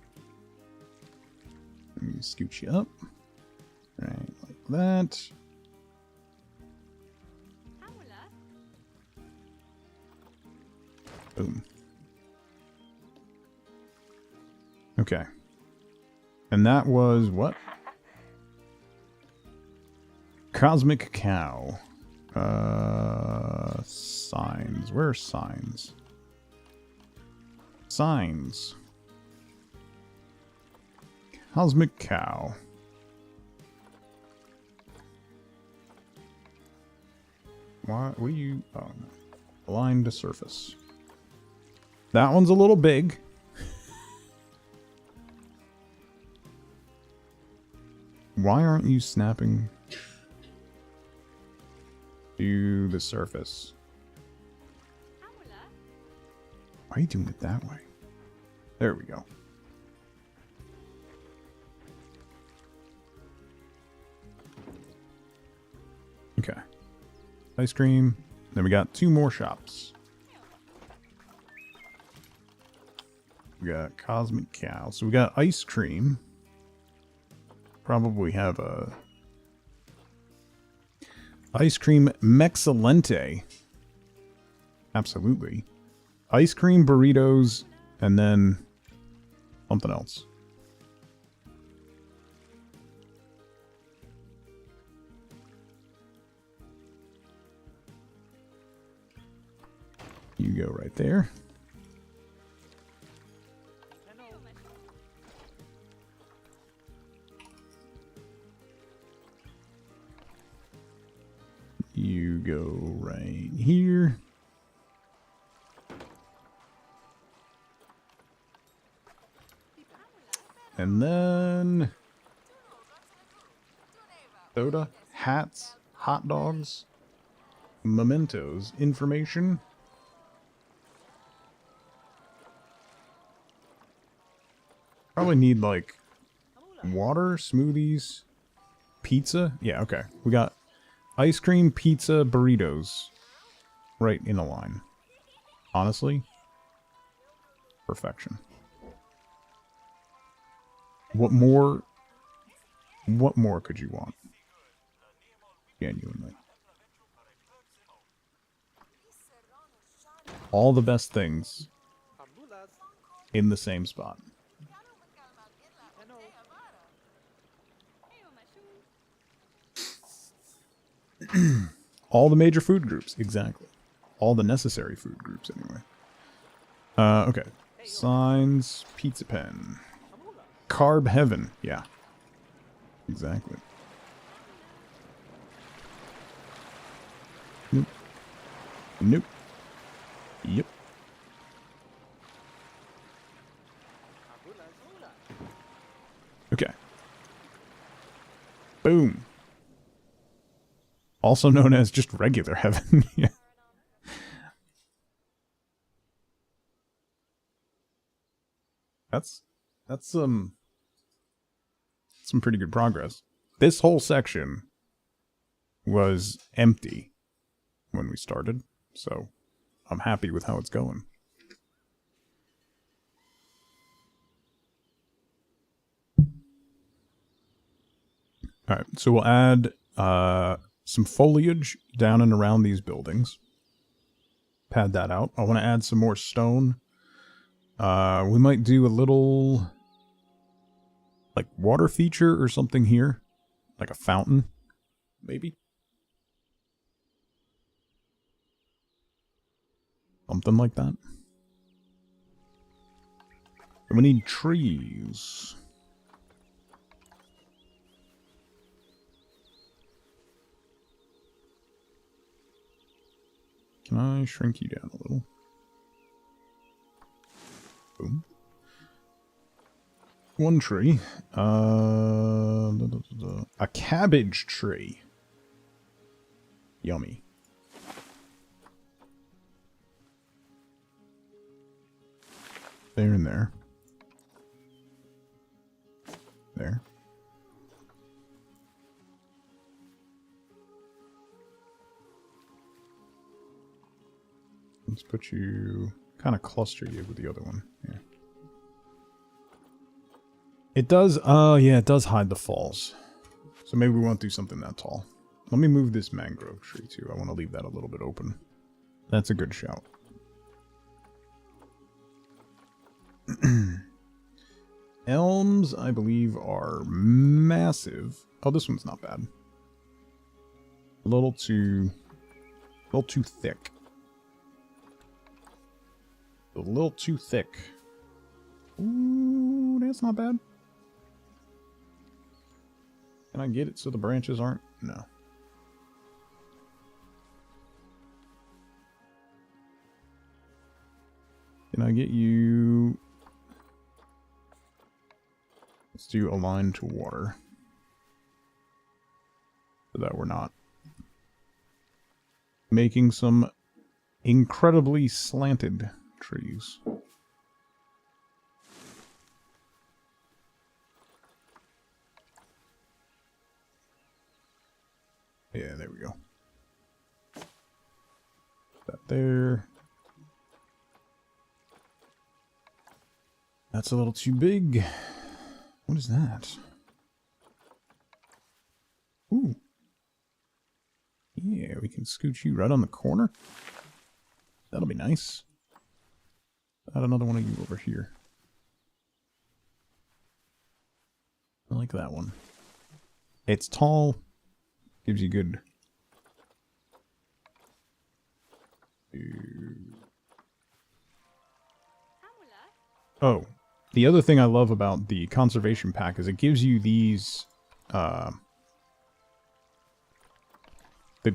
S1: Let me scoot you up. Right, like that. Boom. Okay. And that was what? Cosmic Cow. Signs. Where are signs? Signs. Cosmic Cow. Why? What are you? Oh, no. Align to surface. That one's a little big. Why aren't you snapping to the surface? Why are you doing it that way? There we go. Okay. Ice cream. Then we got 2 more shops. We got Cosmic Cow. So we got ice cream. Probably have a ice cream Mexcellente. Absolutely. Ice cream burritos and then something else. You go right there. You go right here. And then soda, hats, hot dogs, mementos, information. Probably need like water, smoothies, pizza. Yeah, okay. We got ice cream, pizza, burritos right in a line. Honestly, perfection. What more could you want? Genuinely. All the best things in the same spot. All the major food groups, exactly. All the necessary food groups, anyway. Okay. Signs, pizza pen. Carb heaven, yeah. Exactly. Nope. Nope. Yep. Okay. Boom. Also known as just regular heaven. Yeah. That's some pretty good progress. This whole section was empty when we started, so I'm happy with how it's going. Alright, so we'll add some foliage down and around these buildings. Pad that out. I want to add some more stone. We might do a little like water feature or something here. Like a fountain, maybe. Something like that. And we need trees. Can I shrink you down a little? Boom. 1 tree. A cabbage tree. Yummy. There and there. Let's put you... kind of cluster you with the other one. Yeah. It does... yeah, it does hide the falls. So maybe we won't do something that tall. Let me move this mangrove tree, too. I want to leave that a little bit open. That's a good shout. Elms, I believe, are massive. Oh, this one's not bad. A little too thick. A little too thick. Ooh, that's not bad. Can I get it so the branches aren't? No. Can I get you... Let's do align to water. So that we're not making some incredibly slanted trees. Yeah, there we go. That there. That's a little too big. What is that? Ooh. Yeah, we can scooch you right on the corner. That'll be nice. Add another one of you over here. I like that one. It's tall. Gives you good... Oh, the other thing I love about the conservation pack is it gives you these, the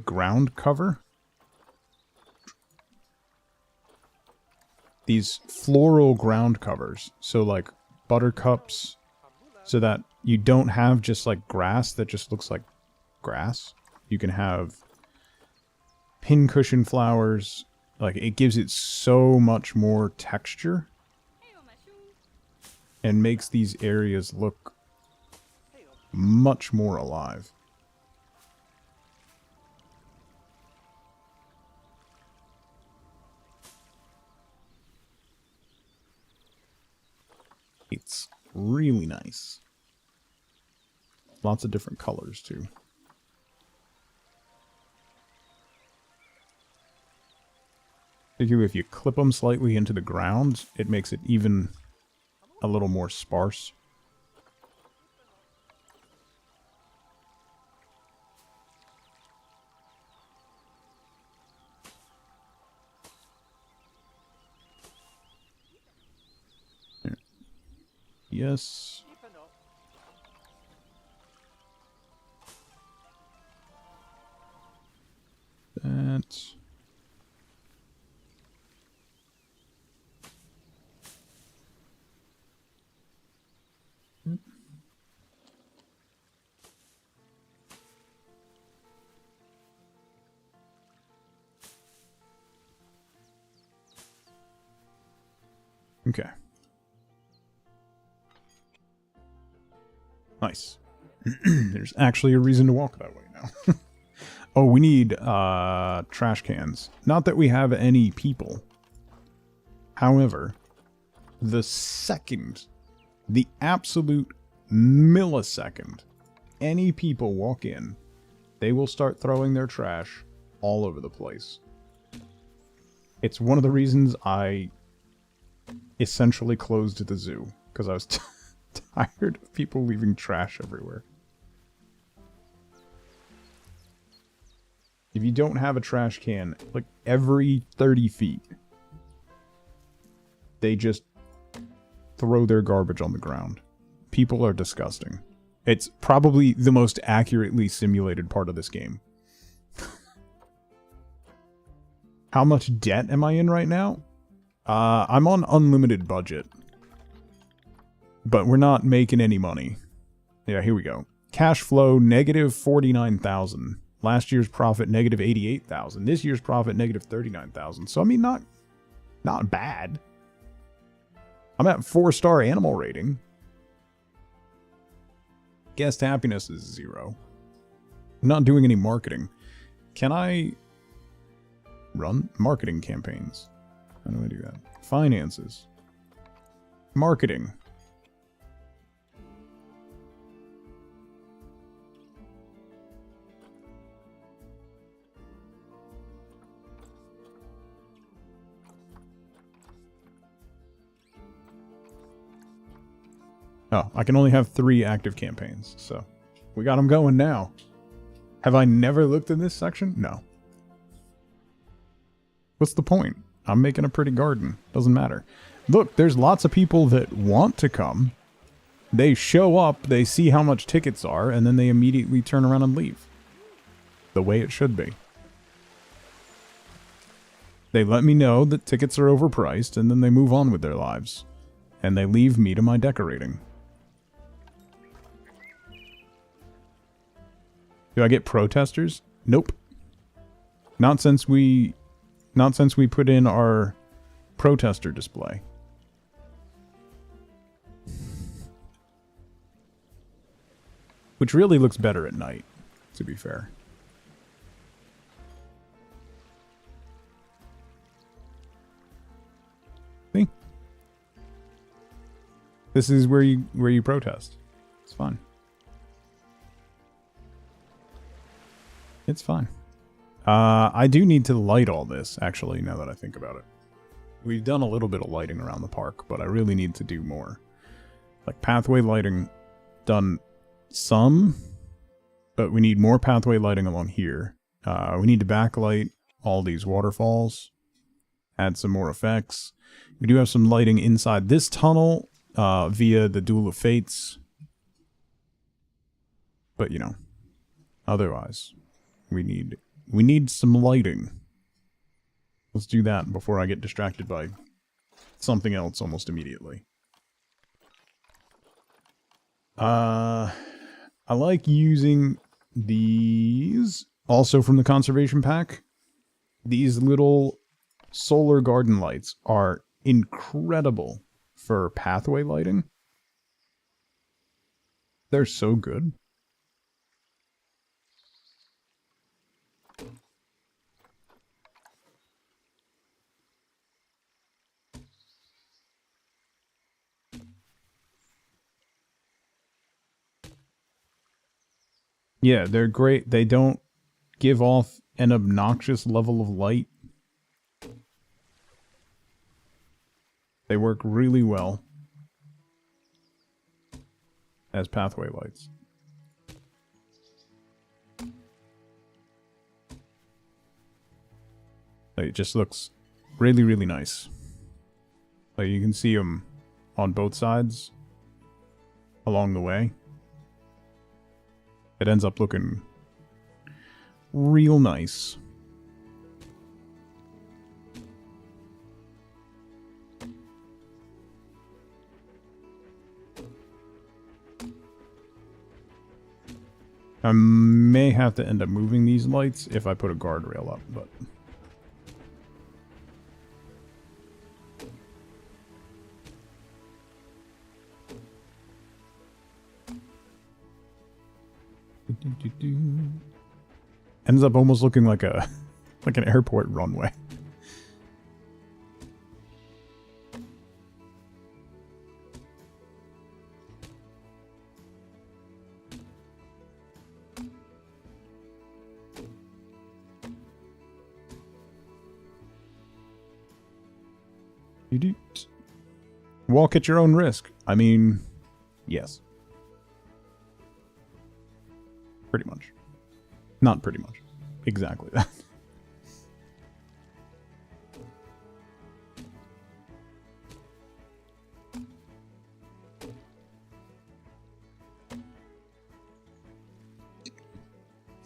S1: ground cover. These floral ground covers. So like buttercups, so that you don't have just like grass that just looks like grass. You can have pincushion flowers. Like, it gives it so much more texture. And makes these areas look much more alive. It's really nice. Lots of different colors, too. Particularly if you clip them slightly into the ground, it makes it even a little more sparse. There. Yes. That. Okay. Nice. There's actually a reason to walk that way now. Oh, we need trash cans. Not that we have any people. However, the second, the absolute millisecond, any people walk in, they will start throwing their trash all over the place. It's one of the reasons I essentially closed the zoo, because I was tired of people leaving trash everywhere. If you don't have a trash can, like every 30 feet, they just throw their garbage on the ground. People are disgusting. It's probably the most accurately simulated part of this game. How much debt am I in right now? I'm on unlimited budget. But we're not making any money. Yeah, here we go. Cash flow, negative 49,000. Last year's profit, negative 88,000. This year's profit, negative 39,000. So, I mean, not bad. I'm at 4-star animal rating. Guest happiness is 0. I'm not doing any marketing. Can I Run marketing campaigns. How do I do that? Finances. Marketing. Oh, I can only have 3 active campaigns, so we got them going now. Have I never looked in this section? No. What's the point? I'm making a pretty garden. Doesn't matter. Look, there's lots of people that want to come. They show up, they see how much tickets are, and then they immediately turn around and leave. The way it should be. They let me know that tickets are overpriced, and then they move on with their lives. And they leave me to my decorating. Do I get protesters? Nope. Not since we put in our protester display. Which really looks better at night, to be fair. See? This is where you protest. It's fun. It's fine. I do need to light all this, actually, now that I think about it. We've done a little bit of lighting around the park, but I really need to do more. Like, pathway lighting, done some, but we need more pathway lighting along here. We need to backlight all these waterfalls, add some more effects. We do have some lighting inside this tunnel via the Duel of Fates. But, you know, otherwise... We need some lighting. Let's do that before I get distracted by something else almost immediately. I like using these, also from the conservation pack. These little solar garden lights are incredible for pathway lighting. They're so good. Yeah, they're great. They don't give off an obnoxious level of light. They work really well as pathway lights. It just looks really, really nice. Like you can see them on both sides along the way. It ends up looking real nice. I may have to end up moving these lights if I put a guardrail up, but... Ends up almost looking like an airport runway. Walk at your own risk. I mean, yes. Pretty much. Not pretty much. Exactly that.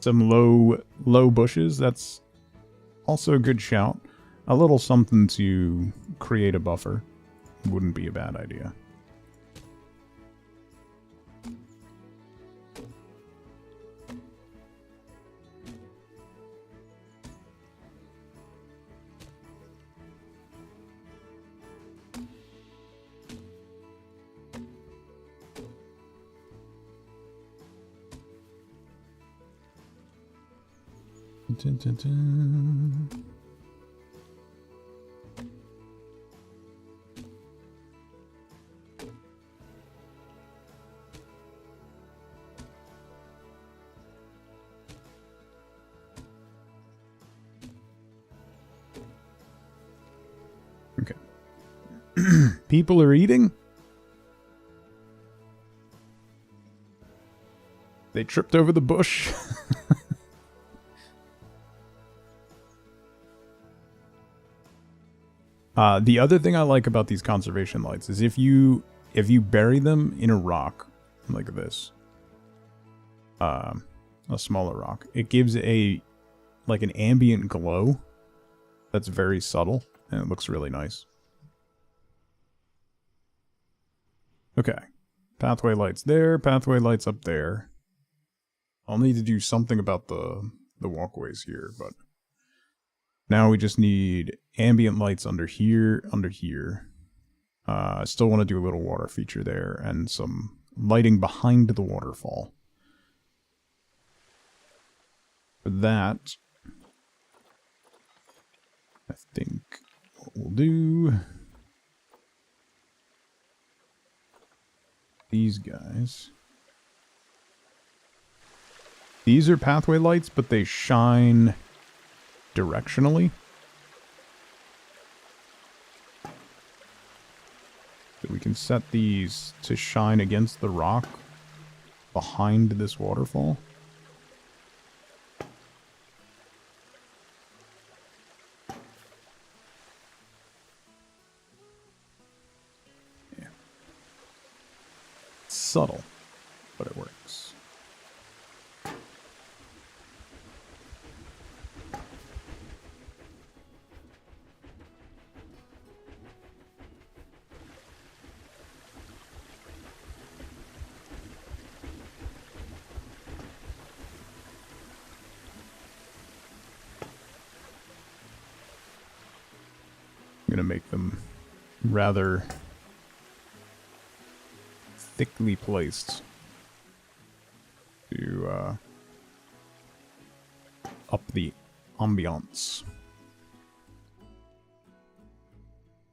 S1: Some low bushes, that's also a good shout. A little something to create a buffer wouldn't be a bad idea. Dun, dun, dun. People are eating. They tripped over the bush. The other thing I like about these conservation lights is if you bury them in a rock like this, a smaller rock, it gives an ambient glow that's very subtle and it looks really nice. Okay, pathway lights there, pathway lights up there. I'll need to do something about the walkways here, but now we just need ambient lights under here, I still want to do a little water feature there and some lighting behind the waterfall. For that, I think what we'll do, these guys. These are pathway lights, but they shine directionally. So we can set these to shine against the rock behind this waterfall. Yeah. It's subtle, but it works. I'm going to make them rather thickly placed to up the ambiance.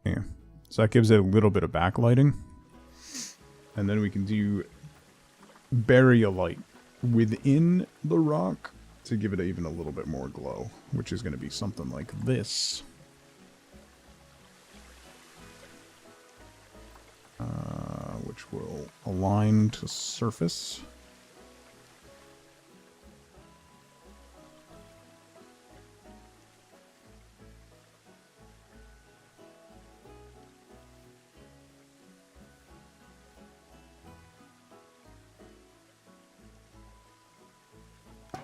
S1: Yeah. So that gives it a little bit of backlighting. And then we can bury a light within the rock to give it even a little bit more glow, which is going to be something like this. Which will align to surface.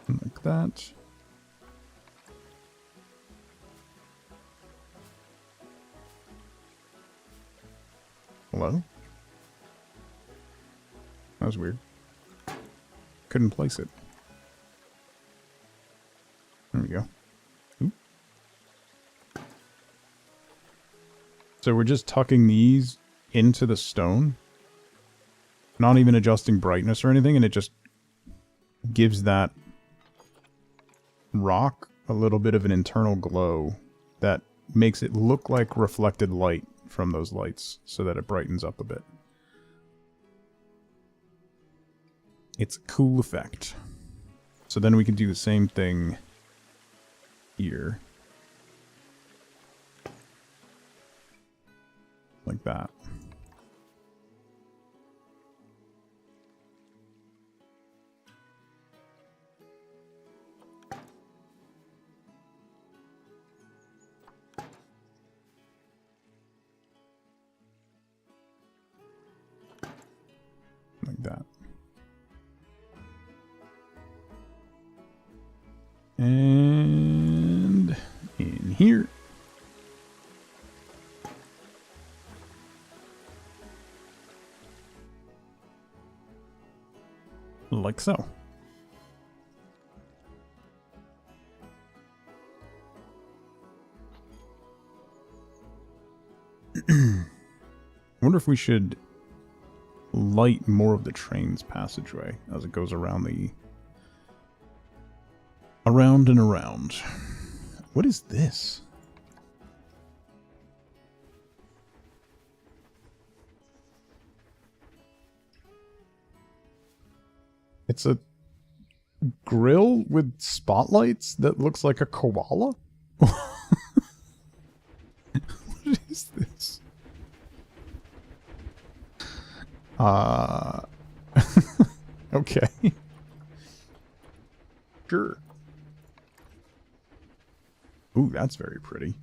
S1: Like that. Hello? That was weird. Couldn't place it. There we go. Oop. So we're just tucking these into the stone. Not even adjusting brightness or anything, and it just gives that rock a little bit of an internal glow that makes it look like reflected light from those lights so that it brightens up a bit. It's a cool effect. So then we can do the same thing here. Like that. Like that. And in here. Like so. I wonder if we should light more of the train's passageway as it goes around around and around. What is this? It's a grill with spotlights that looks like a koala? What is this? Okay. Sure. Ooh, that's very pretty.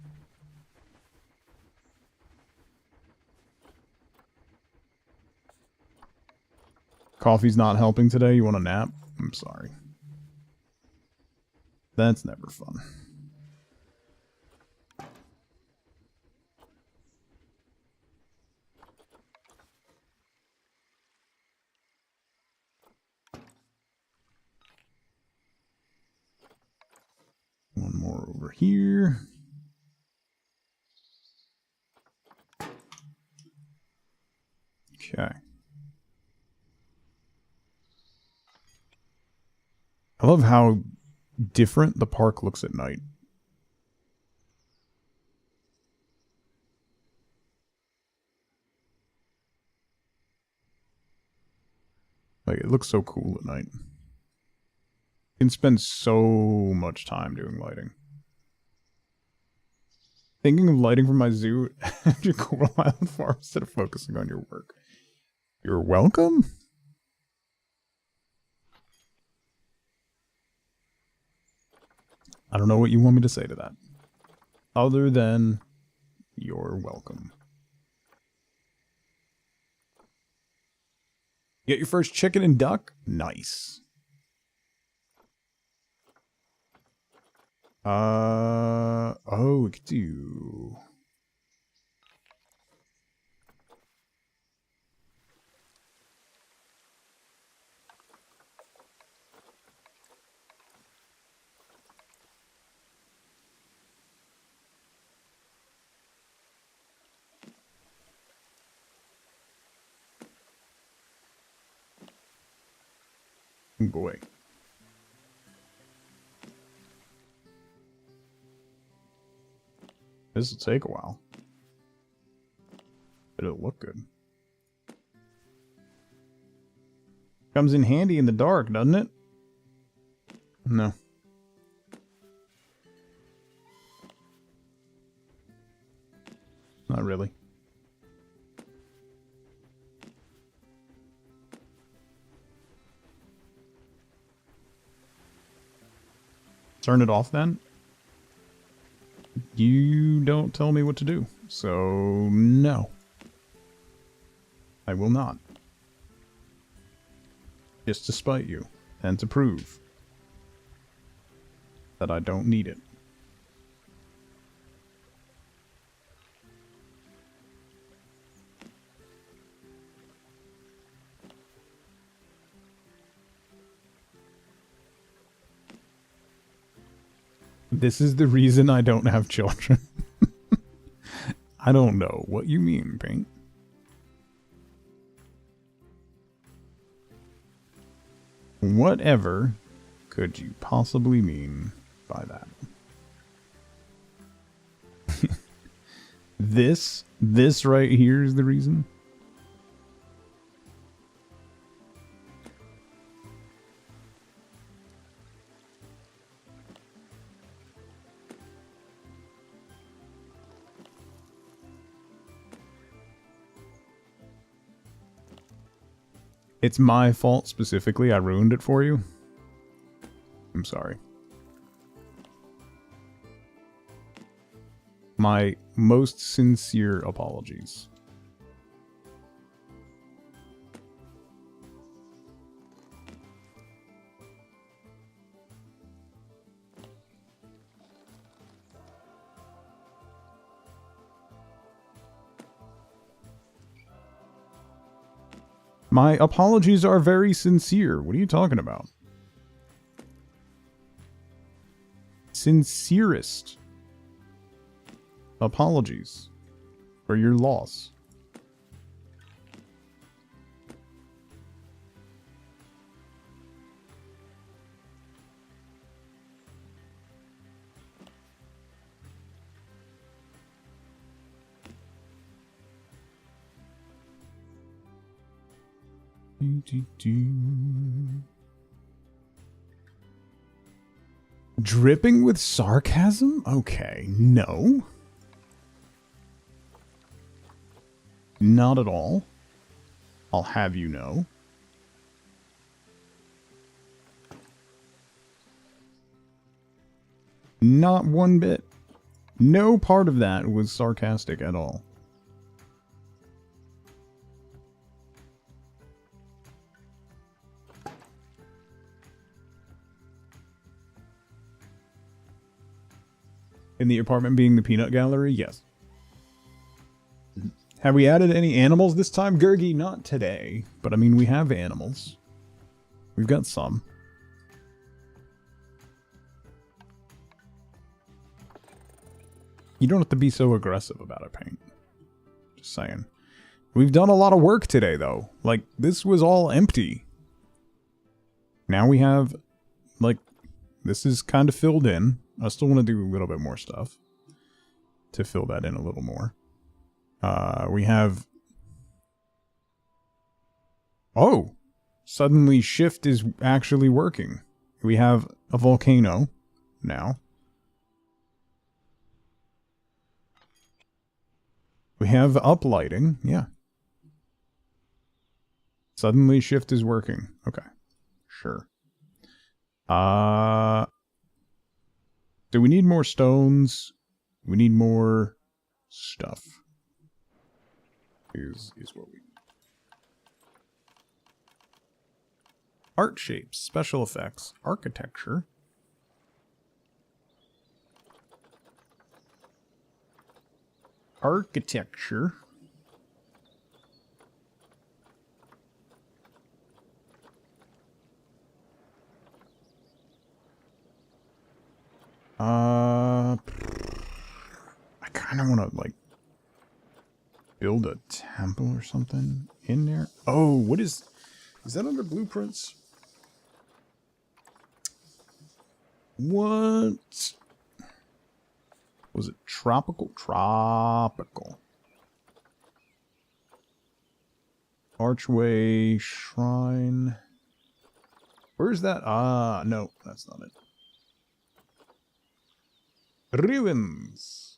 S1: Coffee's not helping today. You want a nap? I'm sorry. That's never fun. One more over here. Okay. I love how different the park looks at night. Like, it looks so cool at night. You can spend so much time doing lighting. Thinking of lighting for my zoo at your Coral Island farm instead of focusing on your work. You're welcome? I don't know what you want me to say to that. Other than, you're welcome. Get your first chicken and duck? Nice. Oh, we could do... Boy. This will take a while. But it'll look good. Comes in handy in the dark, doesn't it? No. Not really. Turn it off then? You don't tell me what to do, so no. I will not. Just to spite you, and to prove that I don't need it. This is the reason I don't have children. I don't know what you mean, Pink. Whatever could you possibly mean by that? This right here is the reason? It's my fault specifically. I ruined it for you. I'm sorry. My most sincere apologies. My apologies are very sincere. What are you talking about? Sincerest apologies for your loss. Dripping with sarcasm? Okay, no. Not at all. I'll have you know. Not one bit. No part of that was sarcastic at all. In the apartment being the peanut gallery? Yes. Have we added any animals this time? Gurgi, not today. But I mean, we have animals. We've got some. You don't have to be so aggressive about it, Paint. Just saying. We've done a lot of work today, though. Like, this was all empty. Now we have, like, this is kind of filled in. I still want to do a little bit more stuff to fill that in a little more. We have... Oh! Suddenly shift is actually working. We have a volcano now. We have uplighting, yeah. Suddenly shift is working. Okay. Sure. Do we need more stones? We need more stuff. Is what we need. Art shapes, special effects, architecture. Architecture. I kind of want to, like, build a temple or something in there. Oh, what is that under blueprints? What was it? Tropical? Tropical. Archway, shrine. Where's that? Ah, no, that's not it. Ruins.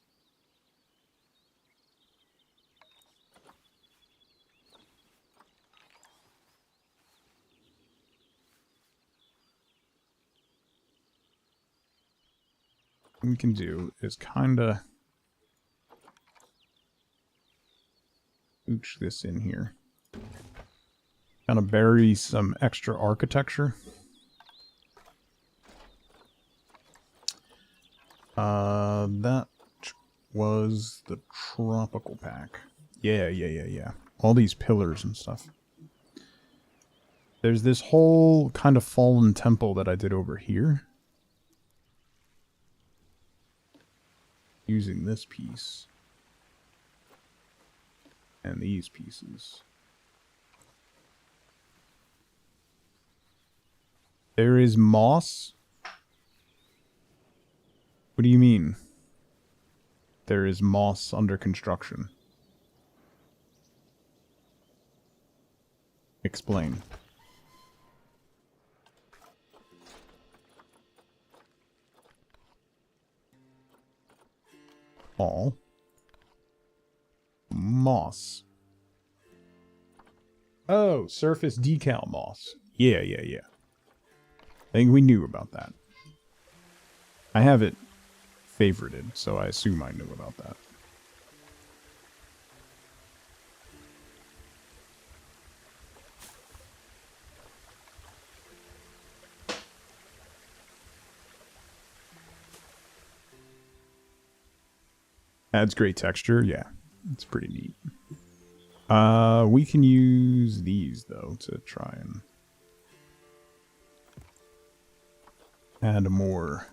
S1: What we can do is kinda ooch this in here. Kind of bury some extra architecture. That was the tropical pack. Yeah. All these pillars and stuff. There's this whole kind of fallen temple that I did over here. Using this piece. And these pieces. There is moss. What do you mean? There is moss under construction. Explain. All. Moss. Oh, surface decal moss. Yeah. I think we knew about that. I have it favorited, so I assume I knew about that. Adds great texture, yeah. It's pretty neat. We can use these, though, to try and add more.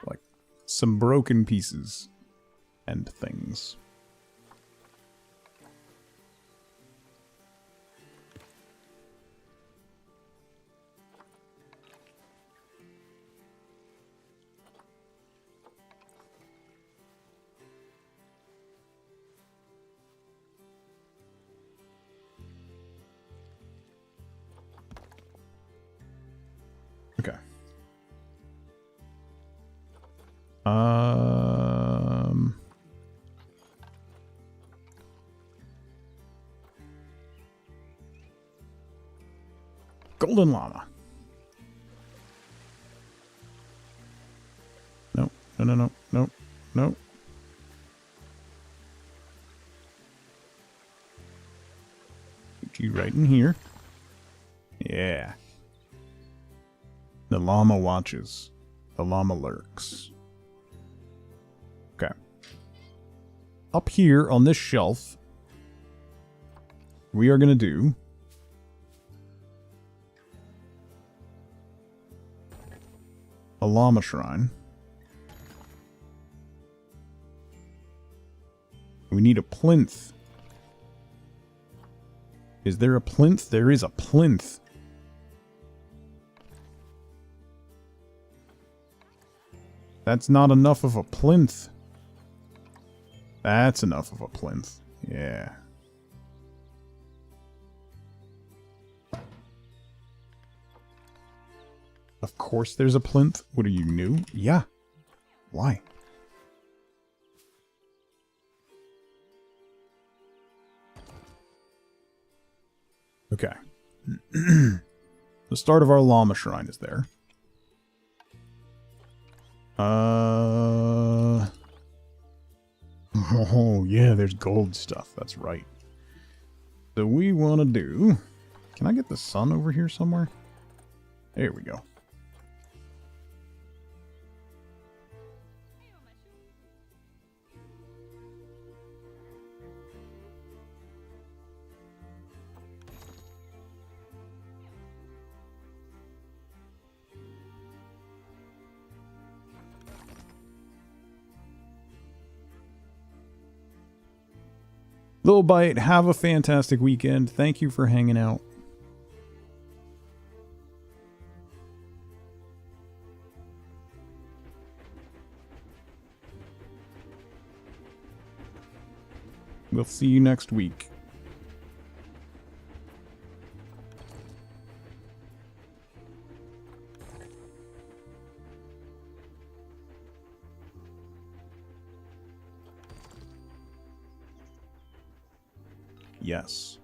S1: Like, some broken pieces and things. Okay. golden llama. No, no, no, no, no, no. Put you right in here. Yeah. The llama watches. The llama lurks. Okay. Up here on this shelf, we are going to do a llama shrine. We need a plinth. Is there a plinth? There is a plinth. That's not enough of a plinth. That's enough of a plinth. Yeah. Of course there's a plinth. What are you, new? Yeah. Why? Okay. The start of our llama shrine is there. Oh, yeah, there's gold stuff. That's right. So we want to do... Can I get the sun over here somewhere? There we go. Little Bite, have a fantastic weekend. Thank you for hanging out. We'll see you next week. Yes.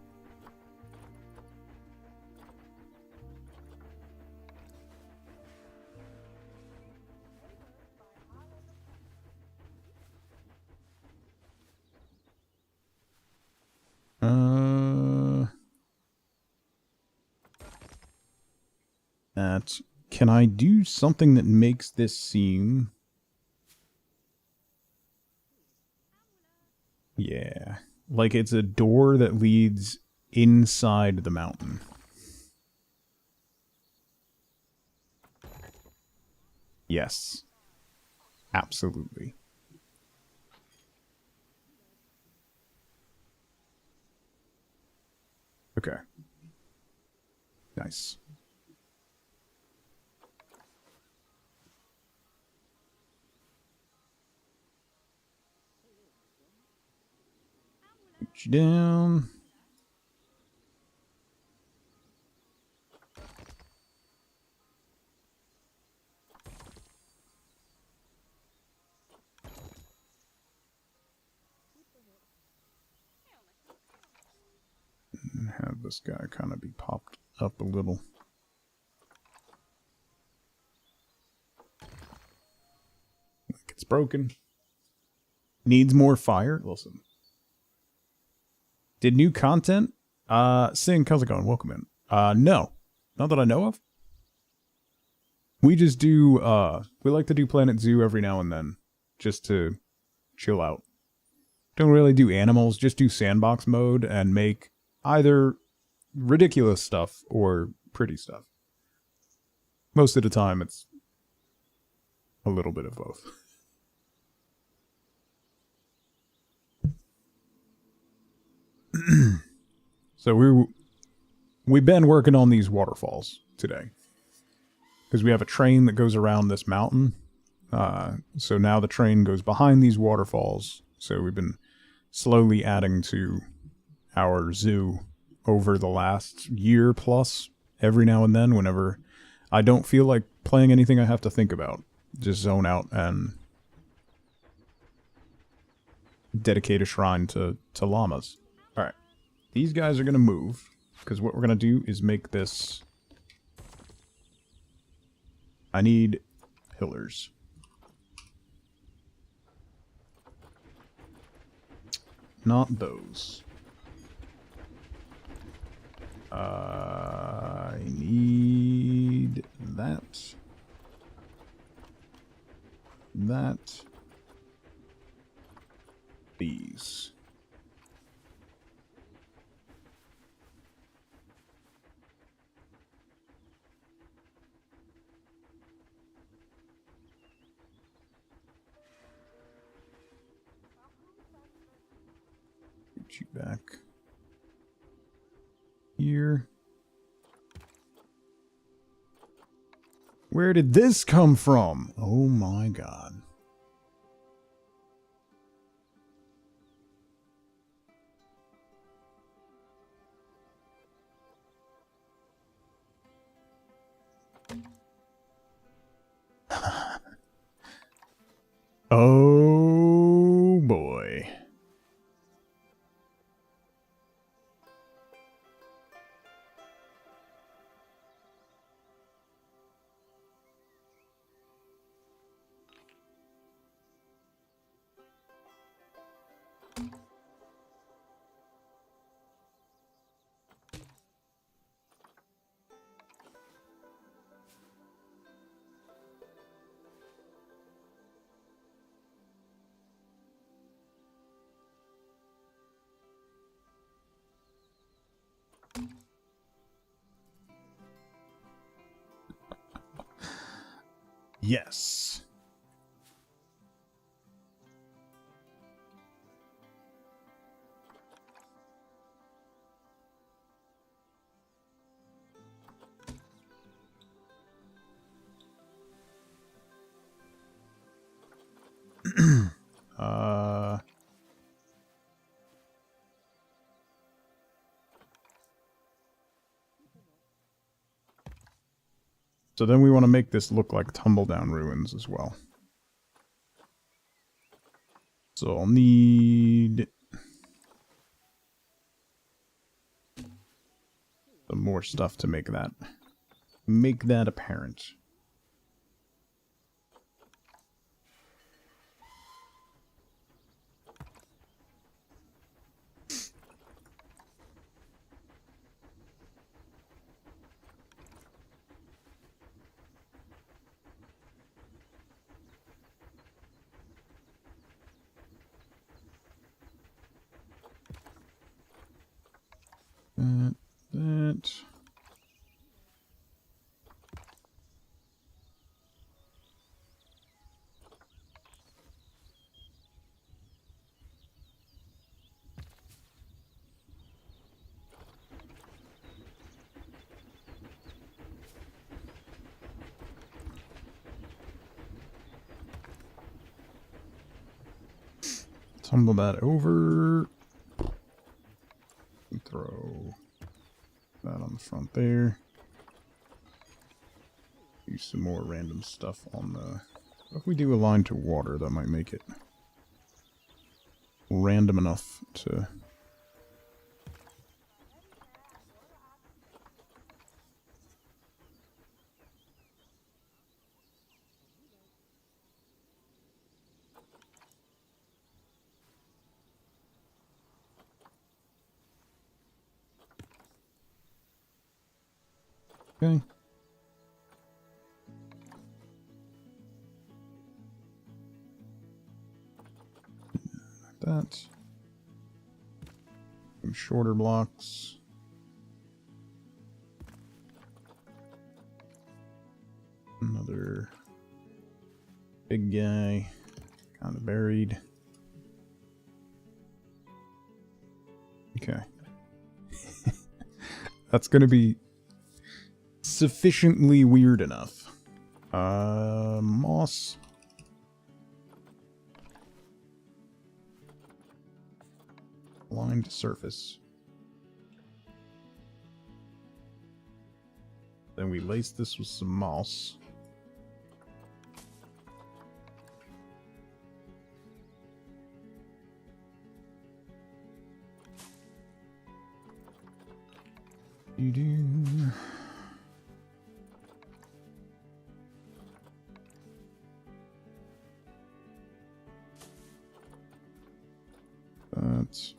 S1: Can I do something that makes this seem... Yeah. Like it's a door that leads inside the mountain. Yes. Absolutely. Okay. Nice. Put you down. And have this guy kind of be popped up a little. Like it's broken. Needs more fire. Listen. Did new content? Sing, how's it going? Welcome in. No. Not that I know of. We just do, we like to do Planet Zoo every now and then. Just to chill out. Don't really do animals, just do sandbox mode and make either ridiculous stuff or pretty stuff. Most of the time it's a little bit of both. So we've been working on these waterfalls today. Because we have a train that goes around this mountain. So now the train goes behind these waterfalls. So we've been slowly adding to our zoo over the last year plus. Every now and then, whenever I don't feel like playing anything I have to think about. Just zone out and dedicate a shrine to llamas. Alright. These guys are going to move. Because what we're going to do is make this I need pillars. Not those. I need that. That. These. Put you back here. Where did this come from? Oh my god. Oh boy. Yes. uh So then we want to make this look like tumble down ruins as well. So I'll need some more stuff to make that apparent. That. Tumble that over. And throw that on the front there. Do some more random stuff on the... If we do a line to water, that might make it random enough to... Okay. That. Some shorter blocks. Another big guy, kind of buried. Okay. That's gonna be sufficiently weird enough. Moss. Lined surface. Then we lace this with some moss. that.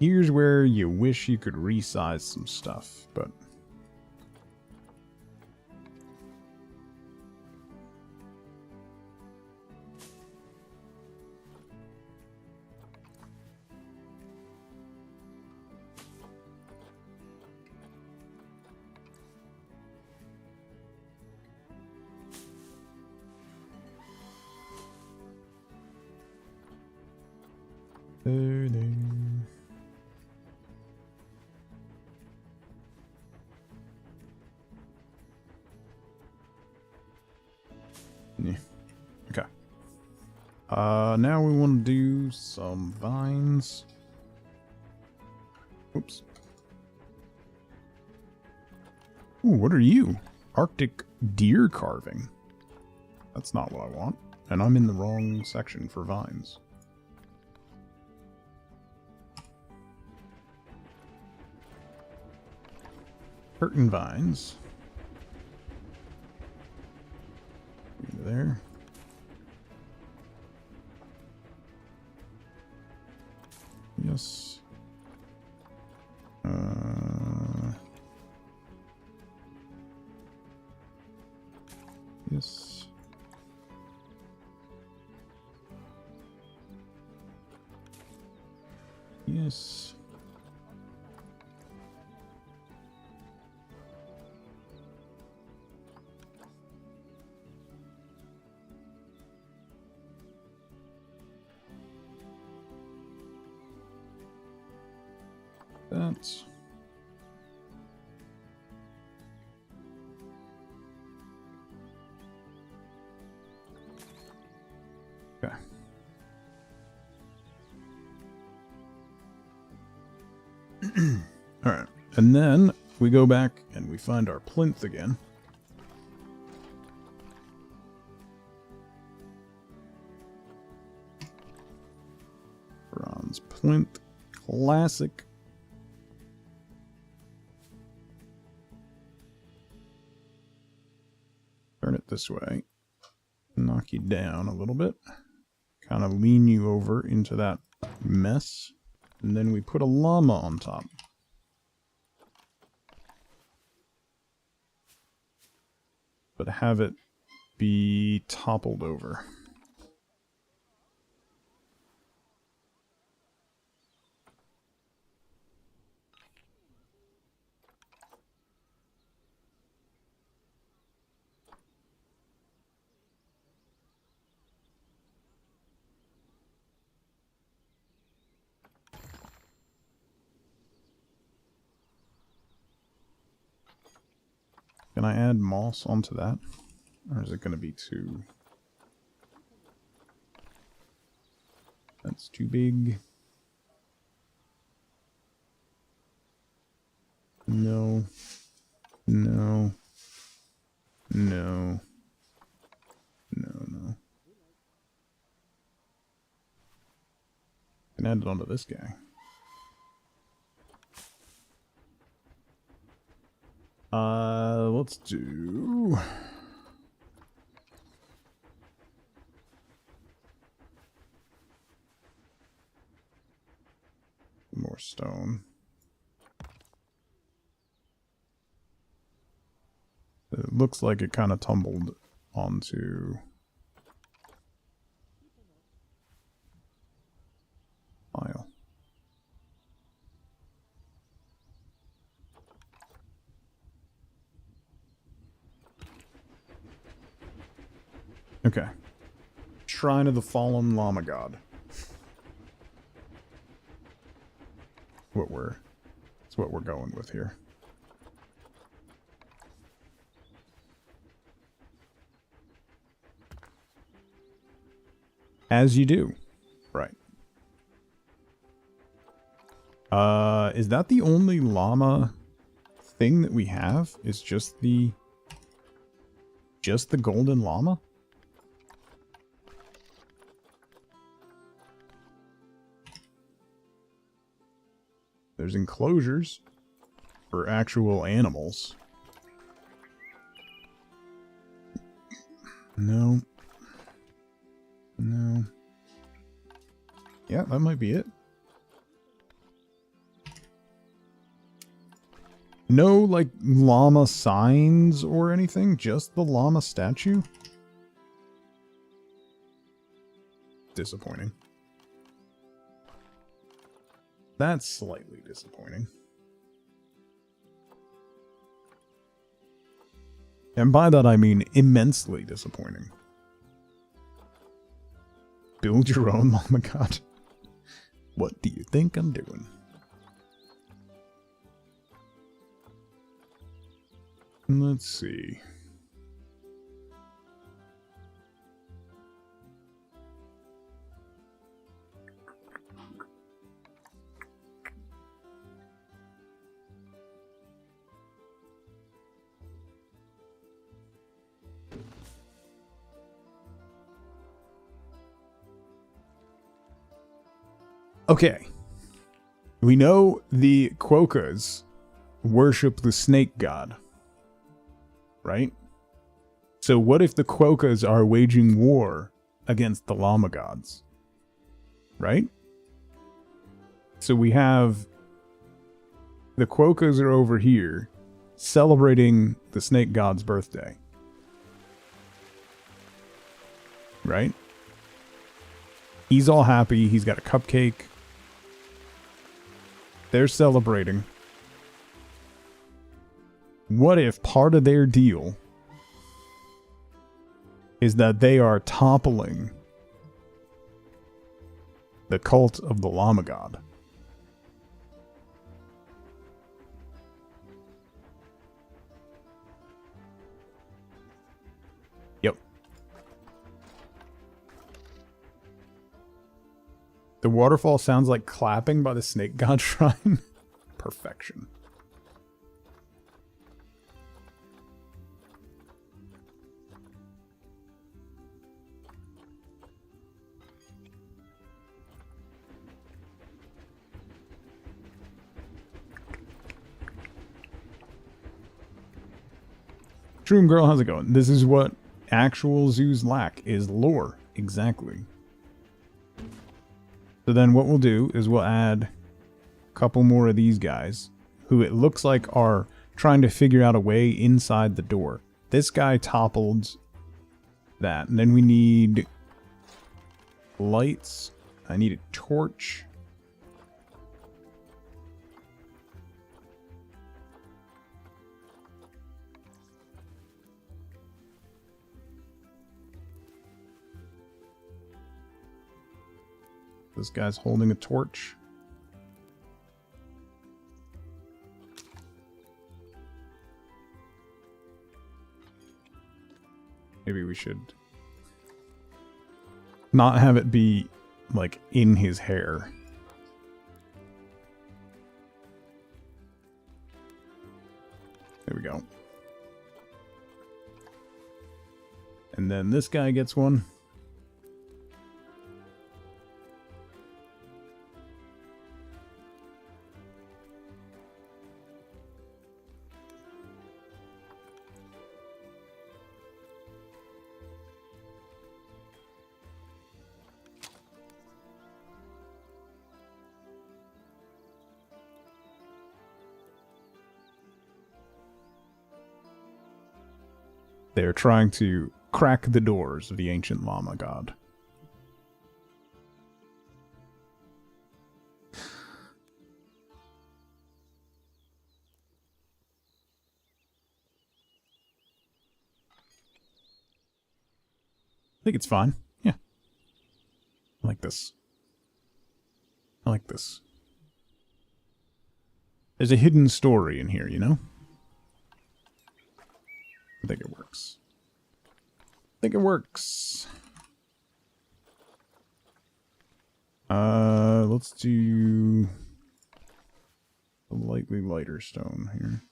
S1: Here's where you wish you could resize some stuff, but... There. Yeah. Okay. Now we want to do some vines. Oops. Ooh, what are you? Arctic deer carving. That's not what I want. And I'm in the wrong section for vines. Curtain vines. Into there. Yes. Yes. Yes. That's... okay. Alright, and then we go back and we find our plinth again. Bronze plinth, classic. Turn it this way, knock you down a little bit, kind of lean you over into that mess, and then we put a llama on top. But have it be toppled over. Can I add moss onto that? Or is it going to be too... that's too big. No. No. No. No, no. Can add it onto this guy. Let's do... more stone. It looks like it kind of tumbled onto tile. Okay. Shrine of the Fallen Llama God. That's what we're going with here. As you do. Right. Is that the only llama thing that we have? Is just the golden llama? There's enclosures for actual animals. No. No. Yeah, that might be it. No, like, llama signs or anything? Just the llama statue? Disappointing. That's slightly disappointing. And by that I mean immensely disappointing. Build your own llama god. What do you think I'm doing? Let's see. Okay. We know the Quokkas worship the snake god. Right? So what if the Quokkas are waging war against the llama gods? Right? So we have the Quokkas are over here celebrating the snake god's birthday. Right? He's all happy. He's got a cupcake. They're celebrating. What if part of their deal is that they are toppling the cult of the llama god? Yep. The waterfall sounds like clapping by the snake god shrine. Perfection. Shroom Girl, how's it going? This is what actual zoos lack, is lore. Exactly. So then what we'll do is we'll add a couple more of these guys, who it looks like are trying to figure out a way inside the door. This guy toppled that. And then we need lights. I need a torch. This guy's holding a torch. Maybe we should not have it be, like, in his hair. There we go. And then this guy gets one. They are trying to crack the doors of the ancient llama god. I think it's fine. Yeah. I like this. I like this. There's a hidden story in here, you know? I think it works. I think it works. Let's do a lightly lighter stone here.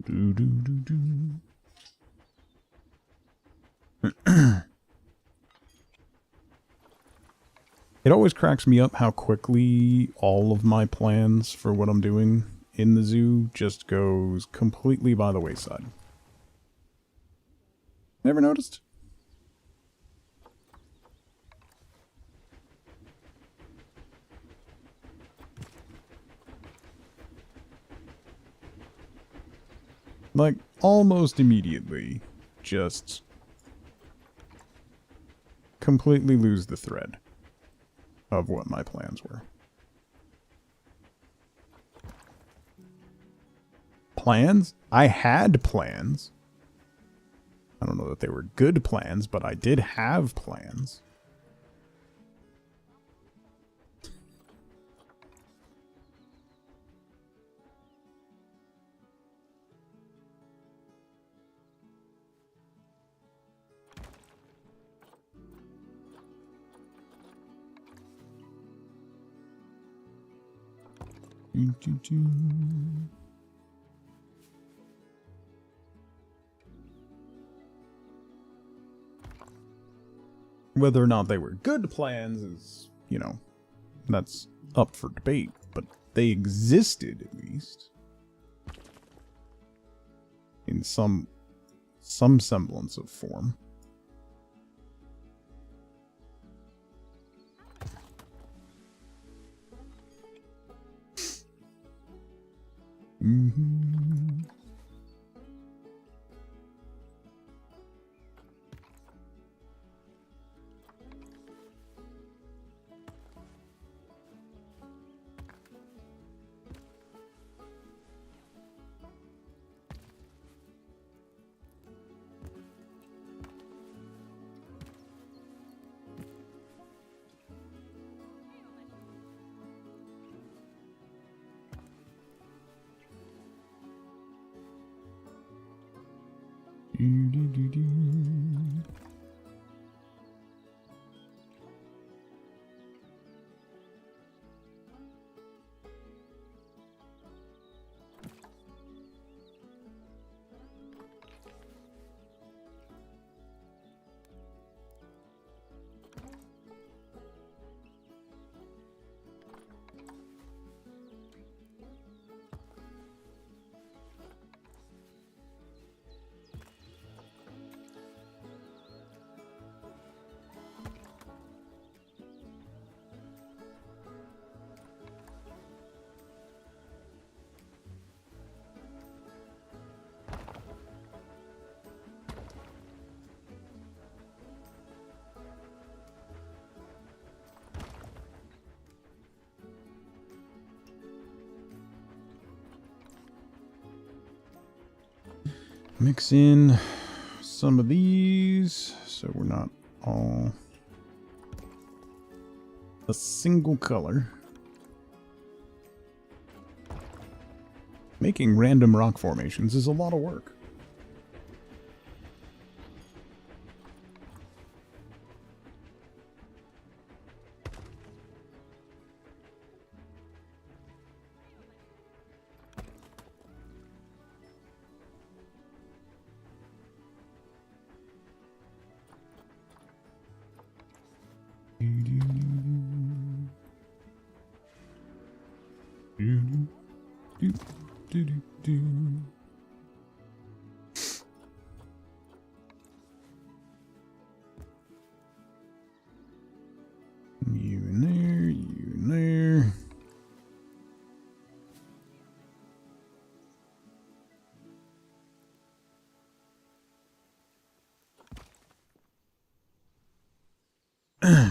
S1: Do, do, do, do. It always cracks me up how quickly all of my plans for what I'm doing in the zoo just goes completely by the wayside. Never noticed? Like, almost immediately, just completely lose the thread of what my plans were. Plans? I had plans. I don't know that they were good plans, but I did have plans. Whether or not they were good plans is, you know, that's up for debate, but they existed at least. In some semblance of form. Mm-hmm. Mix in some of these so we're not all a single color. Making random rock formations is a lot of work. You in there, you in there.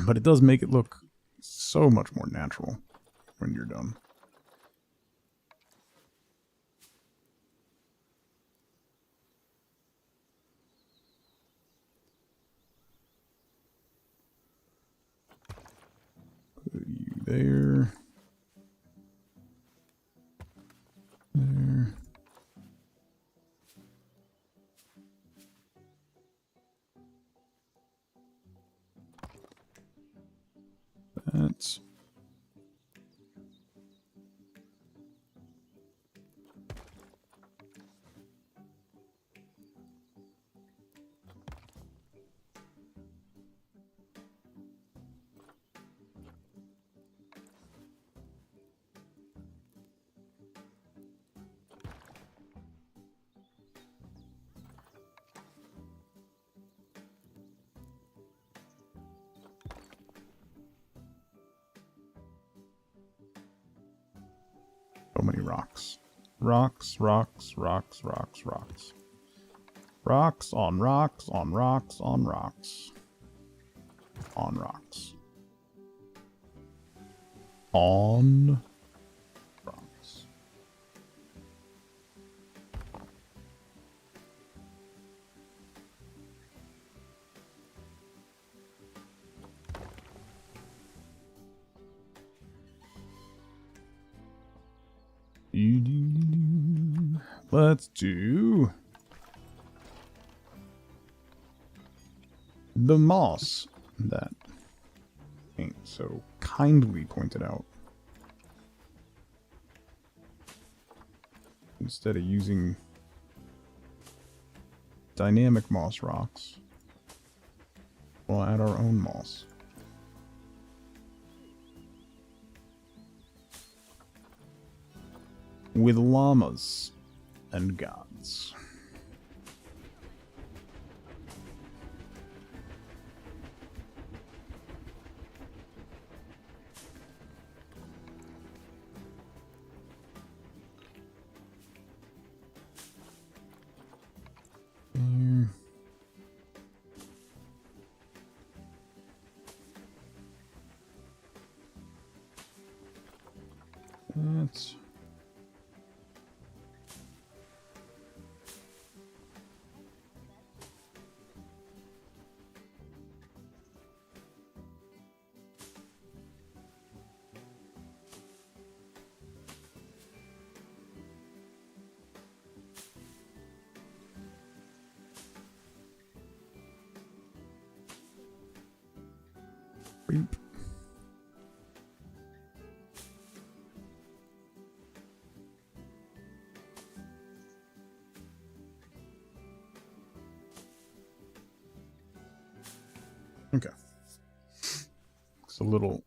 S1: But it does make it look so much more natural when you're done. Put you there. There. That's many rocks? Rocks, rocks, rocks, rocks, rocks. Rocks on rocks on rocks on rocks. On rocks. On rocks. Let's do the moss that ain't so kindly pointed out. Instead of using dynamic moss rocks, we'll add our own moss. With llamas and gods. That's Boop. Okay. It's a little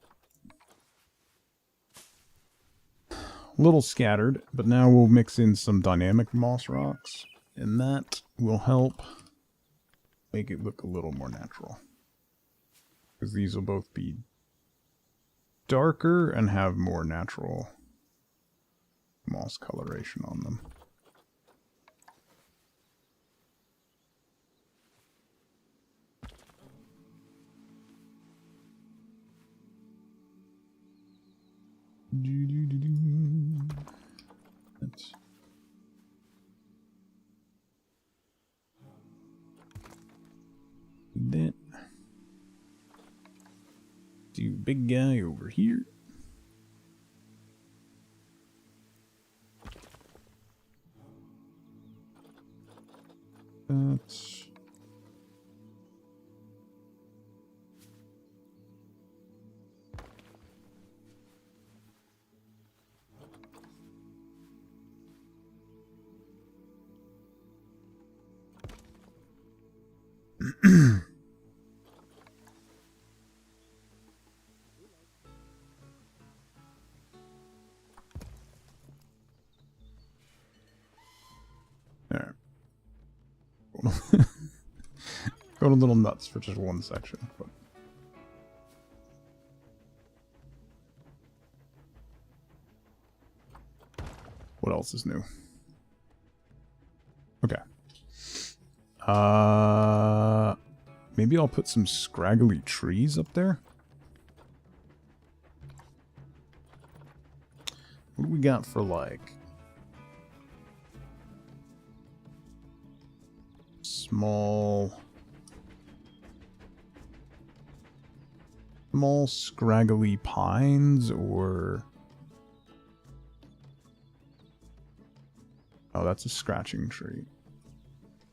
S1: scattered, but now we'll mix in some dynamic moss rocks, and that will help make it look a little more natural. Because these will both be darker and have more natural moss coloration on them. That's that. Do big guy over here. That's alright. Going a little nuts for just one section, but what else is new? Okay. Maybe I'll put some scraggly trees up there. What do we got for, like, small scraggly pines, or oh, that's a scratching tree.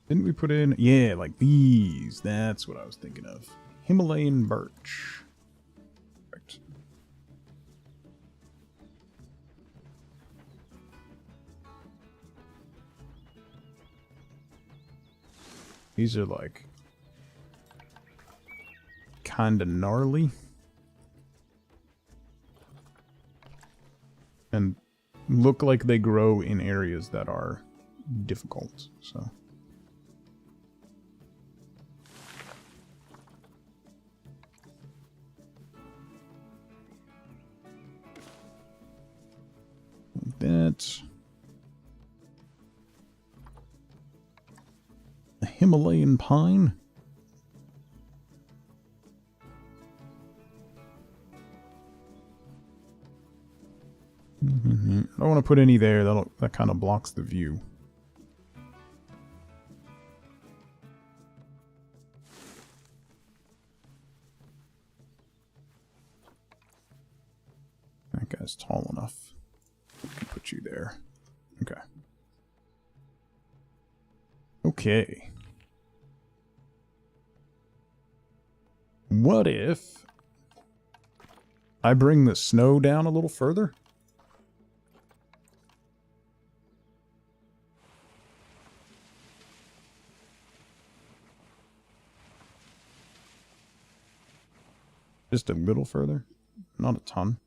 S1: Didn't we put in, yeah, like these? That's what I was thinking of. Himalayan birch. Perfect. These are like kind of gnarly and look like they grow in areas that are difficult, so like that. it. The Himalayan pine. I don't want to put any there. That kind of blocks the view. That guy's tall enough. I can put you there. Okay. Okay. What if I bring the snow down a little further? Just a little further. Not a ton.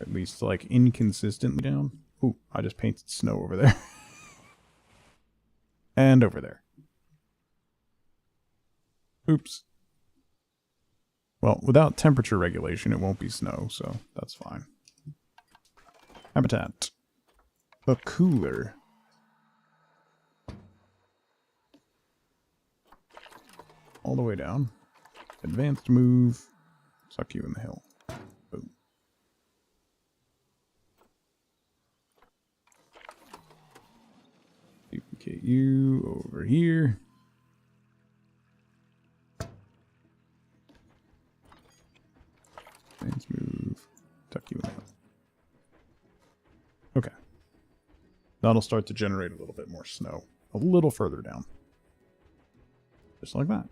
S1: At least, like, inconsistently down. Ooh, I just painted snow over there. And over there. Oops. Well, without temperature regulation, it won't be snow, so that's fine. Habitat. A cooler. All the way down. Advanced move. Suck you in the hill. Boom. Duplicate you over here. Advanced move. Tuck you in the hill. Okay. That'll start to generate a little bit more snow. A little further down. Just like that.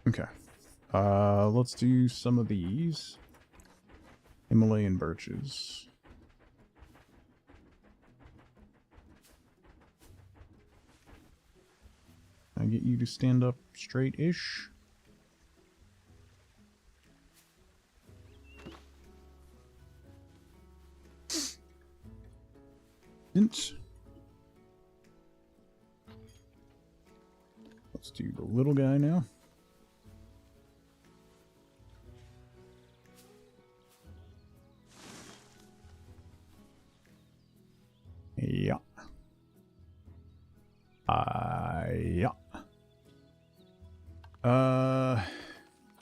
S1: Okay. Let's do some of these. Himalayan birches. I get you to stand up straight-ish. Let's do the little guy now. Yeah. Yeah.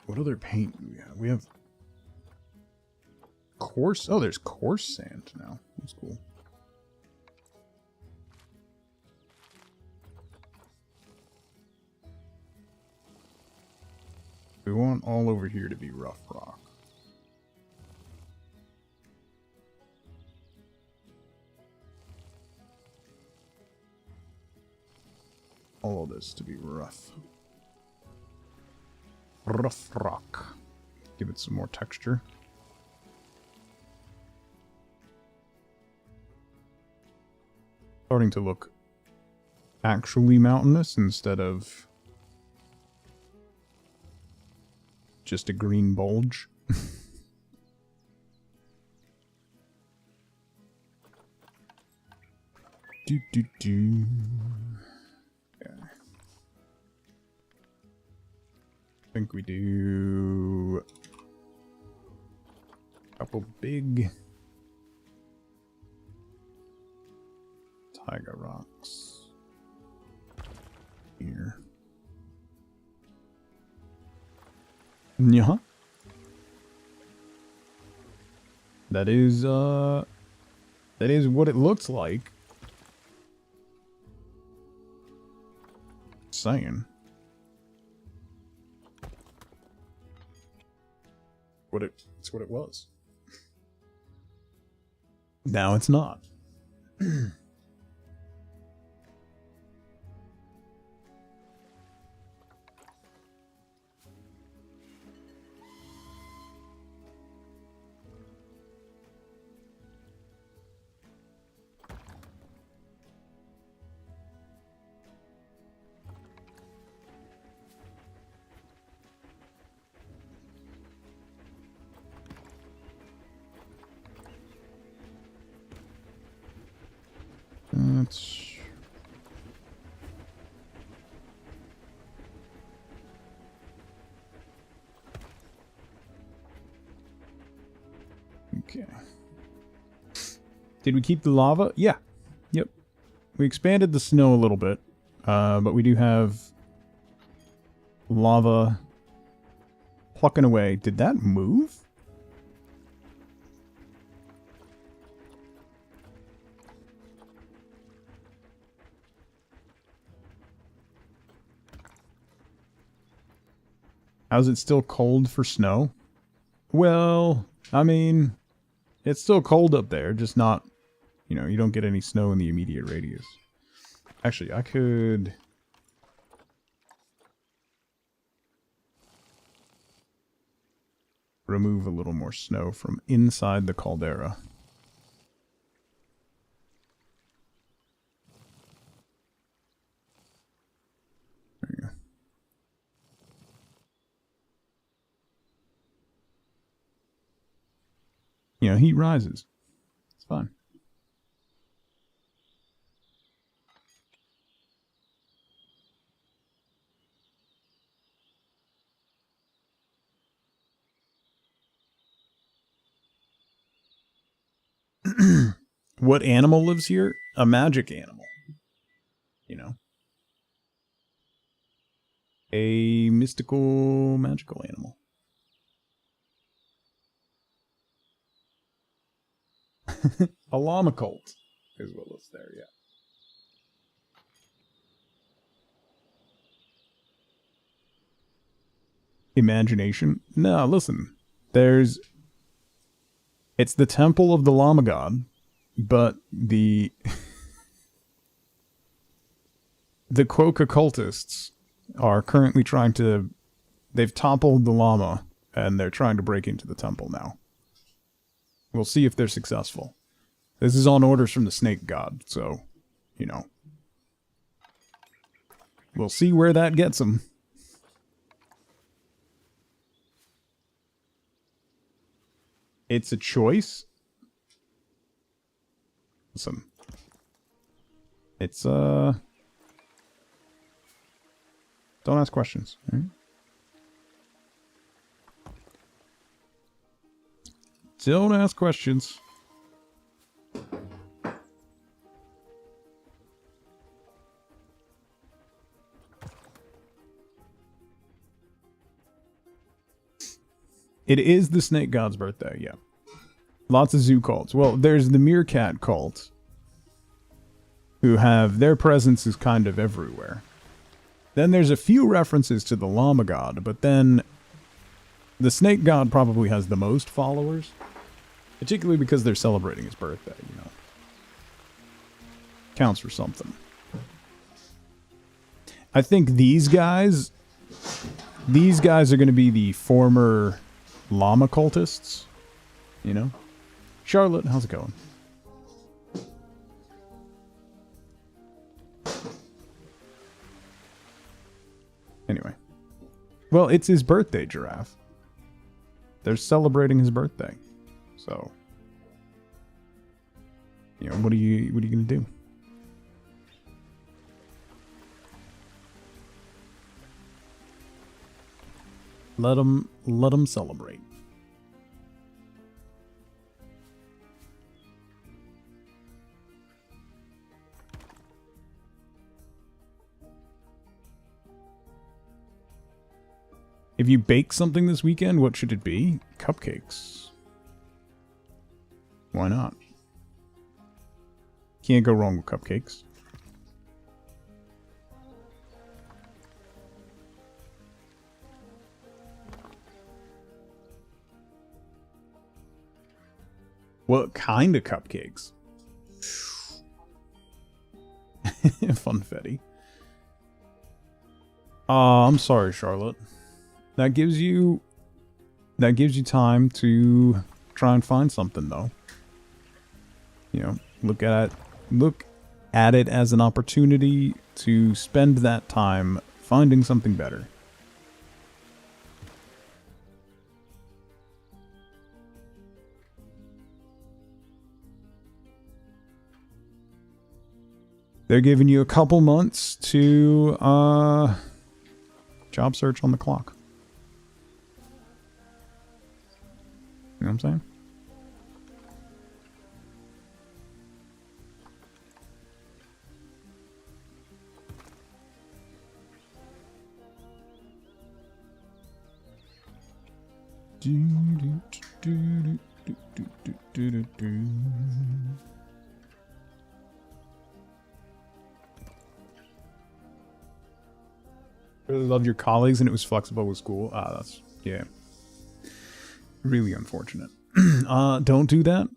S1: What other paint do we have? We have coarse. Oh, there's coarse sand now. That's cool. We want all over here to be rough rock. All of this to be rough. Rough rock. Give it some more texture. Starting to look actually mountainous instead of just a green bulge. Do. Yeah. I think we do a couple big tiger rocks here. Yeah. That is what it looks like. Saying. It's what it was. Now it's not. that. Okay. Did we keep the lava? Yeah. Yep. We expanded the snow a little bit, but we do have lava plucking away. Did that move? How's it still cold for snow? Well, I mean, it's still cold up there, just not, you know, you don't get any snow in the immediate radius. Actually, I could... remove a little more snow from inside the caldera. There you go. You know, heat rises. It's fine. What animal lives here? A magic animal. You know? A mystical, magical animal. A llama cult is what lives there, yeah. Imagination? No, listen. It's the temple of the llama god, but the Quokka cultists are currently they've toppled the llama, and they're trying to break into the temple now. We'll see if they're successful. This is on orders from the snake god, so, you know. We'll see where that gets them. It's a choice. Listen. It's, don't ask questions, right? Don't ask questions. It is the snake god's birthday, yeah. Lots of zoo cults. Well, there's the meerkat cult, who have their presence is kind of everywhere. Then there's a few references to the llama god, but then the snake god probably has the most followers, particularly because they're celebrating his birthday, you know. Counts for something. I think these guys are going to be the former llama cultists, you know. Charlotte, how's it going? Anyway. Well, it's his birthday, Giraffe. They're celebrating his birthday. So, you know, what are you going to do? Let them celebrate. If you bake something this weekend, what should it be? Cupcakes. Why not? Can't go wrong with cupcakes. What kind of cupcakes? Funfetti. I'm sorry, Charlotte. That gives you time to try and find something, though. You know, look at it as an opportunity to spend that time finding something better. They're giving you a couple months to job search on the clock. You know what I'm saying? Really loved your colleagues and it was flexible with school. Ah, that's, yeah. Really unfortunate. Don't do that.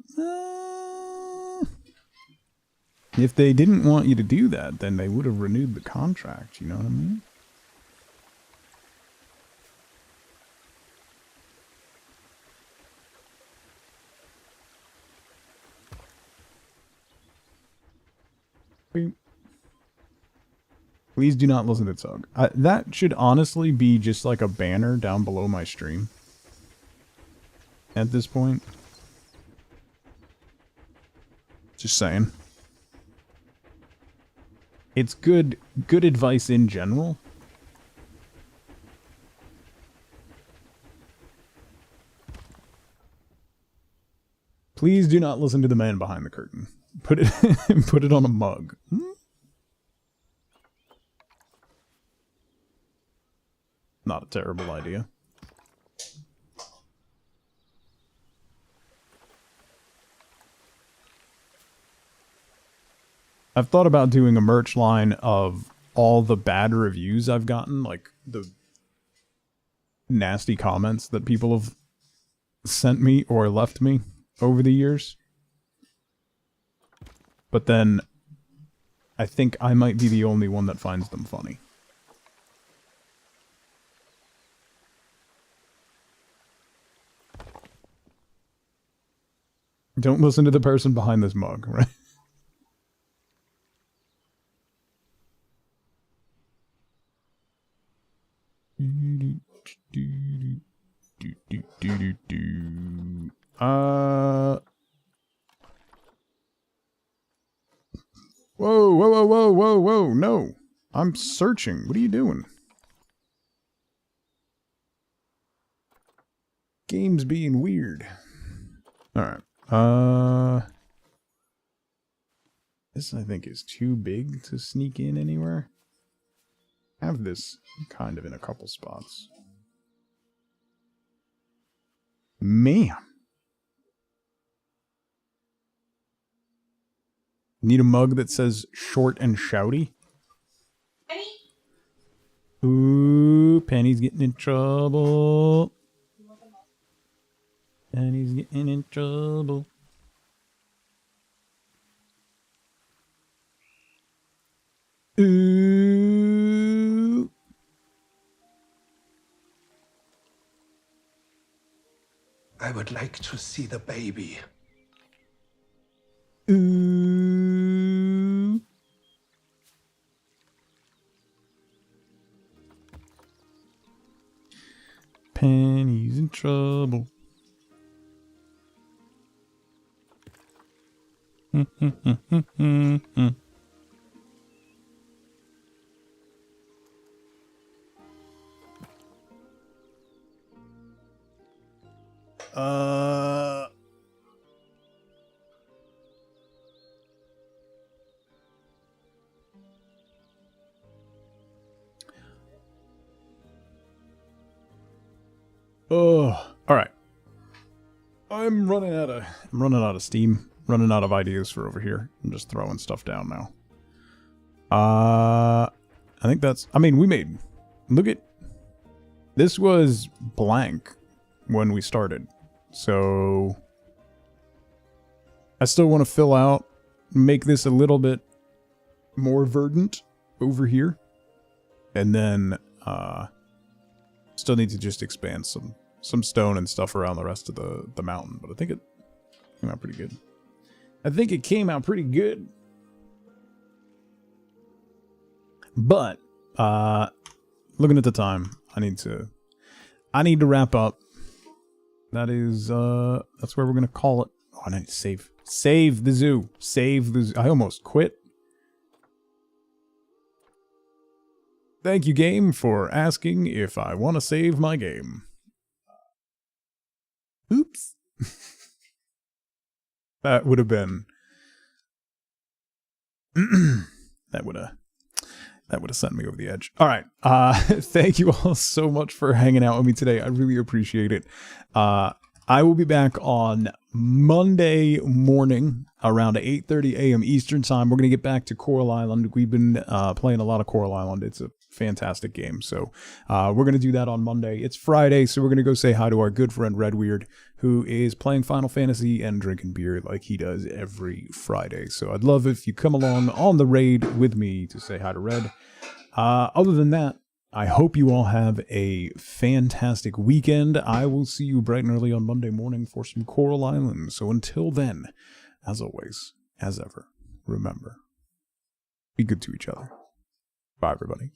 S1: If they didn't want you to do that, then they would have renewed the contract, you know what I mean? Please do not listen to Tug. That should honestly be just like a banner down below my stream. At this point. Just saying. It's good advice in general. Please do not listen to the man behind the curtain. Put it on a mug. Not a terrible idea. I've thought about doing a merch line of all the bad reviews I've gotten, like the nasty comments that people have sent me or left me over the years. But then I think I might be the only one that finds them funny. Don't listen to the person behind this mug, right? Whoa, whoa, whoa, whoa, whoa, whoa, no. I'm searching. What are you doing? Game's being weird. Alright. This I think is too big to sneak in anywhere. I have this kind of in a couple spots. Man. Need a mug that says short and shouty? Penny? Ooh, Penny's getting in trouble. Penny's getting in trouble. Ooh.
S5: I would like to see the baby.
S1: Ooh. Penny's in trouble. Oh, all right. I'm running out of steam, running out of ideas for over here. I'm just throwing stuff down now. I think that's, I mean, look at, this was blank when we started. So I still want to fill out, make this a little bit more verdant over here. And then, still need to just expand some stone and stuff around the rest of the mountain, but I think it came out pretty good. But looking at the time, I need to wrap up. That is that's where we're gonna call it. Oh, I need to save the zoo. I almost quit. Thank you, game, for asking if I want to save my game. Oops. That would have been... that would have sent me over the edge. All right. Thank you all so much for hanging out with me today. I really appreciate it. I will be back on Monday morning around 8:30 a.m. Eastern time. We're going to get back to Coral Island. We've been playing a lot of Coral Island. It's a fantastic game. So we're going to do that on Monday. It's Friday, so we're going to go say hi to our good friend Redweird, who is playing Final Fantasy and drinking beer like he does every Friday. So I'd love if you come along on the raid with me to say hi to Red. Other than that, I hope you all have a fantastic weekend. I will see you bright and early on Monday morning for some Coral Island. So until then, as always, as ever, remember, be good to each other. Bye, everybody.